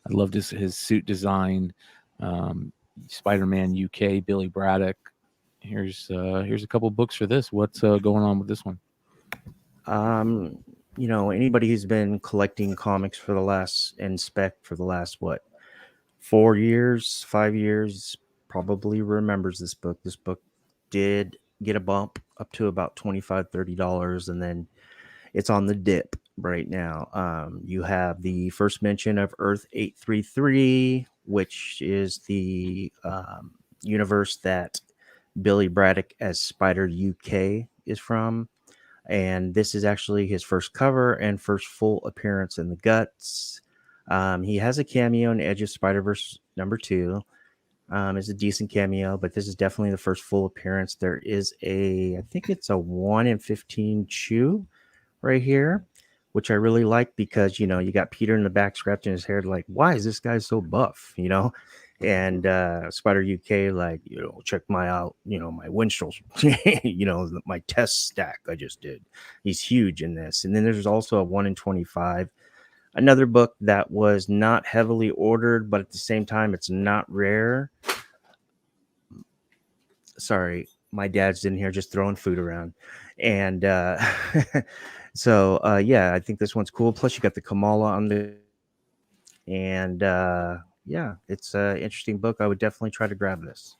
I loved his suit design. Spider-Man UK, Billy Braddock. Here's a couple books for this. What's going on with this one? you know, anybody who's been collecting comics for the last and spec for the last what 4 years, 5 years probably remembers this book. This book did get a bump up to about $25-$30, and then it's on the dip right now. You have the first mention of Earth 833, which is the universe that Billy Braddock as Spider UK is from. And this is actually his first cover and first full appearance in the Guts. He has a cameo in Edge of Spider-Verse #2. It's a decent cameo, but this is definitely the first full appearance. There is I think it's a 1 in 15 chew right here, which I really like because, you know, you got Peter in the back scratching his head like, why is this guy so buff, you know? And Spider UK, like, you know, check my out, you know, my Winstrels, you know, my test stack I just did. He's huge in this. And then there's also a 1 in 25. Another book that was not heavily ordered, but at the same time, it's not rare. Sorry, my dad's in here just throwing food around. And so, yeah, I think this one's cool. Plus, you got the Kamala on the... And, yeah, it's an interesting book. I would definitely try to grab this.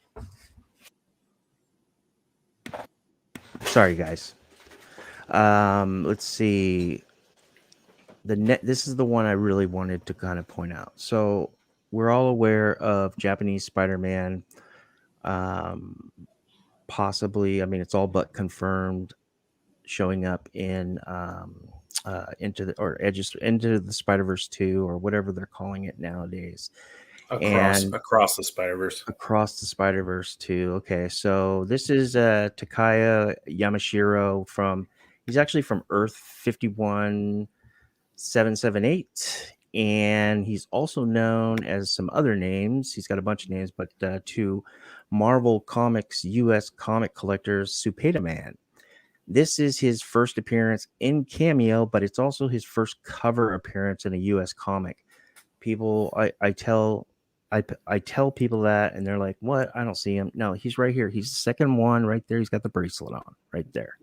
Sorry, guys. Let's see. This is the one I really wanted to kind of point out. So we're all aware of Japanese Spider-Man. Possibly, I mean, it's all but confirmed showing up in into the Spider-Verse 2 or whatever they're calling it nowadays. Across the Spider-Verse. Across the Spider-Verse 2. Okay, so this is Takaya Yamashiro he's actually from Earth 51778, and he's also known as some other names. He's got a bunch of names, but to Marvel Comics US comic collectors, Supeda Man. This is his first appearance in cameo, but it's also his first cover appearance in a US comic. People, I tell people that, and they're like, "What? I don't see him." No, he's right here. He's the second one right there. He's got the bracelet on right there.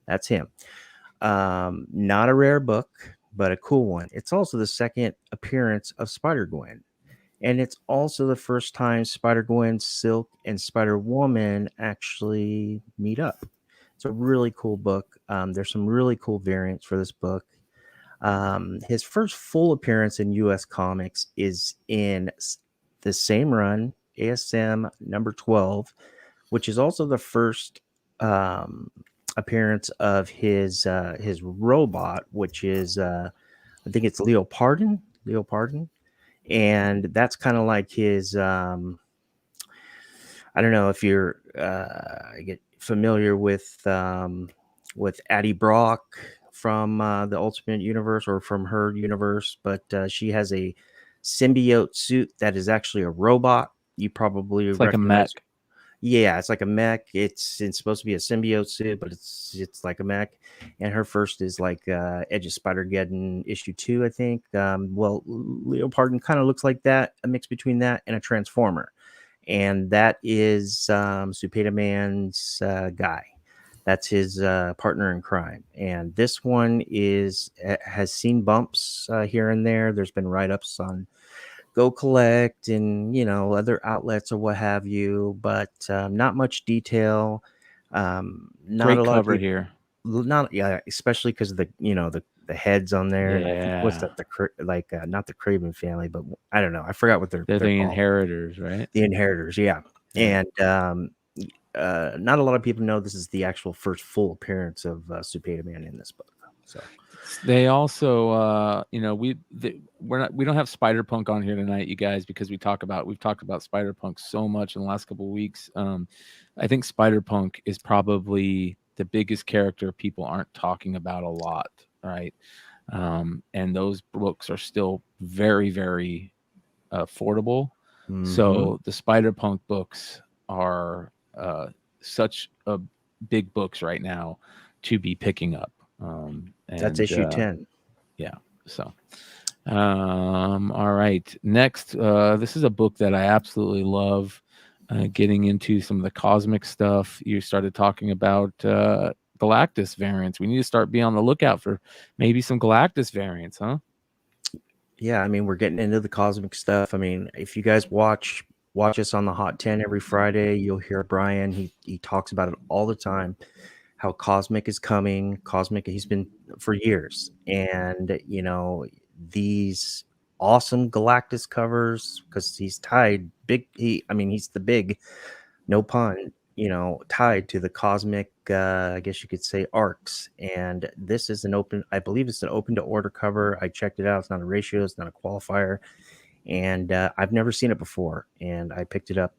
That's him. Not a rare book, but a cool one. It's also the second appearance of Spider-Gwen, and it's also the first time Spider-Gwen, Silk, and Spider-Woman actually meet up. It's a really cool book. There's some really cool variants for this book. His first full appearance in US Comics is in the same run, ASM number 12, which is also the first appearance of his robot, which is I think it's Leopardon, and that's kind of like his I don't know if you're get familiar with Addie Brock from the Ultimate Universe or from her universe, but she has a symbiote suit that is actually a robot. You probably It's like a mech. Yeah, it's like a mech. It's supposed to be a symbiote suit, but it's like a mech. And her first is like Edge of Spider-Geddon issue 2, I think. Well, Leopardon kind of looks like that, a mix between that and a Transformer. And that is Supeda Man's guy. That's his partner in crime. And this one has seen bumps here and there. There's been write-ups on Go Collect and, you know, other outlets or what have you, but not much detail. Not Great a lot cover of people, here. especially because of the heads on there. And I think, what's Yeah. that? Not the Craven family, but I don't know. I forgot what they're They're the called. inheritors, right? The inheritors, yeah. And not a lot of people know this is the actual first full appearance of Supeda Man in this book. So they also, you know, we don't have Spider-Punk on here tonight, you guys, because we've talked about Spider-Punk so much in the last couple of weeks. I think Spider-Punk is probably the biggest character people aren't talking about a lot, right? And those books are still very, very affordable. So the Spider-Punk books are such a big books right now to be picking up. That's issue 10. Yeah. So, all right. Next, this is a book that I absolutely love. Getting into some of the cosmic stuff you started talking about Galactus variants. We need to start being on the lookout for maybe some Galactus variants, huh? Yeah, I mean, we're getting into the cosmic stuff. I mean, if you guys watch us on the Hot 10 every Friday, you'll hear Brian. He talks about it all the time. How cosmic is coming. Cosmic, he's been for years, and you know these awesome Galactus covers because he's tied big. He's the big, no pun. You know, tied to the cosmic. I guess you could say arcs. And this is I believe it's an open to order cover. I checked it out. It's not a ratio. It's not a qualifier. And I've never seen it before. And I picked it up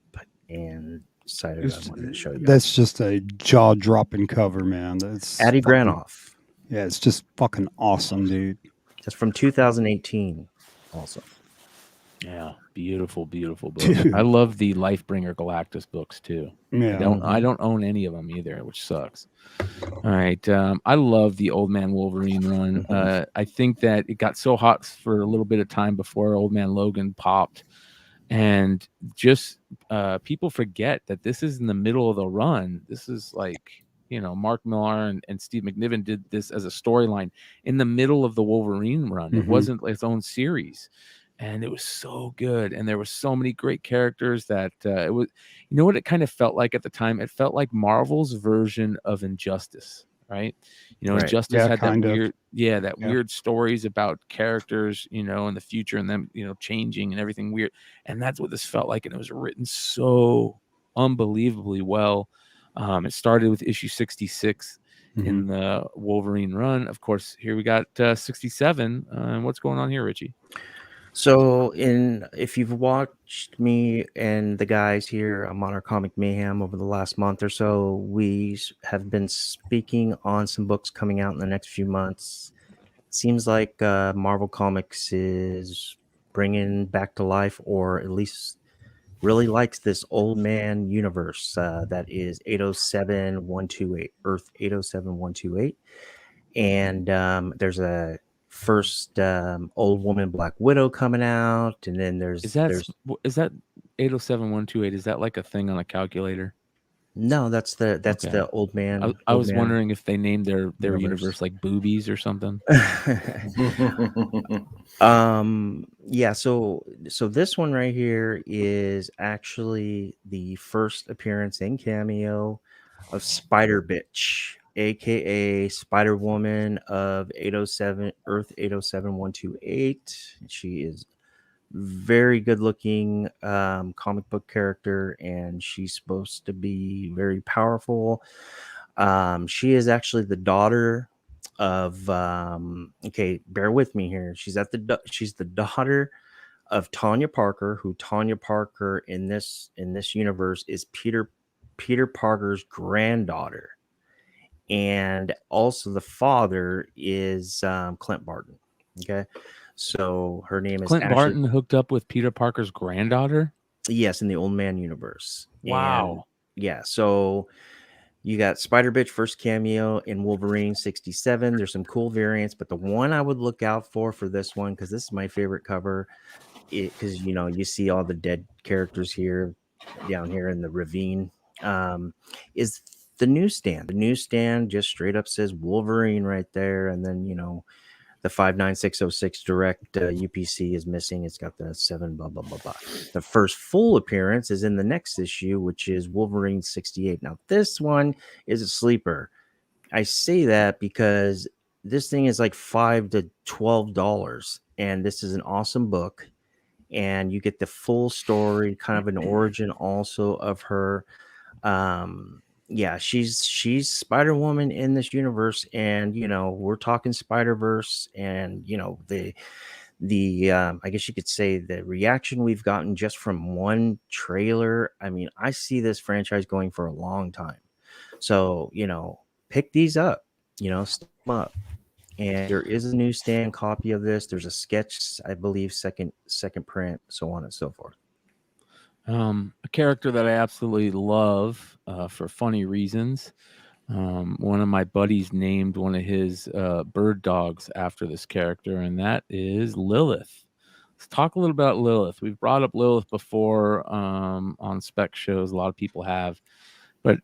and decided I wanted to show you. That's just a jaw dropping cover, man. That's Addy Granoff. Yeah, it's just fucking awesome, dude. That's from 2018. Also. Yeah, beautiful book. Dude. I love the Lifebringer Galactus books too. Yeah. I don't own any of them either, which sucks. All right, I love the Old Man Wolverine run. I think that it got so hot for a little bit of time before Old Man Logan popped, and just people forget that this is in the middle of the run. This is like, you know, Mark Millar and Steve McNiven did this as a storyline in the middle of the Wolverine run. It wasn't its own series. And it was so good, and there were so many great characters that it was. You know what it kind of felt like at the time? It felt like Marvel's version of Injustice, right? You know, Right. Injustice had that kind of. weird stories about characters, you know, in the future and them, you know, changing and everything weird. And that's what this felt like, and it was written so unbelievably well. It started with issue 66 in the Wolverine run. Of course, here we got 67. And what's going on here, Richie? So, if you've watched me and the guys here on our Comic Mayhem over the last month or so, we have been speaking on some books coming out in the next few months. It seems like Marvel Comics is bringing back to life, or at least really likes this old man universe that is 807-128, Earth 807-128. And there's a first old woman Black Widow coming out, and then there's Is that 807-128? Is that like a thing on a calculator? no, that's Okay. the old man. I old was man wondering if they named their universe. universe like boobies or something. Yeah, so this one right here is actually the first appearance in cameo of Spider Bitch, aka Spider Woman of 807 Earth 807-128. She is very good looking comic book character, and she's supposed to be very powerful. She is actually the daughter of okay, bear with me here. She's the daughter of Tanya Parker, who Tanya Parker in this universe is Peter Parker's granddaughter, and also the father is Clint Barton. Okay, so her name is Clint Ashley. Barton hooked up with Peter Parker's granddaughter. Yes, in the Old Man universe. Wow. And yeah, so you got Spider Bitch first cameo in Wolverine 67. There's some cool variants, but the one I would look out for this one, because this is my favorite cover, because you know you see all the dead characters here down here in the ravine, is the newsstand. The newsstand just straight up says Wolverine right there, and then you know the 59606 direct UPC is missing. It's got the 7 blah blah blah blah. The first full appearance is in the next issue, which is Wolverine 68. Now this one is a sleeper. I say that because this thing is like $5 to $12, and this is an awesome book, and you get the full story, kind of an origin also of her. Yeah, she's Spider-Woman in this universe, and you know we're talking Spider-Verse, and you know the I guess you could say the reaction we've gotten just from one trailer. I mean, I see this franchise going for a long time, so you know, pick these up, you know, step them up. And there is a newsstand copy of this. There's a sketch, I believe, second print, so on and so forth. A character that I absolutely love for funny reasons. One of my buddies named one of his bird dogs after this character, and that is Lilith. Let's talk a little about Lilith. We've brought up Lilith before on spec shows. A lot of people have. But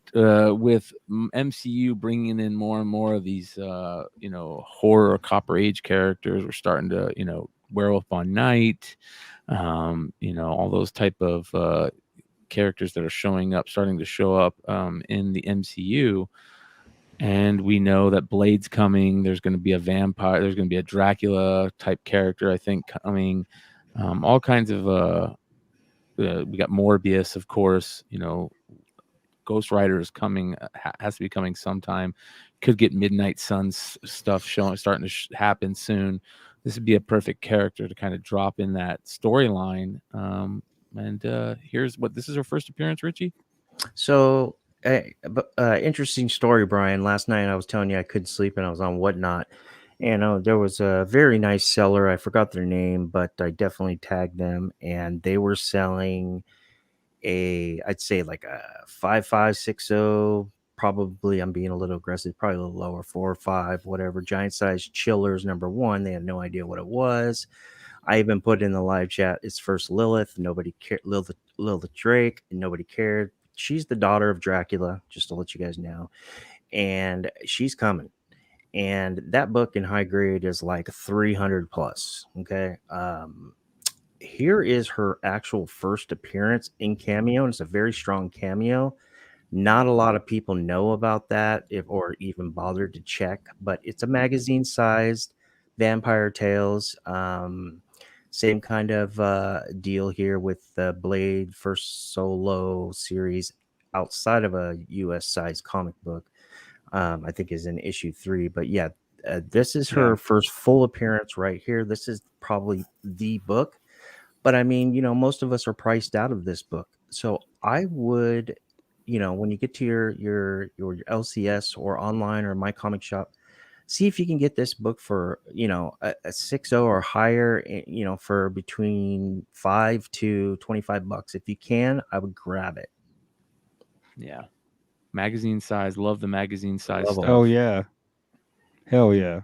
with MCU bringing in more and more of these, horror Copper Age characters, we're starting to, Werewolf by Night, all those type of characters that are starting to show up in the MCU. And we know that Blade's coming. There's going to be a vampire. There's going to be a Dracula type character, I think, coming. All kinds of. We got Morbius, of course. Ghost Rider is coming. Has to be coming sometime. Could get Midnight Suns stuff starting to happen soon. This would be a perfect character to kind of drop in that storyline. Here's what this is her first appearance, Richie. So, interesting story, Brian. Last night I was telling you I couldn't sleep and I was on Whatnot. And there was a very nice seller. I forgot their name, but I definitely tagged them. And they were selling I'd say like a 5560. Probably, I'm being a little aggressive, probably a little lower, 4 or 5, whatever. Giant size chillers, number 1. They had no idea what it was. I even put in the live chat, it's first Lilith. Nobody cared. Lilith Drake, and nobody cared. She's the daughter of Dracula, just to let you guys know. And she's coming. And that book in high grade is like 300 plus. Okay. Here is her actual first appearance in cameo, and it's a very strong cameo. Not a lot of people know about that, or even bothered to check, but it's a magazine-sized Vampire Tales. Same kind of deal here with the Blade first solo series outside of a US-sized comic book. I think is in issue 3, but yeah, this is her first full appearance right here. This is probably the book. But I mean, most of us are priced out of this book. So I would, when you get to your LCS or online or my comic shop, see if you can get this book for, a 60 or higher, for between $5 to $25. If you can, I would grab it. Yeah. Magazine size. Love the magazine size stuff. Oh yeah. Hell yeah.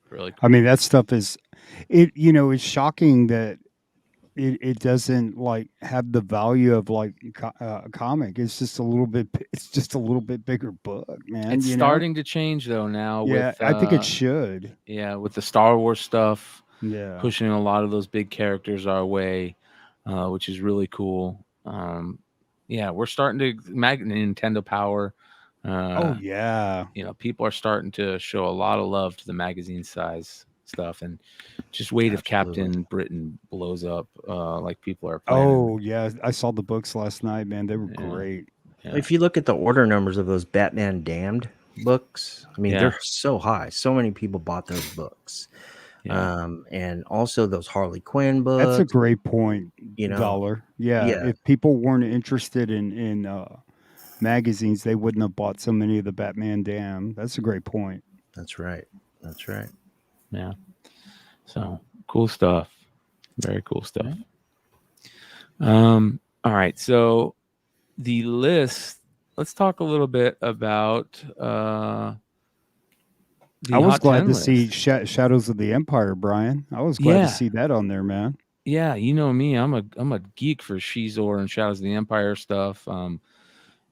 Really cool. I mean, that stuff is, it's shocking that it doesn't like have the value of like a comic. It's just a little bit bigger book, man. It's starting to change though now. Yeah, with, I think it should. Yeah, with the Star Wars stuff. Yeah, pushing a lot of those big characters our way, which is really cool. We're starting to Nintendo Power. Oh yeah. People are starting to show a lot of love to the magazine size stuff, and just wait if Captain Britain blows up like people are planning. Oh yeah, I saw the books last night, man. They were great. Yeah. If you look at the order numbers of those Batman Damned books, I mean, they're so high. So many people bought those books. And also those Harley Quinn books. That's a great point, Dollar. Yeah, if people weren't interested in magazines, they wouldn't have bought so many of the Batman Damn. That's a great point. That's right. Yeah. So cool stuff. Very cool stuff. All right. So the list, let's talk a little bit about I was glad to see Shadows of the Empire, Brian. I was glad to see that on there, man. Yeah, you know me. I'm a geek for Shizor and Shadows of the Empire stuff. And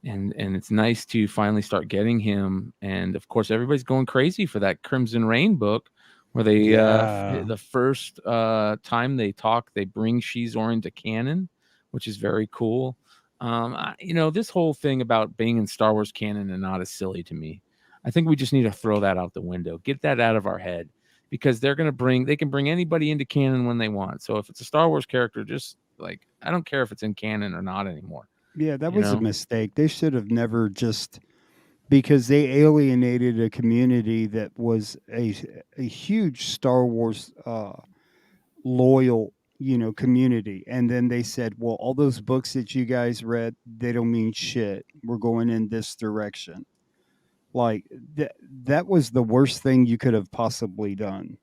it's nice to finally start getting him. And of course, everybody's going crazy for that Crimson Reign book, where they the first time they bring Shizor into canon, which is very cool. This whole thing about being in Star Wars canon and not is silly to me. I think we just need to throw that out the window, get that out of our head, because they can bring anybody into canon when they want. So if it's a Star Wars character, just like, I don't care if it's in canon or not anymore. Yeah, that was a mistake. They should have never because they alienated a community that was a huge Star Wars loyal, community. And then they said, well, all those books that you guys read, they don't mean shit. We're going in this direction. Like that was the worst thing you could have possibly done,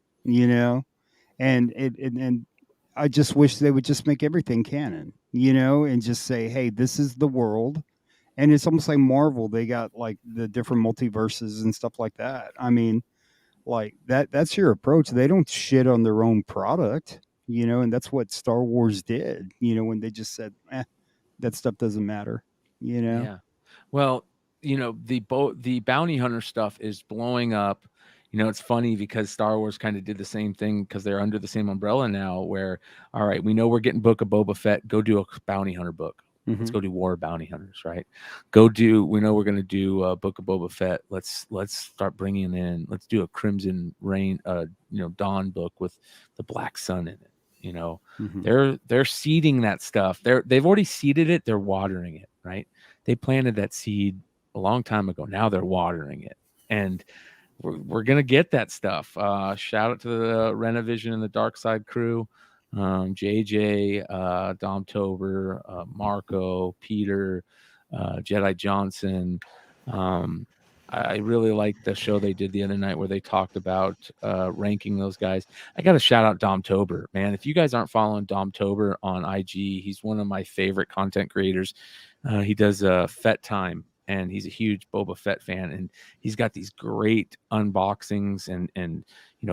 and I just wish they would just make everything canon, and just say, hey, this is the world. And it's almost like Marvel. They got like the different multiverses and stuff like that. I mean, like that's your approach. They don't shit on their own product, and that's what Star Wars did, when they just said, that stuff doesn't matter, Yeah. Well, the bounty hunter stuff is blowing up. It's funny because Star Wars kind of did the same thing because they're under the same umbrella now. Where, all right, we know we're getting Book of Boba Fett. Go do a bounty hunter book. Let's go do War of Bounty Hunters, right? We know we're going to do Book of Boba Fett. Let's start bringing in. Let's do a Crimson Rain, Dawn book with the Black Sun in it. They're seeding that stuff. They've already seeded it. They're watering it, right? They planted that seed a long time ago. Now they're watering it, and we're gonna get that stuff. Shout out to the Renovision and the Dark Side crew. JJ, Dom Tober, Marco, Peter, Jedi Johnson. I really liked the show they did the other night where they talked about ranking those guys. I got to shout out Dom Tober, man. If you guys aren't following Dom Tober on IG, he's one of my favorite content creators. He does Fett Time, and he's a huge Boba Fett fan, and he's got these great unboxings and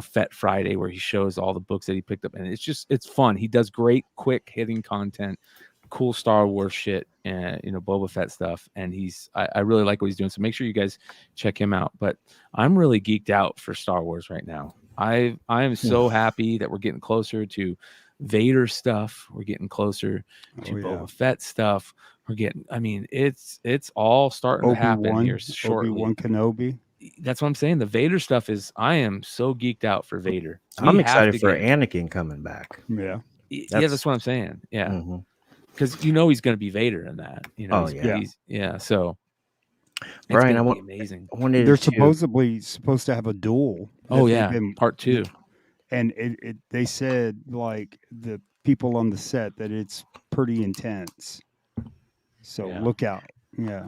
Fett Friday where he shows all the books that he picked up, and it's fun. He does great quick hitting content, cool Star Wars shit, and Boba Fett stuff, and I really like what he's doing. So make sure you guys check him out. But I'm really geeked out for Star Wars right now. I am so happy that we're getting closer to Vader stuff. We're getting closer to Boba Fett stuff. It's all starting to happen here shortly. Obi-Wan Kenobi. That's what I'm saying. The Vader stuff I am so geeked out for Vader. I'm excited for Anakin coming back. Yeah. That's what I'm saying. Yeah. Because he's going to be Vader in that. So Brian, amazing. They're supposed to have a duel. Part 2. And they said, like, the people on the set, that it's pretty intense. So look out. Yeah.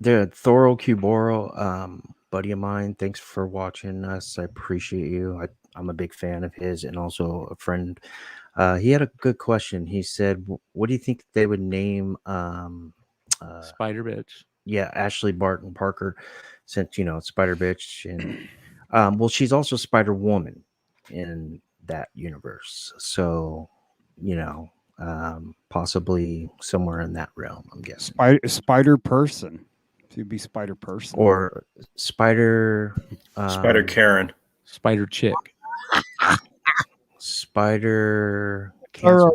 The Thoro Kuboro, buddy of mine, thanks for watching us. I appreciate you. I'm a big fan of his and also a friend. He had a good question. He said, what do you think they would name Spider Bitch? Yeah, Ashley Barton Parker, since it's Spider Bitch, and well, she's also Spider Woman in that universe. So, possibly somewhere in that realm, I'm guessing. Spider Person. She'd be Spider Person. Or Spider Spider Karen. Spider Chick. Spider Thorough.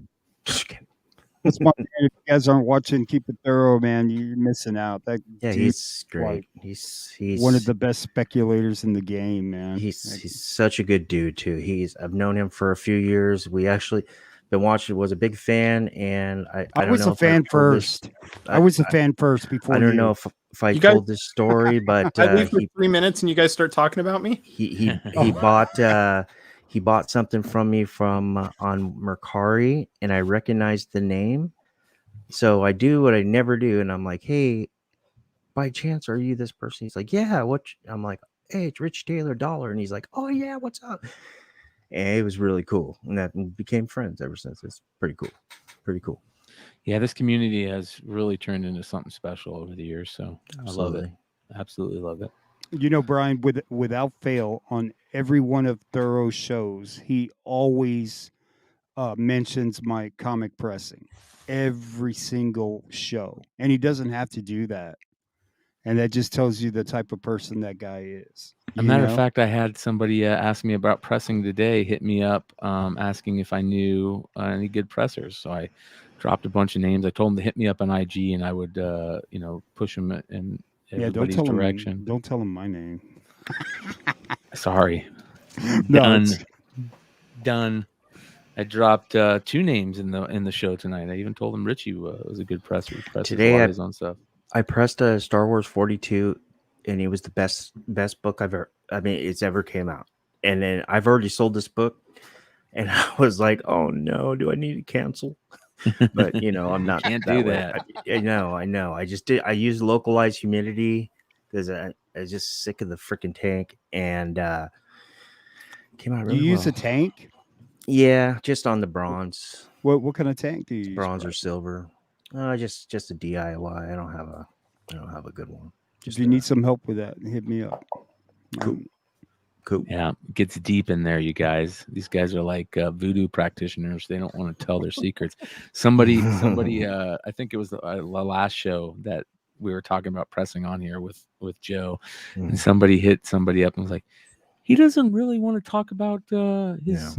That's my man. If you guys aren't watching Keep It Thorough, man, you're missing out. He's great. He's one of the best speculators in the game, man. He's such a good dude too. I've known him for a few years. We actually been watching. Was a big fan, and I was a fan first. I was a fan first before. I don't know if I told this story, but I leave for 3 minutes and you guys start talking about me. He bought something from me on Mercari, and I recognized the name. So I do what I never do, and I'm like, "Hey, by chance, are you this person?" He's like, "Yeah." What? I'm like, "Hey, it's Rich Taylor Dollar," and he's like, "Oh yeah, what's up?" And it was really cool, and that became friends ever since. It's pretty cool, pretty cool. Yeah, this community has really turned into something special over the years. So Absolutely. I love it. Absolutely love it. Brian, without fail, on every one of Thorough's shows, he always mentions my comic pressing. Every single show. And he doesn't have to do that. And that just tells you the type of person that guy is. As a matter of fact, I had somebody ask me about pressing today, hit me up asking if I knew any good pressers. So I dropped a bunch of names. I told him to hit me up on IG, and I would, push him in everybody's direction. Don't tell him my name. Sorry. No, Done. I dropped 2 names in the show tonight. I even told him Richie was a good presser. Today, a lot of his own stuff. I pressed a Star Wars 42, and it was the best book it's ever came out. And then I've already sold this book, and I was like, "Oh no, do I need to cancel?" But I'm not. Can't do that. I know. I just did. I used localized humidity because I was just sick of the freaking tank, and came out really well. You use a tank? Yeah, just on the bronze. What kind of tank do you use? Bronze or silver? Just a DIY. I don't have a good one. If you need some help with that, hit me up. Cool. Yeah, it gets deep in there, you guys. These guys are like voodoo practitioners. They don't want to tell their secrets. Somebody, I think it was the last show that we were talking about pressing on here with Joe, Mhm. and somebody hit somebody up and was like, he doesn't really want to talk about his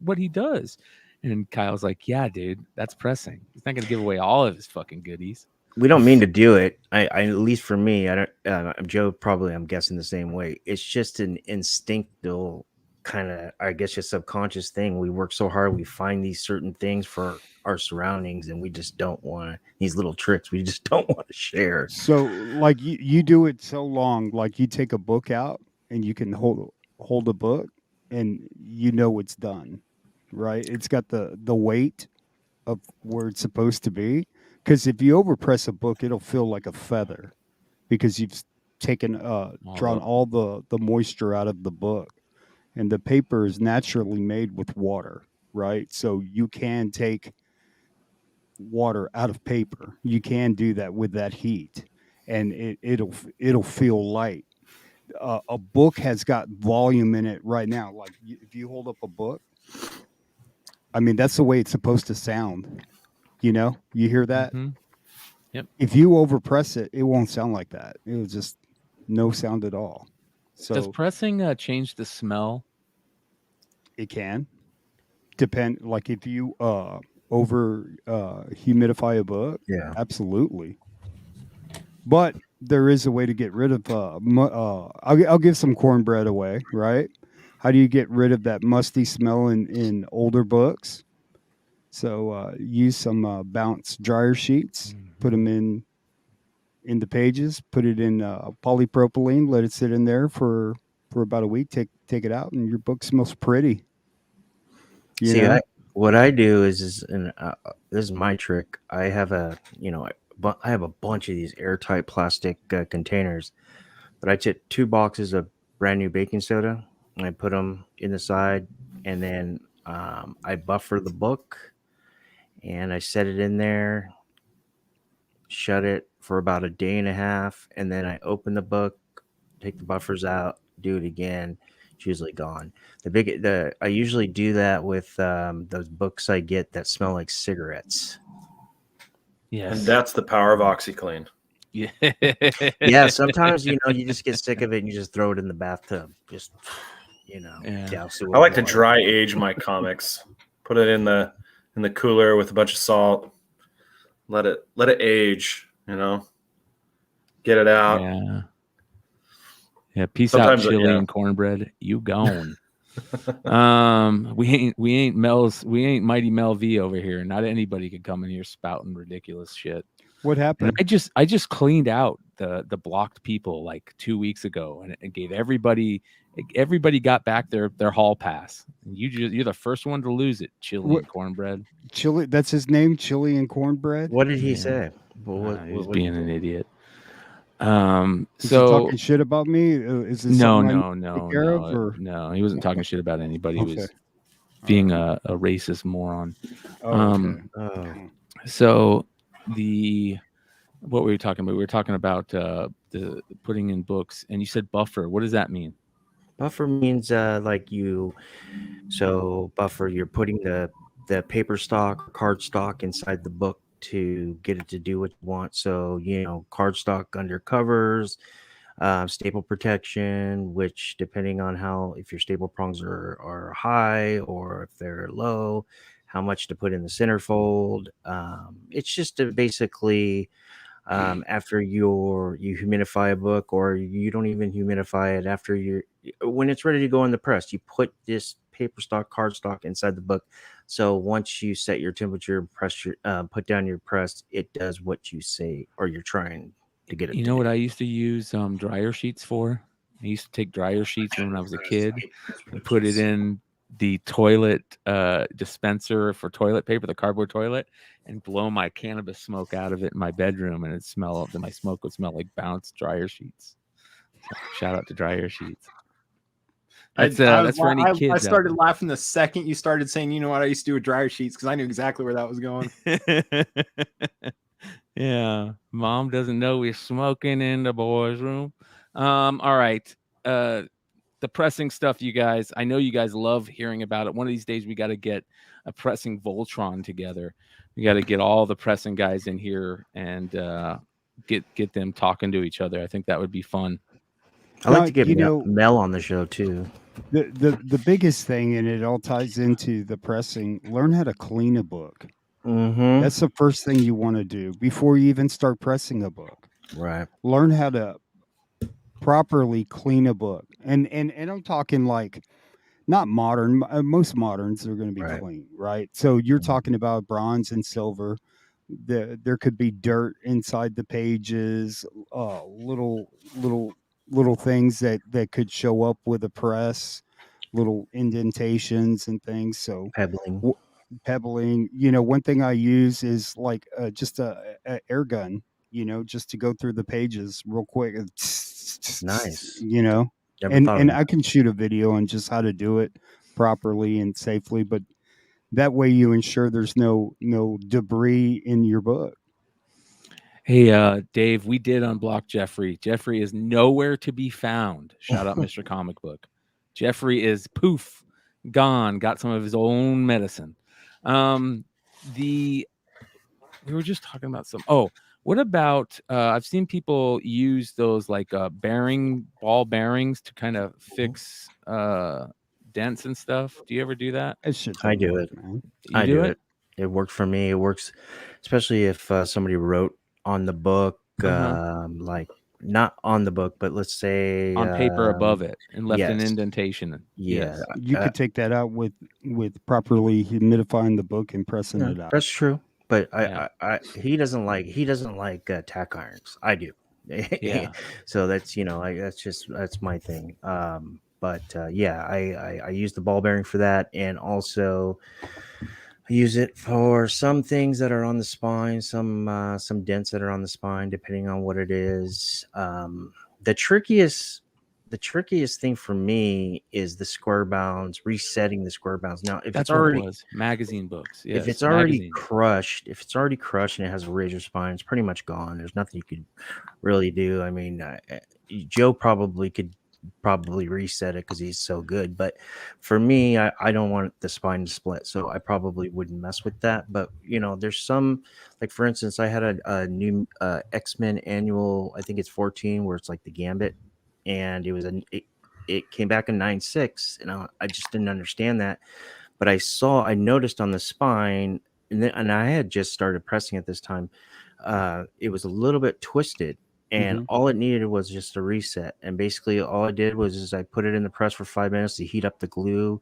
what he does. And Kyle's like, yeah, dude, that's pressing. He's not gonna give away all of his fucking goodies. We don't mean to do it. I at least for me, I don't. Joe probably, I'm guessing the same way. It's just an instinctual kind of, I guess, just subconscious thing. We work so hard, we find these certain things for our surroundings, and we just don't want these little tricks. We just don't want to share. So like you do it so long, like you take a book out and you can hold a book and you know it's done, right? It's got the weight of where it's supposed to be. Because if you overpress a book, it'll feel like a feather because you've taken drawn all the moisture out of the book. And the paper is naturally made with water, right? So you can take water out of paper. You can do that with that heat, and it'll feel light. A book has got volume in it right now. Like if you hold up a book, I mean that's the way it's supposed to sound. You know, you hear that? Mhm. Yep. If you overpress it, it won't sound like that. It'll just no sound at all. So Does pressing change the smell? it can depend. Like if you over humidify a book, Yeah. absolutely. But there is a way to get rid of. I'll give some cornbread away. Right? How do you get rid of that musty smell in older books? So use some bounce dryer sheets. Put them in the pages. Put it in polypropylene. Let it sit in there for about a week. Take it out, and your book smells pretty. You See, know? what I do is and this is my trick. I have I have a bunch of these airtight plastic containers, but I took 2 boxes of brand new baking soda and I put them in the side, and then I buffer the book and I set it in there, shut it for about a day and a half, and then I open the book, take the buffers out, do it again. It's usually gone. I usually do that with those books I get that smell like cigarettes. Yes. And that's the power of OxyClean. Yeah. Yeah, sometimes you just get sick of it and you just throw it in the bathtub. Just Yeah. douse it I with like to water. dry age my comics. Put it in the cooler with a bunch of salt. Let it age, Get it out. Yeah. Yeah. Peace Sometimes, out, chili yeah. and cornbread. You gone. We ain't Mighty Mel V over here. Not anybody could come in here spouting ridiculous shit. What And happened? I just cleaned out the blocked people like 2 weeks ago, and it gave everybody got back their hall pass. And you're the first one to lose it, chili and cornbread. Chili. That's his name. Chili and cornbread. What did he Yeah. say? What He was what being did an he say? idiot. Is he So talking shit about me? Is this no, something I no, need to no, take care of, no, or? no. He wasn't talking shit about anybody. He Okay. was being a racist moron. Oh, okay. Oh, So what were we talking about? We were talking about the putting in books, and you said buffer. What does that mean? buffer means buffer, you're putting the paper stock or card stock inside the book to get it to do what you want. So, card stock under covers, staple protection, which depending on if your staple prongs are high or if they're low, how much to put in the centerfold. It's just to basically after you humidify a book, or you don't even humidify it, when it's ready to go in the press, you put this paper stock, card stock inside the book. So once you set your temperature, put down your press, it does what you say or you're trying to get it. You know what I used to use dryer sheets for? I used to take dryer sheets when I was a kid and put it in the toilet dispenser for toilet paper, the cardboard toilet, and blow my cannabis smoke out of it in my bedroom, and my smoke would smell like bounced dryer sheets. So, shout out to dryer sheets. That's for any kids. I started laughing the second you started saying, you know what I used to do with dryer sheets, because I knew exactly where that was going. Yeah, mom doesn't know we're smoking in the boys' room. All right. The pressing stuff, you guys. I know you guys love hearing about it. One of these days we got to get a pressing Voltron together, We got to get all the pressing guys in here and get them talking to each other. I think that would be fun. I like to get you know, Mel on the show too. the biggest thing, and it all ties into the pressing. Learn how to clean a book. Mm-hmm. That's the first thing you want to do before you even start pressing a book. Right. Learn how to properly clean a book, and I'm talking like not modern. Most moderns are going to be Right. clean, right? So you're Mhm. talking about bronze and silver. There could be dirt inside the pages, little things that could show up with a press, little indentations and things. So Pebbling. pebbling. One thing I use is like just a air gun. Just to go through the pages real quick. Nice. Never Never thought of and that. I can shoot a video on just how to do it properly and safely, but that way you ensure there's no debris in your book. Hey, Dave, we did unblock Jeffrey. Jeffrey is nowhere to be found. Shout out Mr. Comic Book. Jeffrey is poof, gone, got some of his own medicine. We were just talking about what about I've seen people use those like ball bearings to kind of fix dents and stuff. Do you ever do that? I do it. Man. I do it. It worked for me. It works, especially if somebody wrote on the book, like not on the book, but let's say on paper above it and left an yes. indentation. Yeah, Yes. You could take that out with properly humidifying the book and pressing it out. That's true. But he doesn't like tack irons. I do. Yeah. So that's that's my thing. But I use the ball bearing for that, and also I use it for some things that are on the spine, some dents that are on the spine, depending on what it is. The trickiest thing for me is the square bounds, resetting the square bounds. Now, if That's it's already what it was. Magazine books. Yes, if it's already magazine. crushed, and it has a razor spine, it's pretty much gone. There's nothing you could really do. I mean, Joe could reset it because he's so good. But for me, I don't want the spine to split, so I probably wouldn't mess with that. But there's some, like for instance, I had a new X-Men annual, I think it's 14, where it's like the Gambit, and it came back in 9.6, and I just didn't understand that. But I noticed on the spine, and I had just started pressing at this time. It was a little bit twisted, and all it needed was just a reset. And basically, all I did was I put it in the press for 5 minutes to heat up the glue.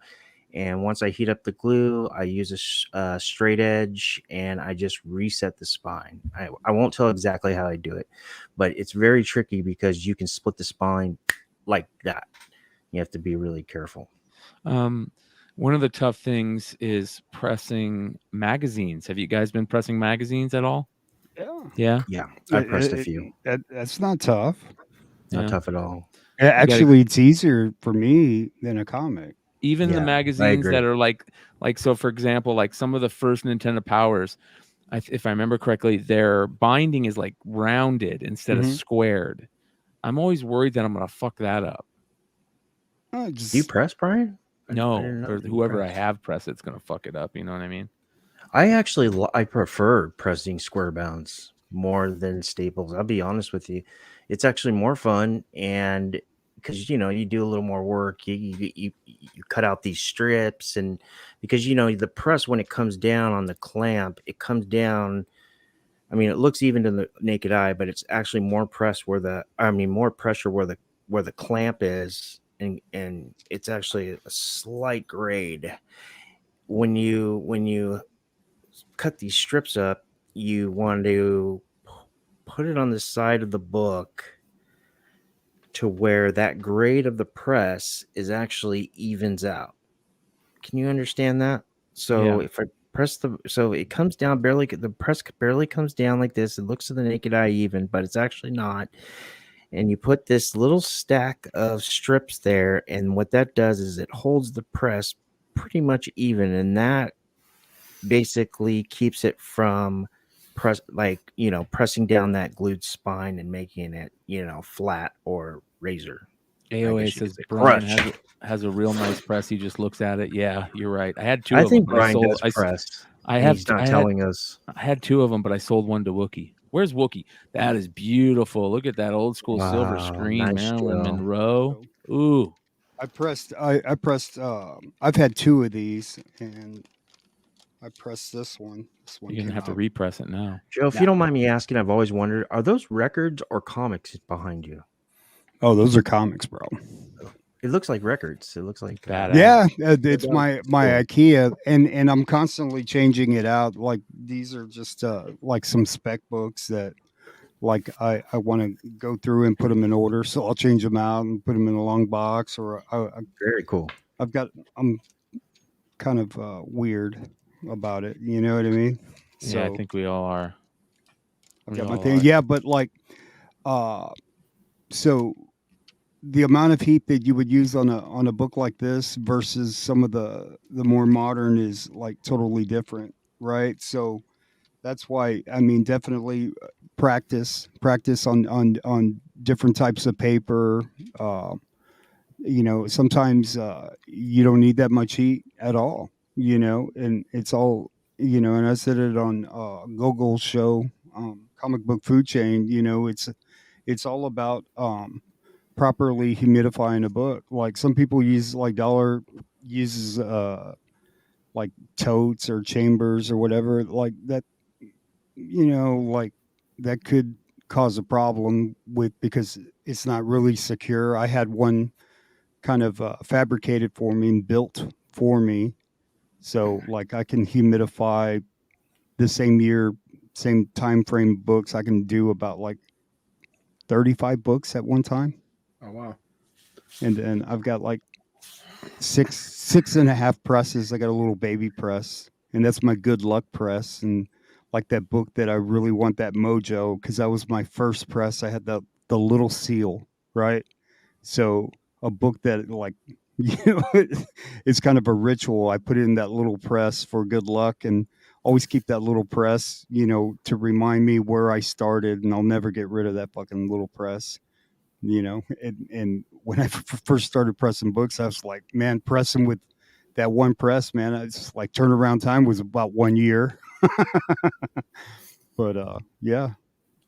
And once I heat up the glue, I use a straight edge, and I just reset the spine. I won't tell exactly how I do it, but it's very tricky because you can split the spine like that. You have to be really careful. One of the tough things is pressing magazines. Have you guys been pressing magazines at all? Yeah. I pressed a few. That's not tough. Not tough at all. Actually, it's easier for me than a comic. Even the magazines that are like so, for example, like some of the first Nintendo Powers, if I remember correctly, their binding is like rounded instead of squared. I'm always worried that I'm going to fuck that up. Do you press, Brian? No, or whoever I have press it's going to fuck it up. You know what I mean? I prefer pressing square bounds more than staples. I'll be honest with you. It's actually more fun, and because you do a little more work, you cut out these strips, and because the press, when it comes down on the clamp, it comes down. I mean, it looks even to the naked eye, but it's actually more pressure where the clamp is, and it's actually a slight grade. When you cut these strips up, you want to put it on the side of the book to where that grade of the press is actually evens out. Can you understand that? So if I press so it comes down barely, the press barely comes down like this. It looks to the naked eye even, but it's actually not. And you put this little stack of strips there, and what that does is it holds the press pretty much even, and that basically keeps it from pressing down that glued spine and making it flat or razor. AOA says Brian has a real nice press. He just looks at it. Yeah, you're right. I had two. I of think them. Brian does press. I And have. he's not I had, telling us. I had 2 of them, but I sold one to Wookie. Where's Wookie? That is beautiful. Look at that old school silver Wow, screen, nice, Marilyn Joe. Monroe. Ooh, I pressed. I've had 2 of these, and I pressed this one. This one you're gonna came have to out. repress it now. Joe, if you don't mind me asking, I've always wondered: are those records or comics behind you? Oh, those are comics, bro. It looks like records. It looks like Badass. Yeah, it's does. my Cool. IKEA, and I'm constantly changing it out. Like these are just like some spec books that like I want to go through and put them in order. So I'll change them out and put them in a long box. Or very cool. I'm kind of weird about it. You know what I mean? Yeah, I So think we all are. I've We got my all thing. are. Yeah, but like, so the amount of heat that you would use on a book like this versus some of the more modern is like totally different, right? So that's why I mean definitely practice on different types of paper. You know, sometimes you don't need that much heat at all. You know, and it's all you know. And I said it on Gogol's show, Comic Book Food Chain. You know, it's all about properly humidifying a book. Like some people use like Dollar uses like totes or chambers or whatever like that. You know, like that could cause a problem with because it's not really secure. I had one kind of fabricated for me and built for me, so like I can humidify the same time frame books. I can do about like 35 books at one time, Oh wow. and then I've got like six and a half presses. I got a little baby press, and that's my good luck press. And like that book that I really want, that Mojo, because that was my first press. I had the little seal, right? So a book that like you know it's kind of a ritual. I put it in that little press for good luck, and always keep that little press, you know, to remind me where I started, and I'll never get rid of that fucking little press. You know, and when I first started pressing books, I was like, man, pressing with that one press, man, it's like turnaround time was about 1 year. But yeah,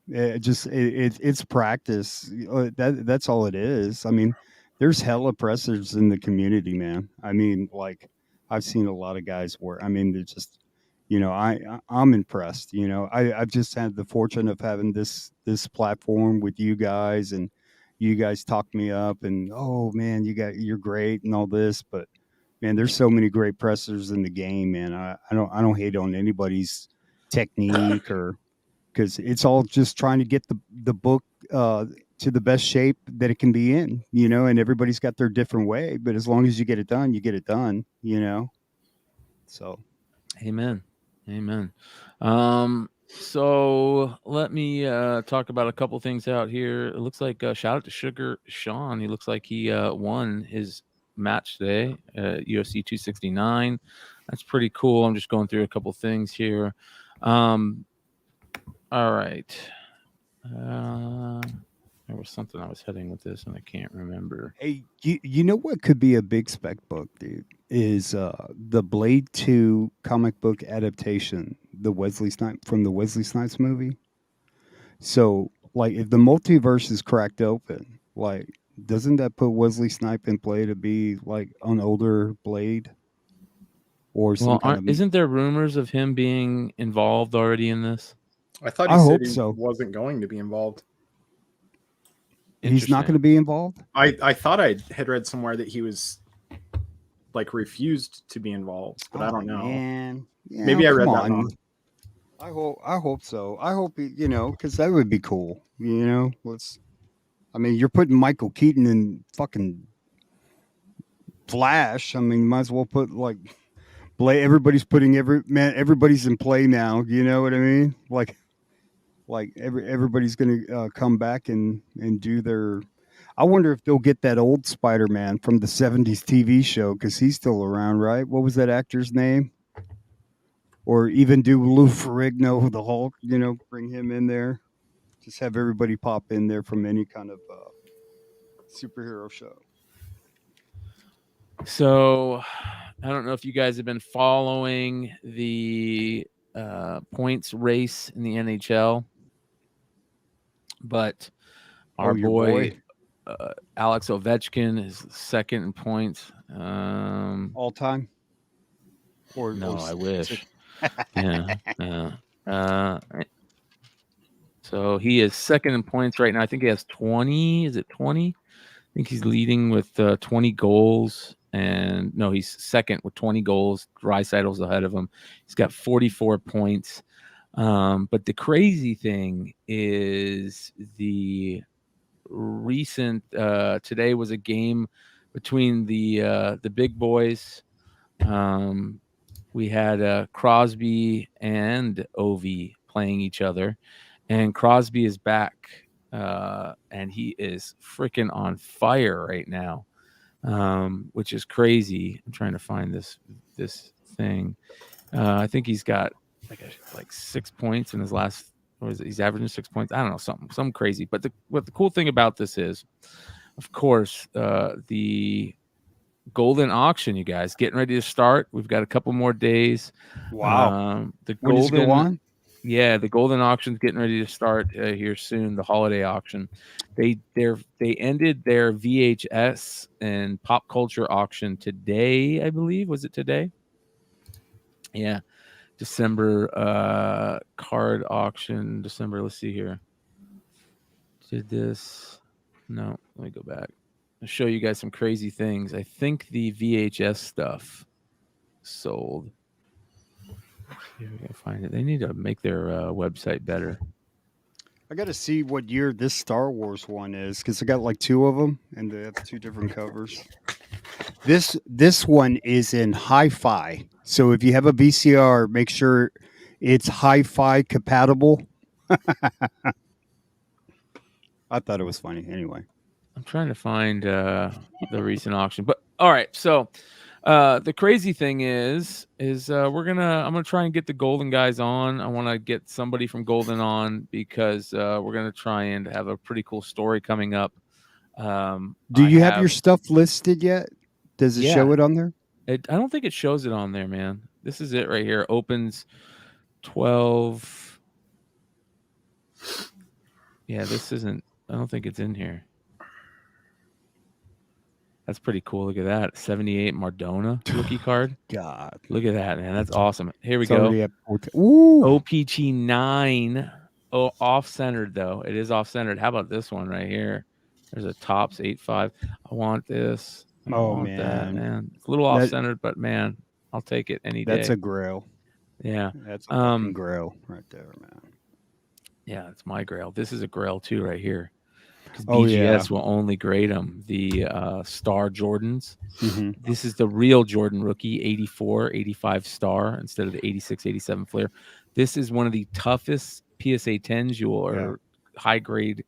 it's practice. That's all it is. I mean, there's hella pressers in the community, man. I mean, like I've seen a lot of guys where I mean, they're just you know, I'm impressed. You know, I've just had the fortune of having this platform with you guys, and you guys talk me up, and oh man, you're great and all this, but man, there's so many great pressers in the game, man. I don't hate on anybody's technique or because it's all just trying to get the book to the best shape that it can be in, you know, and everybody's got their different way, but as long as you get it done, you get it done, you know. So Amen. Amen. So let me talk about a couple things out here. It looks like shout out to Sugar Sean. He looks like he won his match today, UFC 269. That's pretty cool. I'm just going through a couple things here. All right. There was something I was heading with this and I can't remember. hey, you know what could be a big spec book, dude, is the Blade 2 comic book adaptation, the Wesley Snipes from the Wesley Snipes movie. So like if the multiverse is cracked open, like doesn't that put Wesley Snipes in play to be like an older Blade or some Well, kind of isn't there rumors of him being involved already in this? I thought he I said hope he so. wasn't going to be involved. He's not going to be involved? I thought I had read somewhere that he was like refused to be involved, but I don't know. Man. Yeah, Maybe I read come that on. wrong. I hope so. I hope you know, because that would be cool. You know, I mean, you're putting Michael Keaton in fucking Flash. I mean, might as well put like Blade. Everybody's in play now. You know what I mean? Like everybody's gonna come back and do their. I wonder if they'll get that old Spider-Man from the '70s TV show because he's still around, right? What was that actor's name? Or even do Lou Ferrigno, the Hulk. You know, bring him in there. Just have everybody pop in there from any kind of superhero show. So I don't know if you guys have been following the points race in the NHL, but our your boy. Alex Ovechkin is second in points. All time? No, I wish. Yeah. So he is second in points right now. I think he has 20. Is it 20? I think he's leading with 20 goals. And no, he's second with 20 goals. Draisaitl's ahead of him. He's got 44 points. But the crazy thing is the recent today was a game between the big boys. We had Crosby and Ovi playing each other, and Crosby is back, and he is freaking on fire right now, which is crazy. I'm trying to find this thing. I think he's got like 6 points in his last. What is it? He's averaging 6 points. I don't know, something crazy. But the cool thing about this is, of course, the golden auction, you guys, getting ready to start. We've got a couple more days. Wow. The When does it go on? Yeah, the golden auction's getting ready to start here soon. The holiday auction. They ended their VHS and pop culture auction today, I believe. Was it today? Yeah. December card auction. December. Let's see here. Did this? No. Let me go back. I'll show you guys some crazy things. I think the VHS stuff sold. Here we go. Find it. They need to make their website better. I got to see what year this Star Wars one is because I got like two of them and they have two different covers. This one is in hi-fi. So if you have a VCR, make sure it's hi-fi compatible. I thought it was funny. Anyway, I'm trying to find the recent auction, but all right. So the crazy thing is I'm gonna try and get the Golden guys on. I want to get somebody from Golden on because we're gonna try and have a pretty cool story coming up. do you have your stuff listed yet? Does it show it on there? I don't think it shows it on there, man. This is it right here. Opens 12. Yeah, this isn't. I don't think it's in here. That's pretty cool. Look at that. 78 Mardona rookie card. God. Look at that, man. That's awesome. Here we It's already go. at 14. Ooh. OPG 9. Oh, off-centered, though. It is off-centered. How about this one right here? There's a Topps 8.5. I want this. I want that, man. It's a little off-centered, but, man, I'll take it any day. That's a grail. Yeah. That's a fucking grail right there, man. Yeah, it's my grail. This is a grail, too, right here. Because Oh, BGS will only grade them. The Star Jordans. Mm-hmm. This is the real Jordan rookie, 84, 85 Star instead of the 86, 87 Flair. This is one of the toughest PSA 10s or high-grade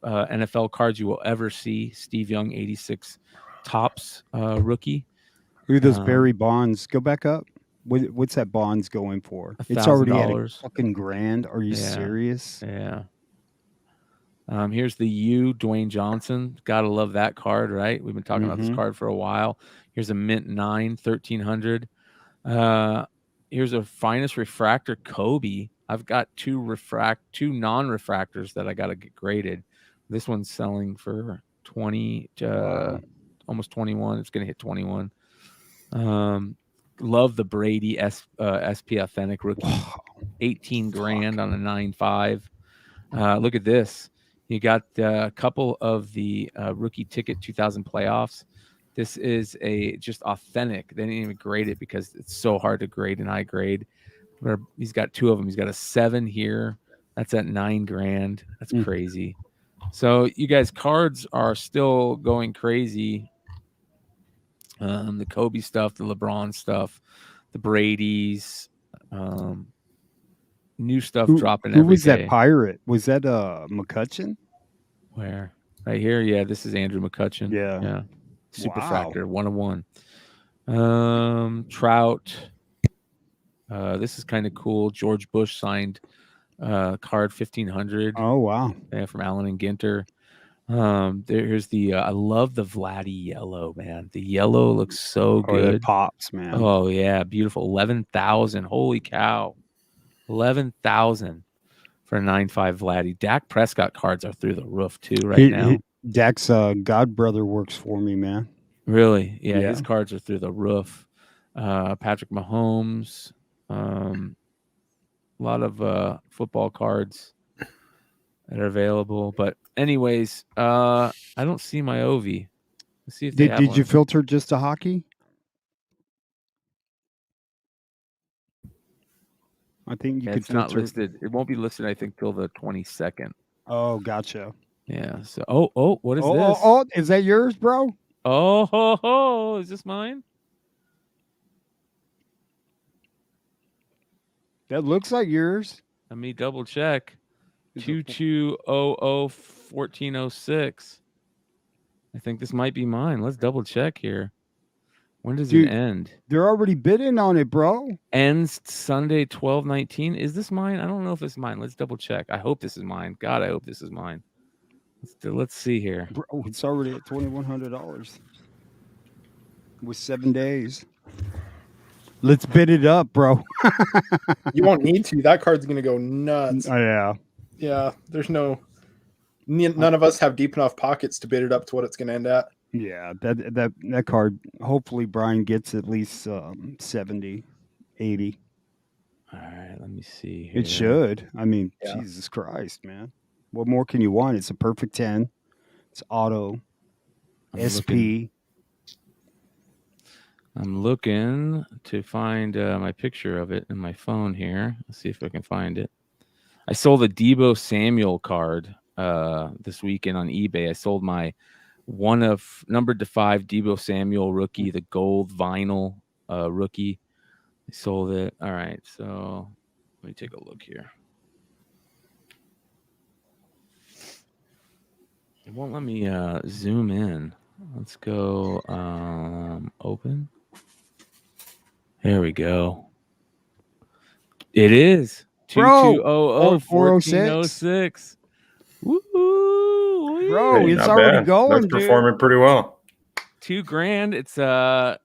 NFL cards you will ever see. Steve Young, 86 Topps rookie. Look at those Barry Bonds. Go back up. What's that Bonds going for? It's already at a fucking grand. Are you serious? Yeah. Here's the Dwayne Johnson. Gotta love that card, right? We've been talking about this card for a while. Here's a mint 9, 1300. Here's a finest refractor Kobe. I've got two non-refractors that I gotta get graded. This one's selling for 20 almost 21. It's gonna hit 21. Love the Brady SP Authentic rookie. 18 grand on a 9.5. Look at this. You got a couple of the rookie ticket 2000 playoffs. This is just authentic. They didn't even grade it because it's so hard to grade in high grade. He's got two of them. He's got a 7 here. That's at 9 grand. That's crazy. So you guys, cards are still going crazy. The Kobe stuff, the LeBron stuff, the Brady's, new stuff dropping every day. Who was that pirate? Was that McCutcheon? Where? Right here? Yeah, this is Andrew McCutcheon. Yeah. Superfractor, 1/1. Trout. This is kind of cool. George Bush signed card 1500. Oh, wow. Yeah, from Allen and Ginter. There's the I love the Vladdy yellow, man. The yellow looks so Oh, that good. pops, man. Oh yeah, beautiful. 11,000. Holy cow. 11,000 for a 9.5 Vladdy. Dak Prescott cards are through the roof too right now. Dak's god brother works for me, man. Really? Yeah, Yeah. his cards are through the roof. Patrick Mahomes. A lot of football cards that are available. But anyways, I don't see my Ovi. Let's see if they have Did one. you filter just to hockey? I think you could It's not filter. listed. It won't be listed, I think, till the 22nd. Oh, gotcha. Yeah. So, what is this? Oh, is that yours, bro? Oh, ho, ho. Is this mine? That looks like yours. Let me double check. Is it- 2200-1406. I think this might be mine. Let's double check here. When does Dude, it end? They're already bidding on it, bro. Ends Sunday 12/19. Is this mine? I don't know if it's mine. Let's double check. I hope this is mine. God, I hope this is mine. Let's see here. Bro, it's already at $2,100 with 7 days. Let's bid it up, bro. You won't need to. That card's gonna go nuts. Oh, yeah. Yeah, there's none of us have deep enough pockets to bid it up to what it's gonna end at. Yeah, that card. Hopefully, Brian gets at least 70, 80. All right, let me see here. It should. I mean, Yeah. Jesus Christ, man. What more can you want? It's a perfect 10. It's auto. SP. I'm looking to find my picture of it in my phone here. Let's see if I can find it. I sold a Debo Samuel card this weekend on eBay. I sold my one of numbered to 5 Debo Samuel rookie, the gold vinyl rookie. I sold it. All right, so let me take a look here. It won't let me zoom in. Let's go open. There we go. It is 2200-1406. Woo! Bro, Hey, it's not already bad. going, That's dude. performing pretty well. $2,000. It's I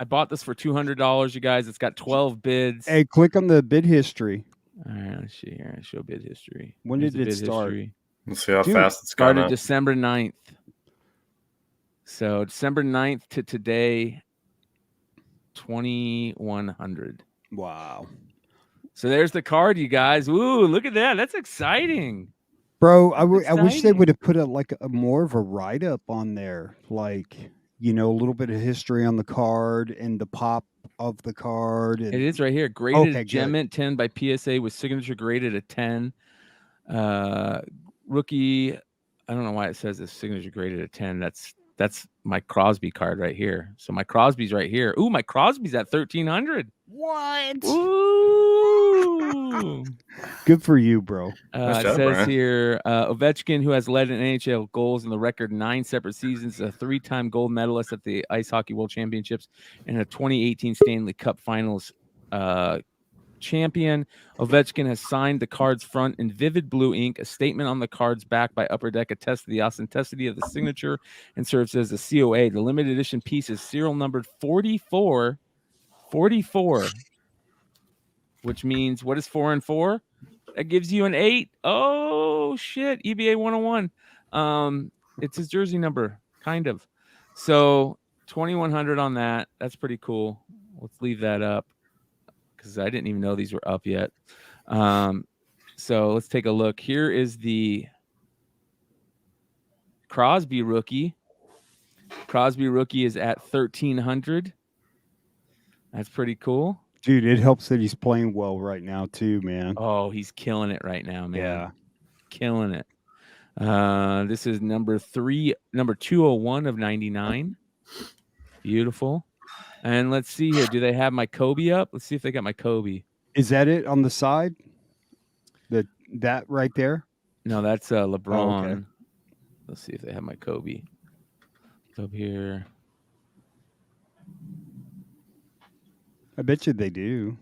bought this for $200, you guys. It's got 12 bids. Hey, click on the bid history. All right, let's see here. Show bid history. When Here's did the it bid start? history. Let's see how Dude, fast it's gone Started up. December 9th. So December 9th to today, 2,100. Wow. So there's the card, you guys. Ooh, look at that. That's exciting. Bro, I wish they exciting. would have put a more of a write-up on there. Like, a little bit of history on the card and the pop of the card. And, It is right here. Graded Okay, Gem good. Mint 10 by PSA with signature graded at 10. Rookie, I don't know why it says it's signature graded at 10. That's my Crosby card right here. So my Crosby's right here. Ooh, my Crosby's at 1,300. What? Ooh. Good for you, bro. Nice It job, says Brian. here, Ovechkin, who has led in NHL goals in the record 9 separate seasons, a 3-time gold medalist at the Ice Hockey World Championships, and a 2018 Stanley Cup Finals champion. Ovechkin has signed the card's front in vivid blue ink. A statement on the card's back by Upper Deck attests to the authenticity of the signature and serves as a COA. The limited edition piece is serial numbered 44, which means what is 4 and 4? That gives you an 8. Oh shit, EBA 101. It's his jersey number, kind of. So 2,100 on that. That's pretty cool. Let's leave that up because I didn't even know these were up yet. So let's take a look. Here is the Crosby rookie. Crosby rookie is at 1,300. That's pretty cool. Dude, it helps that he's playing well right now too, man. Oh, he's killing it right now, man. Yeah. Killing it. This is number 201 of 99. Beautiful. And let's see here. Do they have my Kobe up? Let's see if they got my Kobe. Is that it on the side? That right there? No, that's LeBron. Oh, okay. Let's see if they have my Kobe. It's up here. I bet you they do.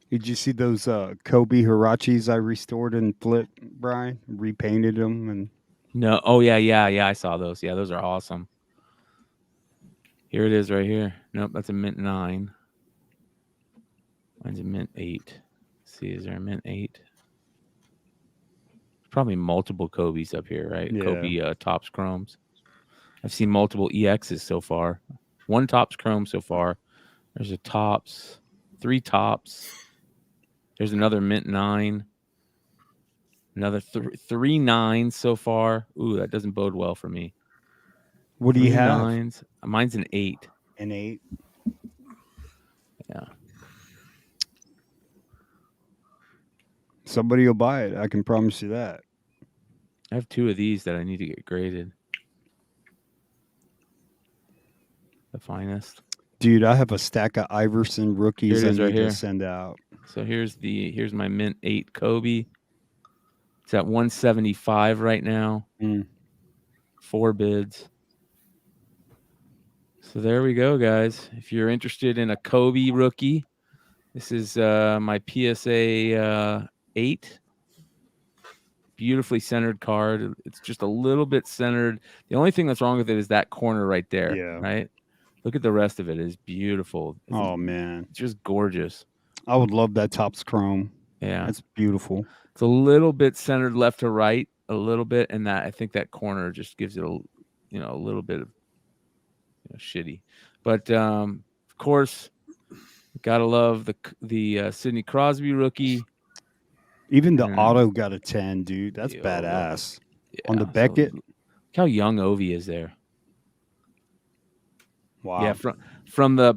Did you see those Kobe Hirachis I restored and flipped, Brian? Repainted them and No. Oh yeah. I saw those. Yeah, those are awesome. Here it is right here. Nope, that's a mint 9. Mine's a mint 8. Let's see, is there a mint 8? Probably multiple Kobe's up here, right? Yeah. Kobe Topps Chromes. I've seen multiple EXs so far. 1 Topps Chrome so far. There's a Topps, 3 Topps. There's another mint 9. Another 3 9s so far. Ooh, that doesn't bode well for me. what do you 3 have? 9s. Mine's an 8. An 8. Yeah. Somebody will buy it. I can promise you that. I have 2 of these that I need to get graded. The finest. Dude, I have a stack of Iverson rookies Here it I is need right to here. send out. So here's my mint 8 Kobe. It's at 175 right now. 4 bids. So there we go, guys. If you're interested in a Kobe rookie, this is my PSA 8. Beautifully centered card. It's just a little bit centered. The only thing that's wrong with it is that corner right there. Yeah. Right? Look at the rest of it. It's beautiful. Oh man. It's just gorgeous. I would love that Topps Chrome. Yeah. That's beautiful. It's a little bit centered left to right, a little bit, and that I think that corner just gives it a little bit of shitty. But of course, gotta love the Sidney Crosby rookie. Even the auto got a 10, dude. That's badass. On the Beckett. Look how young Ovi is there. Wow. Yeah, from the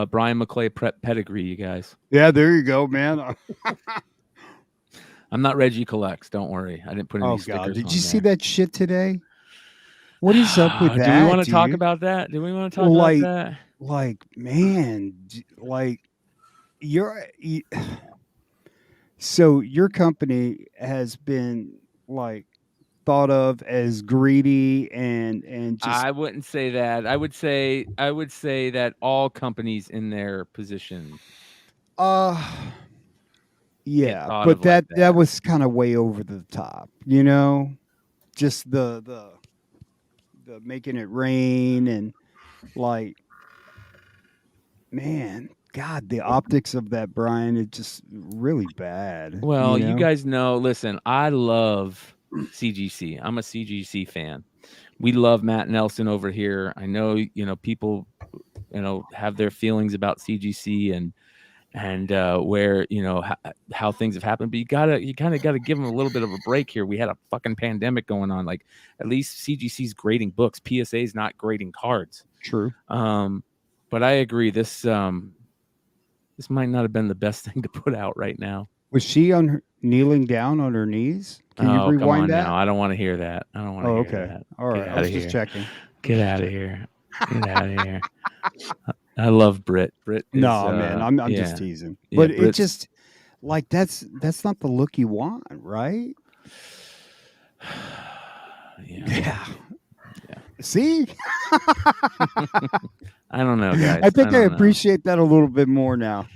Brian McClay pedigree, you guys. Yeah, there you go, man. I'm not Reggie Collects. Don't worry, I didn't put any stickers. God, did on you see there. that shit today? What is up with that? Do we want to talk dude? about that? Do we want to talk about that? Like, man, like so your company has been like thought of as greedy and just I wouldn't say that. I would say that all companies in their position. yeah, thought but of like that was kind of way over the top, just the making it rain and like, man, God, the optics of that, Brian, it's just really bad. Well, you guys know, listen, I love CGC. I'm a CGC fan. We love Matt Nelson over here. I know, people, have their feelings about CGC and where, how things have happened, but you kind of got to give them a little bit of a break here. We had a fucking pandemic going on. Like, at least CGC's grading books. PSA's not grading cards. True. But I agree. This might not have been the best thing to put out right now. Was she kneeling down on her knees? Can you rewind come on that? now. I don't want to hear that. I don't want to hear that. All right. I was just checking. Get out of here. Get out of here. I love Brit. Brit. No, man, I'm just teasing. But it's just like that's not the look you want, right? Yeah. See? I don't know, guys. I think I appreciate that a little bit more now.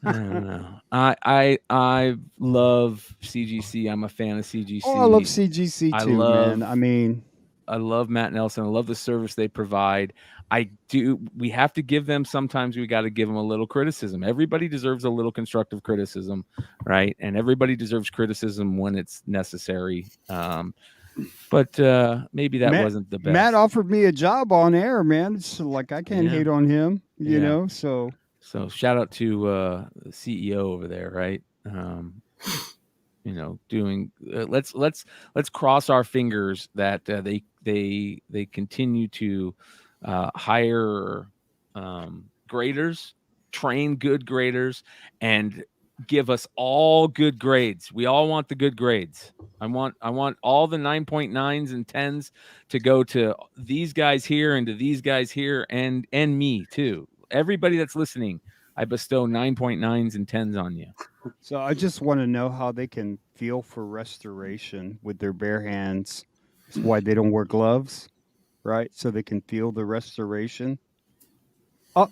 I don't know. I love CGC. I'm a fan of CGC. Oh, I love CGC too, man. I mean, I love Matt Nelson. I love the service they provide. I do. We have to give them. Sometimes we got to give them a little criticism. Everybody deserves a little constructive criticism, right? And everybody deserves criticism when it's necessary. But maybe that wasn't the best. Matt offered me a job on air, man. So like I can't hate on him, you know. So shout out to the CEO over there, right? Doing. Let's cross our fingers that they continue to hire graders, train good graders, and give us all good grades. We all want the good grades. I want all the 9.9s and 10s to go to these guys here and to these guys here and me too. Everybody that's listening, I bestow 9.9s and 10s on you. So I just want to know how they can feel for restoration with their bare hands. That's why they don't wear gloves, right? So they can feel the restoration. Oh,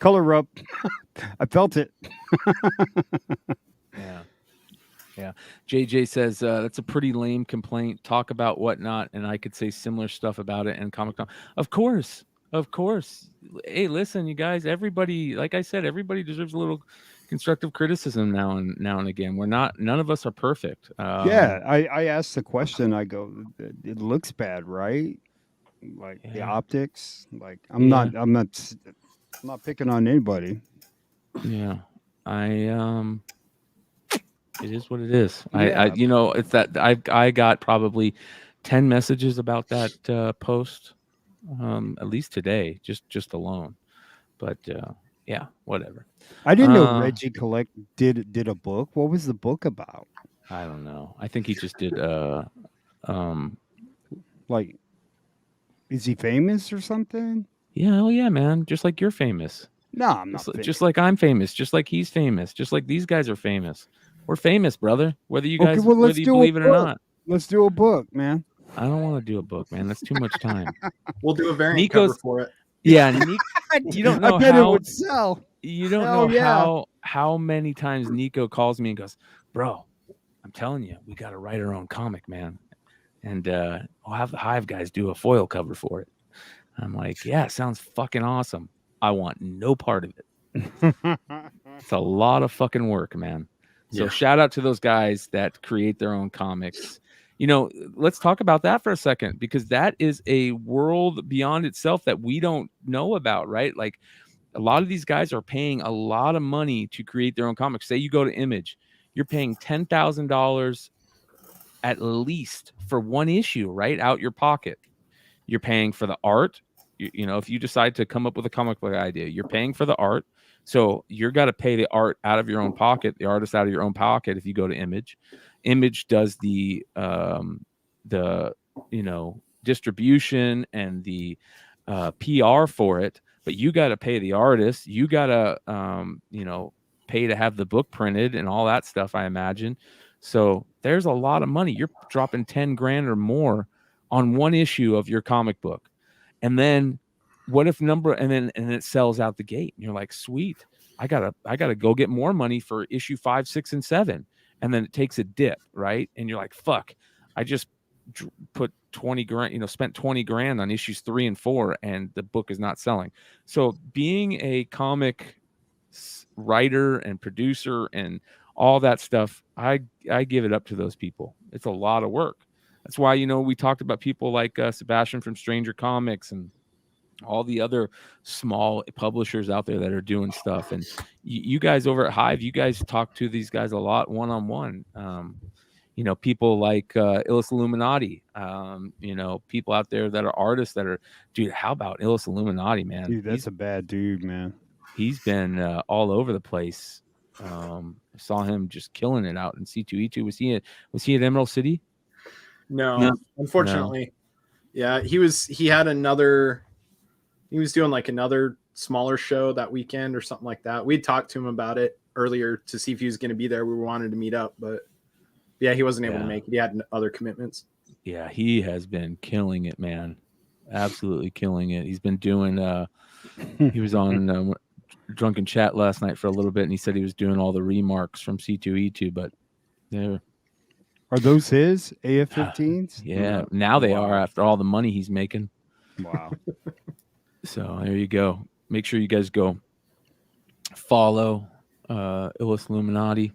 Color up. I felt it. Yeah. JJ says that's a pretty lame complaint. Talk about whatnot, and I could say similar stuff about it. And Comic Con, of course. Hey, listen, you guys. Everybody, like I said, everybody deserves a little constructive criticism now and again. None of us are perfect. Yeah, I asked the question. I go, it looks bad, right? Like the optics. Like I'm not picking on anybody. Yeah, it is what it is. Yeah. It's that I got probably 10 messages about that post, at least today, just alone. But yeah, whatever. I didn't know Reggie did a book. What was the book about? I don't know. I think he just did. Like, is he famous or something? Yeah, oh yeah, man. Just like you're famous. No, I'm not. Just like I'm famous. Just like he's famous. Just like these guys are famous. We're famous, brother. Whether you guys whether you believe it or not. Let's do a book, man. I don't want to do a book, man. That's too much time. We'll do a variant cover for it. Yeah, you don't know I bet how it would sell. You don't know how many times Nico calls me and goes, "Bro, I'm telling you, we got to write our own comic, man, and we'll have the Hive guys do a foil cover for it." I'm like, "Yeah, sounds fucking awesome. I want no part of it." It's a lot of fucking work, man. So shout out to those guys that create their own comics. Let's talk about that for a second, because that is a world beyond itself that we don't know about, right? Like, a lot of these guys are paying a lot of money to create their own comics. Say you go to Image, you're paying $10,000 at least for one issue, right? Out your pocket. You're paying for the art. If you decide to come up with a comic book idea, you're paying for the art. So you're got to pay the art out of your own pocket, the artist out of your own pocket. If you go to Image, Image does the distribution and the PR for it, but you got to pay the artist. You got to pay to have the book printed and all that stuff, I imagine. So there's a lot of money. You're dropping 10 grand or more on one issue of your comic book. And then what if and it sells out the gate, and you're like, sweet, I gotta go get more money for issue 5, 6, and 7. And then it takes a dip, right? And you're like, fuck, I just put 20 grand, spent 20 grand on issues 3 and 4, and the book is not selling. So being a comic writer and producer and all that stuff, I give it up to those people. It's a lot of work. That's why, we talked about people like Sebastian from Stranger Comics and all the other small publishers out there that are doing stuff. And you guys over at Hive, you guys talk to these guys a lot one-on-one. People like Illis Illuminati, people out there that are artists that are, dude, how about Illis Illuminati, man? Dude, that's a bad dude, man. He's been all over the place. I saw him just killing it out in C2E2. Was he at Emerald City? No, unfortunately. No. Yeah, he was doing like another smaller show that weekend or something like that. We talked to him about it earlier to see if he was going to be there. We wanted to meet up, but yeah, he wasn't able to make it. He had other commitments. Yeah, he has been killing it, man. Absolutely killing it. He's been doing he was on Drunken Chat last night for a little bit, and he said he was doing all the remarks from C2E2, but are those his AF-15s? Yeah, now they are, after all the money he's making. Wow. So there you go. Make sure you guys go follow Illis Illuminati.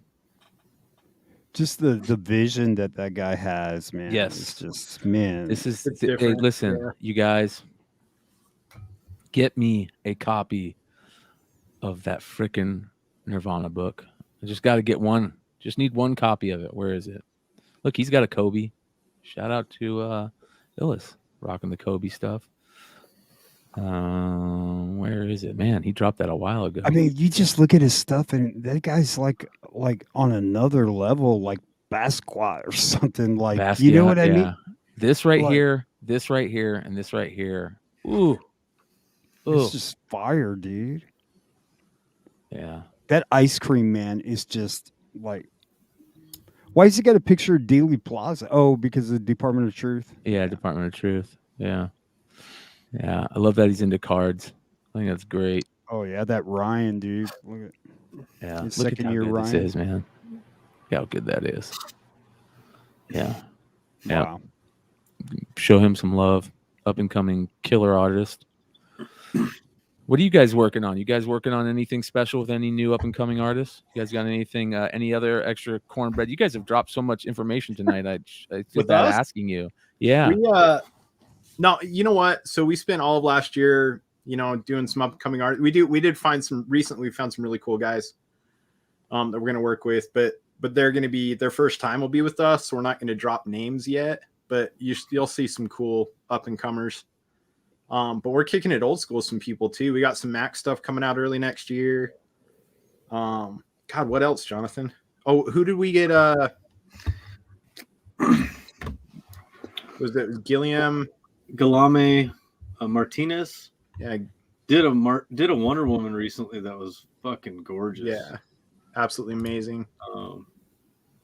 Just the vision that guy has, man. Yes. It's just, man. This is, hey, listen, you guys, get me a copy of that frickin' Nirvana book. I just got to get one. Just need one copy of it. Where is it? Look, he's got a Kobe. Shout out to Illis, rocking the Kobe stuff. Where is it, man? He dropped that a while ago. I mean, you just look at his stuff, and that guy's like on another level, like Basquiat or something. Like, Basquiat, you know what I mean? This right here, this right here, and this right here. Ooh, it's just fire, dude. Yeah, that ice cream man is just like. Why has he got a picture of Dealey Plaza? Oh, because of the Department of Truth. Yeah, Department of Truth. Yeah. Yeah, I love that he's into cards. I think that's great. Oh yeah, that Ryan dude. Look at Yeah, his look at second how year good this Ryan. is, man. Look how good that is. Yeah. Yeah. Wow. Show him some love. Up and coming killer artist. What are you guys working on? You guys working on anything special with any new up and coming artists? You guys got anything, any other extra cornbread? You guys have dropped so much information tonight. I feel With bad us? asking you. Yeah. We no, you know what? So we spent all of last year, doing some upcoming art. We did find some recently. We found some really cool guys that we're gonna work with, but they're gonna be their first time will be with us, so we're not gonna drop names yet. But you'll see some cool up and comers. But we're kicking it old school with some people too. We got some Mac stuff coming out early next year. God, what else, Jonathan? Oh, who did we get? Was it Gilliam? Galame Martinez Yeah, did a Wonder Woman recently that was fucking gorgeous. yeah, absolutely amazing. Um,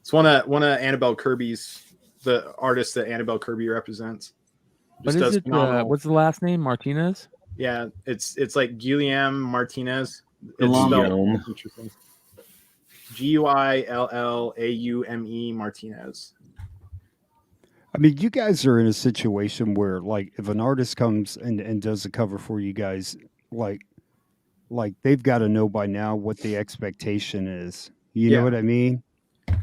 It's one of Annabelle Kirby's, the artist that Annabelle Kirby represents. What Just is does it? phenomenal. What's the last name? Martinez? Yeah, it's like Guillaume Martinez. It's Guillaume. spelled interesting. Guillaume Martinez. I mean, you guys are in a situation where, like, if an artist comes and does a cover for you guys, like they've got to know by now what the expectation is. You know Yeah. what I mean?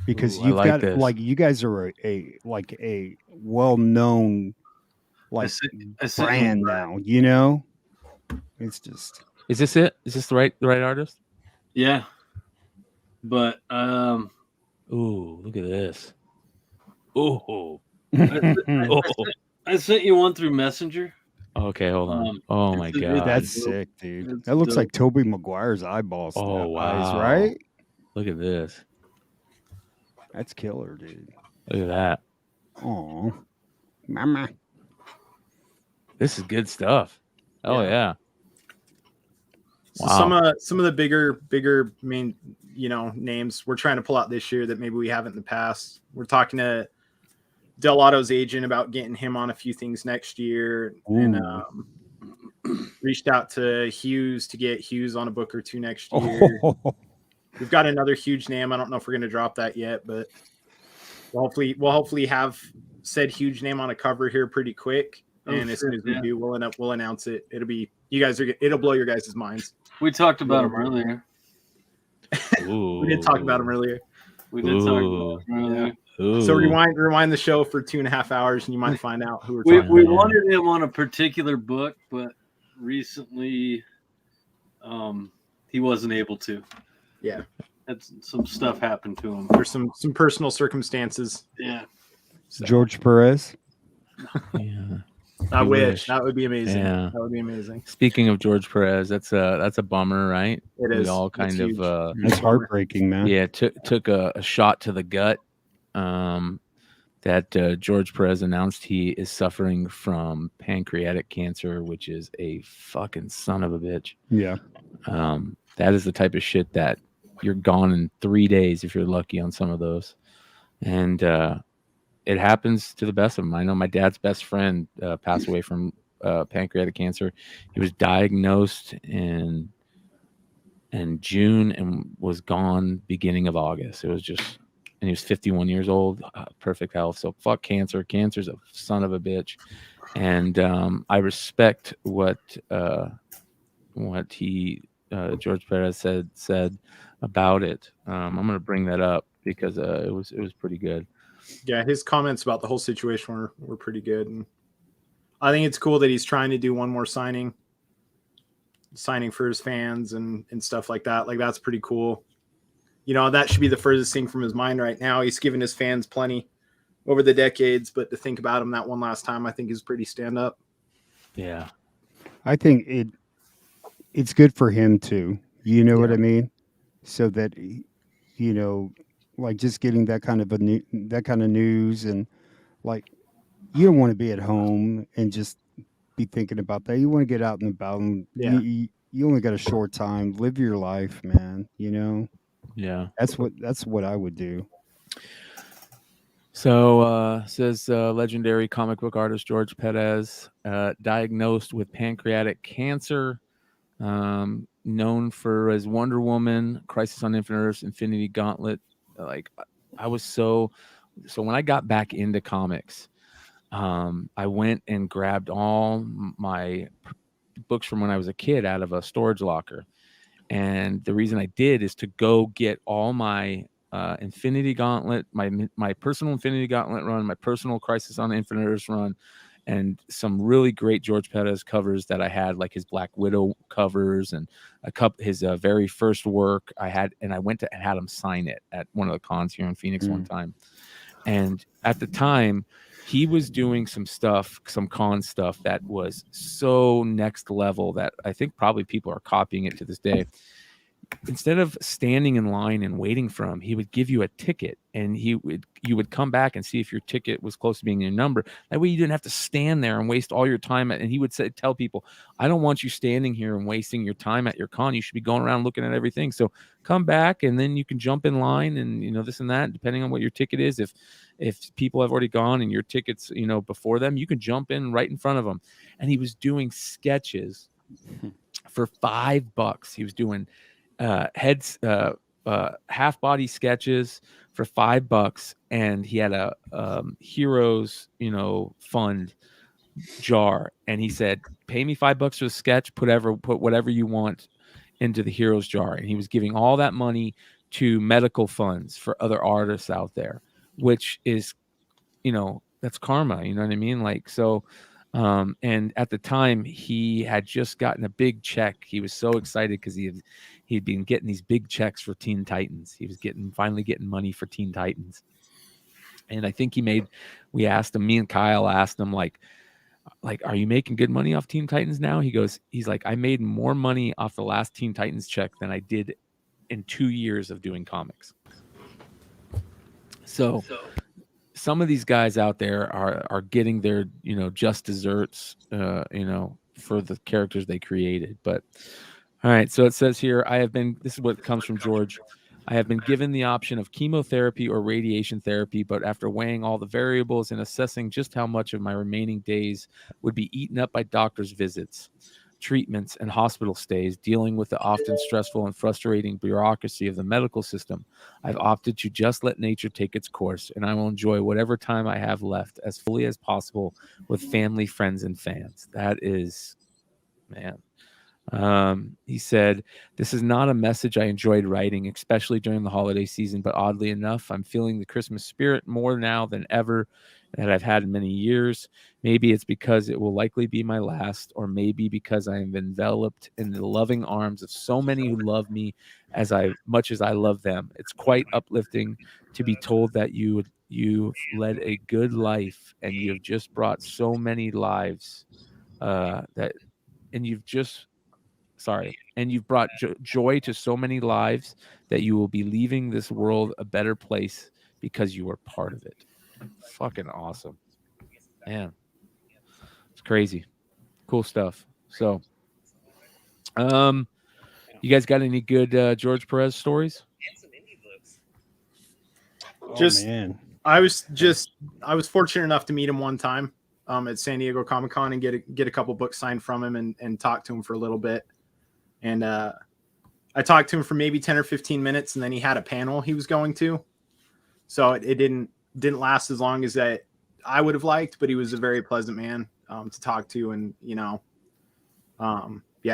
Because Ooh, I you've like got this. like you guys are a well-known like sent you brand one, now. You know, it's just Is this it? Is this the right artist? yeah, but Ooh, look at this. Ooh. I sent you one through Messenger. Okay, hold on. Oh my god. that's sick, dude. It's That looks dope. like Tobey Maguire's eyeballs. Oh, eyes, wow. right? Look at this. That's killer, dude. Look at that. Oh, mama. This is good stuff. Oh yeah. So Wow. some of the bigger main names we're trying to pull out this year that maybe we haven't in the past. We're talking to Delato's agent about getting him on a few things next year, and reached out to Hughes to get Hughes on a book or two next year. Oh, We've got another huge name. I don't know if we're going to drop that yet, but we'll hopefully have said huge name on a cover here pretty quick. And as soon as we do, we'll announce it. It'll blow your guys' minds. We talked about him earlier. Ooh. We did talk about him earlier. We did talk about him earlier. Ooh. So rewind the show for 2.5 hours, and you might find out who we're We talking about. wanted him on a particular book, but recently, he wasn't able to. Yeah, Some stuff happened to him. There's some personal circumstances. Yeah. So, George Perez. Yeah. I You wish. wish. That would be amazing. Yeah. That would be amazing. Speaking of George Perez, that's a bummer, right? It is. We all It's kind huge. of That's heartbreaking, man. yeah, took a shot to the gut. That George Perez announced he is suffering from pancreatic cancer, which is a fucking son of a bitch. Yeah. That is the type of shit that you're gone in 3 days if you're lucky on some of those. And it happens to the best of them. I know my dad's best friend passed away from pancreatic cancer. He was diagnosed in June and was gone beginning of August. It was just, and he was 51 years old, perfect health. So fuck cancer. Cancer's a son of a bitch. And I respect what he George Perez said about it. I'm gonna bring that up because it was pretty good. Yeah, his comments about the whole situation were pretty good, and I think it's cool that he's trying to do one more signing for his fans and stuff like that. Like, that's pretty cool. That should be the furthest thing from his mind right now. He's given his fans plenty over the decades, but to think about him that one last time, I think is pretty stand up. Yeah. I think it's good for him too. You know what I mean? So that like just getting that kind of news, and like you don't want to be at home and just be thinking about that. You want to get out and about, and you only got a short time. Live your life, man. Yeah. That's what I would do. So says legendary comic book artist George Perez, diagnosed with pancreatic cancer. known for as Wonder Woman, Crisis on Infinite Earths, Infinity Gauntlet. Like I was so when I got back into comics, I went and grabbed all my books from when I was a kid out of a storage locker. And the reason I did is to go get all my Infinity Gauntlet, my personal Infinity Gauntlet run, my personal Crisis on Infinite Earths run, and some really great George Perez covers that I had, like his Black Widow covers and his very first work I had, and I went to and had him sign it at one of the cons here in Phoenix one time. And at the time, he was doing some con stuff that was so next level that I think probably people are copying it to this day. Instead of standing in line and waiting for him, he would give you a ticket, and you would come back and see if your ticket was close to being your number. That way you didn't have to stand there and waste all your time. And he would tell people, I don't want you standing here and wasting your time at your con. You should be going around looking at everything. So come back, and then you can jump in line and, this and that, depending on what your ticket is. If people have already gone and your ticket's, before them, you can jump in right in front of them. And he was doing sketches for $5. He was doing half body sketches for $5, and he had a heroes fund jar, and he said, pay me $5 for the sketch, put whatever you want into the heroes jar. And he was giving all that money to medical funds for other artists out there, which is that's karma, you know what I mean? Like, so and at the time he had just gotten a big check. He was so excited because he'd been getting these big checks for Teen Titans. He was finally getting money for Teen Titans. And I think me and Kyle asked him, like, are you making good money off Teen Titans now? He's like, I made more money off the last Teen Titans check than I did in 2 years of doing comics. So some of these guys out there are getting their, just desserts, for the characters they created. But all right, so it says here, this is what comes from George. I have been given the option of chemotherapy or radiation therapy, but after weighing all the variables and assessing just how much of my remaining days would be eaten up by doctor's visits, treatments, and hospital stays, dealing with the often stressful and frustrating bureaucracy of the medical system, I've opted to just let nature take its course, and I will enjoy whatever time I have left as fully as possible with family, friends, and fans. That is, man. He said, this is not a message I enjoyed writing, especially during the holiday season, but oddly enough, I'm feeling the Christmas spirit more now than ever that I've had in many years. Maybe it's because it will likely be my last, or maybe because I am enveloped in the loving arms of so many who love me as much as I love them. It's quite uplifting to be told that you've led a good life, and you've just brought so many lives and you've brought joy to so many lives that you will be leaving this world a better place because you were part of it. Fucking awesome, man. It's crazy, cool stuff. So, you guys got any good George Perez stories? Man. I was fortunate enough to meet him one time at San Diego Comic Con and get a couple books signed from him and talk to him for a little bit. And I talked to him for maybe 10 or 15 minutes, and then he had a panel he was going to. So it didn't last as long as I would have liked, but he was a very pleasant man to talk to. And, it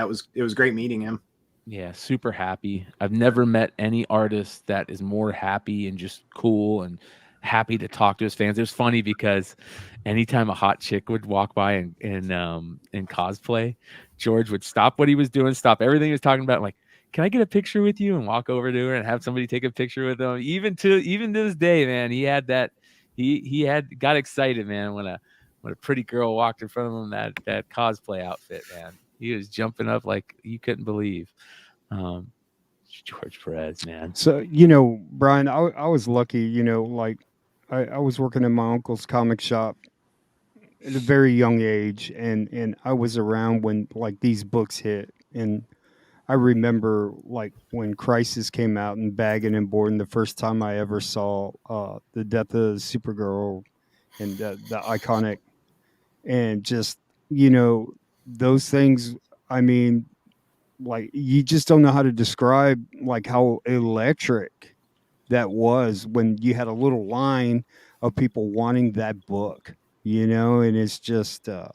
was great meeting him. Yeah, super happy. I've never met any artist that is more happy and just cool and happy to talk to his fans. It was funny because anytime a hot chick would walk by in cosplay, George would stop what he was doing, stop everything he was talking about, like, can I get a picture with you, and walk over to her and have somebody take a picture with him. Even to this day, man, he had that. He got excited, man, when a pretty girl walked in front of him that cosplay outfit, man. He was jumping up like you couldn't believe. George Perez, man. So, Brian, I was lucky, like I was working in my uncle's comic shop at a very young age, and I was around when like these books hit. And I remember like when Crisis came out and Bagging and Boarding, the first time I ever saw the death of Supergirl and the iconic, and just, those things, I mean, like you just don't know how to describe like how electric that was when you had a little line of people wanting that book, and it's just yeah,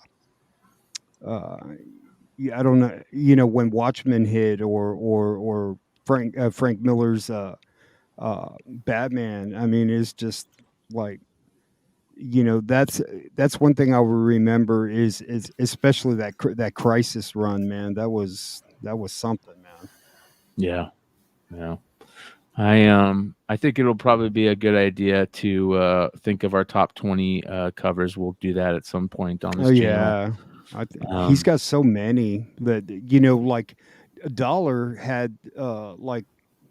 I don't know, when Watchmen hit or Frank Miller's Batman. I mean, it's just like, that's one thing I will remember is especially that Crisis run, man. That was something, man. Yeah. I think it'll probably be a good idea to think of our top 20 covers. We'll do that at some point on this channel. Yeah, he's got so many that like Dollar had like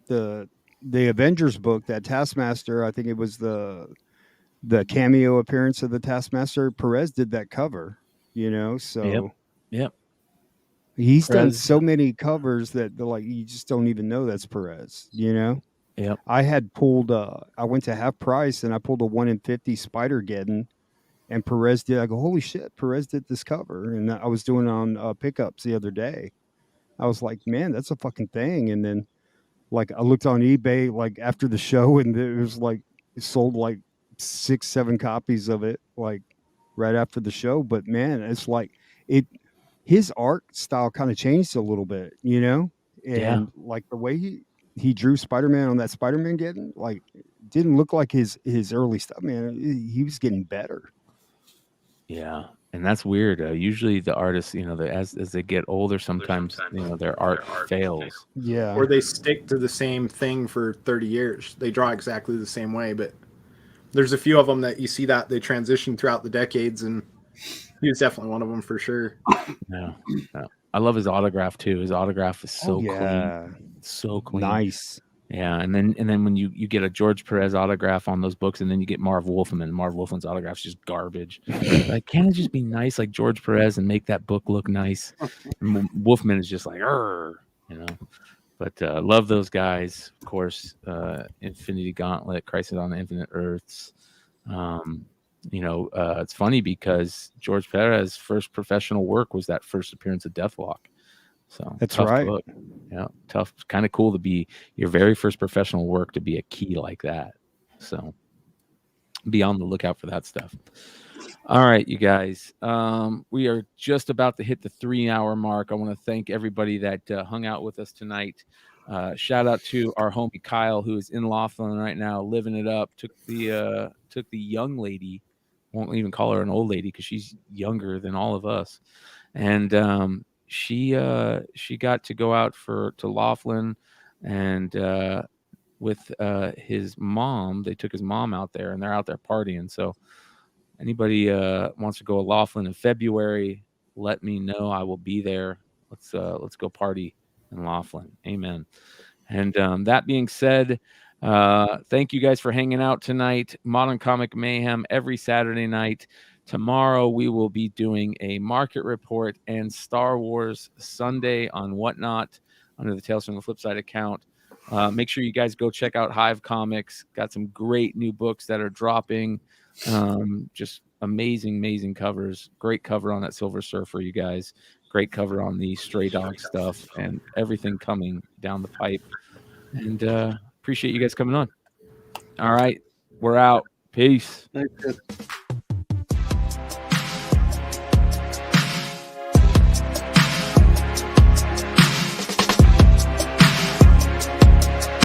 the Avengers book, that Taskmaster. I think it was the cameo appearance of the Taskmaster. Perez did that cover, so Yep. he's done Perez. so many covers that like you just don't even know that's Perez. Yep. I had pulled. I went to half price and I pulled a 1 in 50 Spider-Geddon, and Perez did. I go, holy shit, Perez did this cover, and I was doing it on pickups the other day. I was like, man, that's a fucking thing. And then like I looked on eBay like after the show, and it was like it sold like 6-7 copies of it like right after the show. But man, it's like his art style kind of changed a little bit, and like the way he drew Spider-Man on that Spider-Man Geddon, like didn't look like his early stuff, man. He was getting better. Yeah, and that's weird. Usually the artists, as they get older, sometimes their art fails. Yeah, or they stick to the same thing for 30 years. They draw exactly the same way, but there's a few of them that you see that they transition throughout the decades, and he was definitely one of them for sure. Yeah. I love his autograph too. His autograph is so clean, so clean, nice. Yeah, and then when you get a George Perez autograph on those books, and then you get Marv Wolfman, and Marv Wolfman's autograph is just garbage. Like, can't it just be nice like George Perez and make that book look nice? And Wolfman is just like, But love those guys, of course. Infinity Gauntlet, Crisis on Infinite Earths. It's funny because George Perez's first professional work was that first appearance of Deathlock. So that's right. Book. Yeah, tough. Kind of cool to be your very first professional work to be a key like that. So be on the lookout for that stuff. All right, you guys. We are just about to hit the 3-hour mark. I want to thank everybody that hung out with us tonight. Shout out to our homie Kyle, who is in Laughlin right now, living it up. Took the young lady. Won't even call her an old lady because she's younger than all of us, and she got to go out to Laughlin, and with his mom. They took his mom out there, and they're out there partying. So anybody wants to go to Laughlin in February, let me know. I will be there. Let's go party in Laughlin. Amen. And that being said, thank you guys for hanging out tonight. Modern Comic Mayhem every Saturday night. Tomorrow we will be doing a market report and Star Wars Sunday on Whatnot under the Tales from the Flipside account. Make sure you guys go check out Hive Comics. Got some great new books that are dropping. Just amazing covers. Great cover on that Silver Surfer, you guys. Great cover on the Stray Dog stuff and everything coming down the pipe. And appreciate you guys coming on. All right, we're out. Peace. Thanks.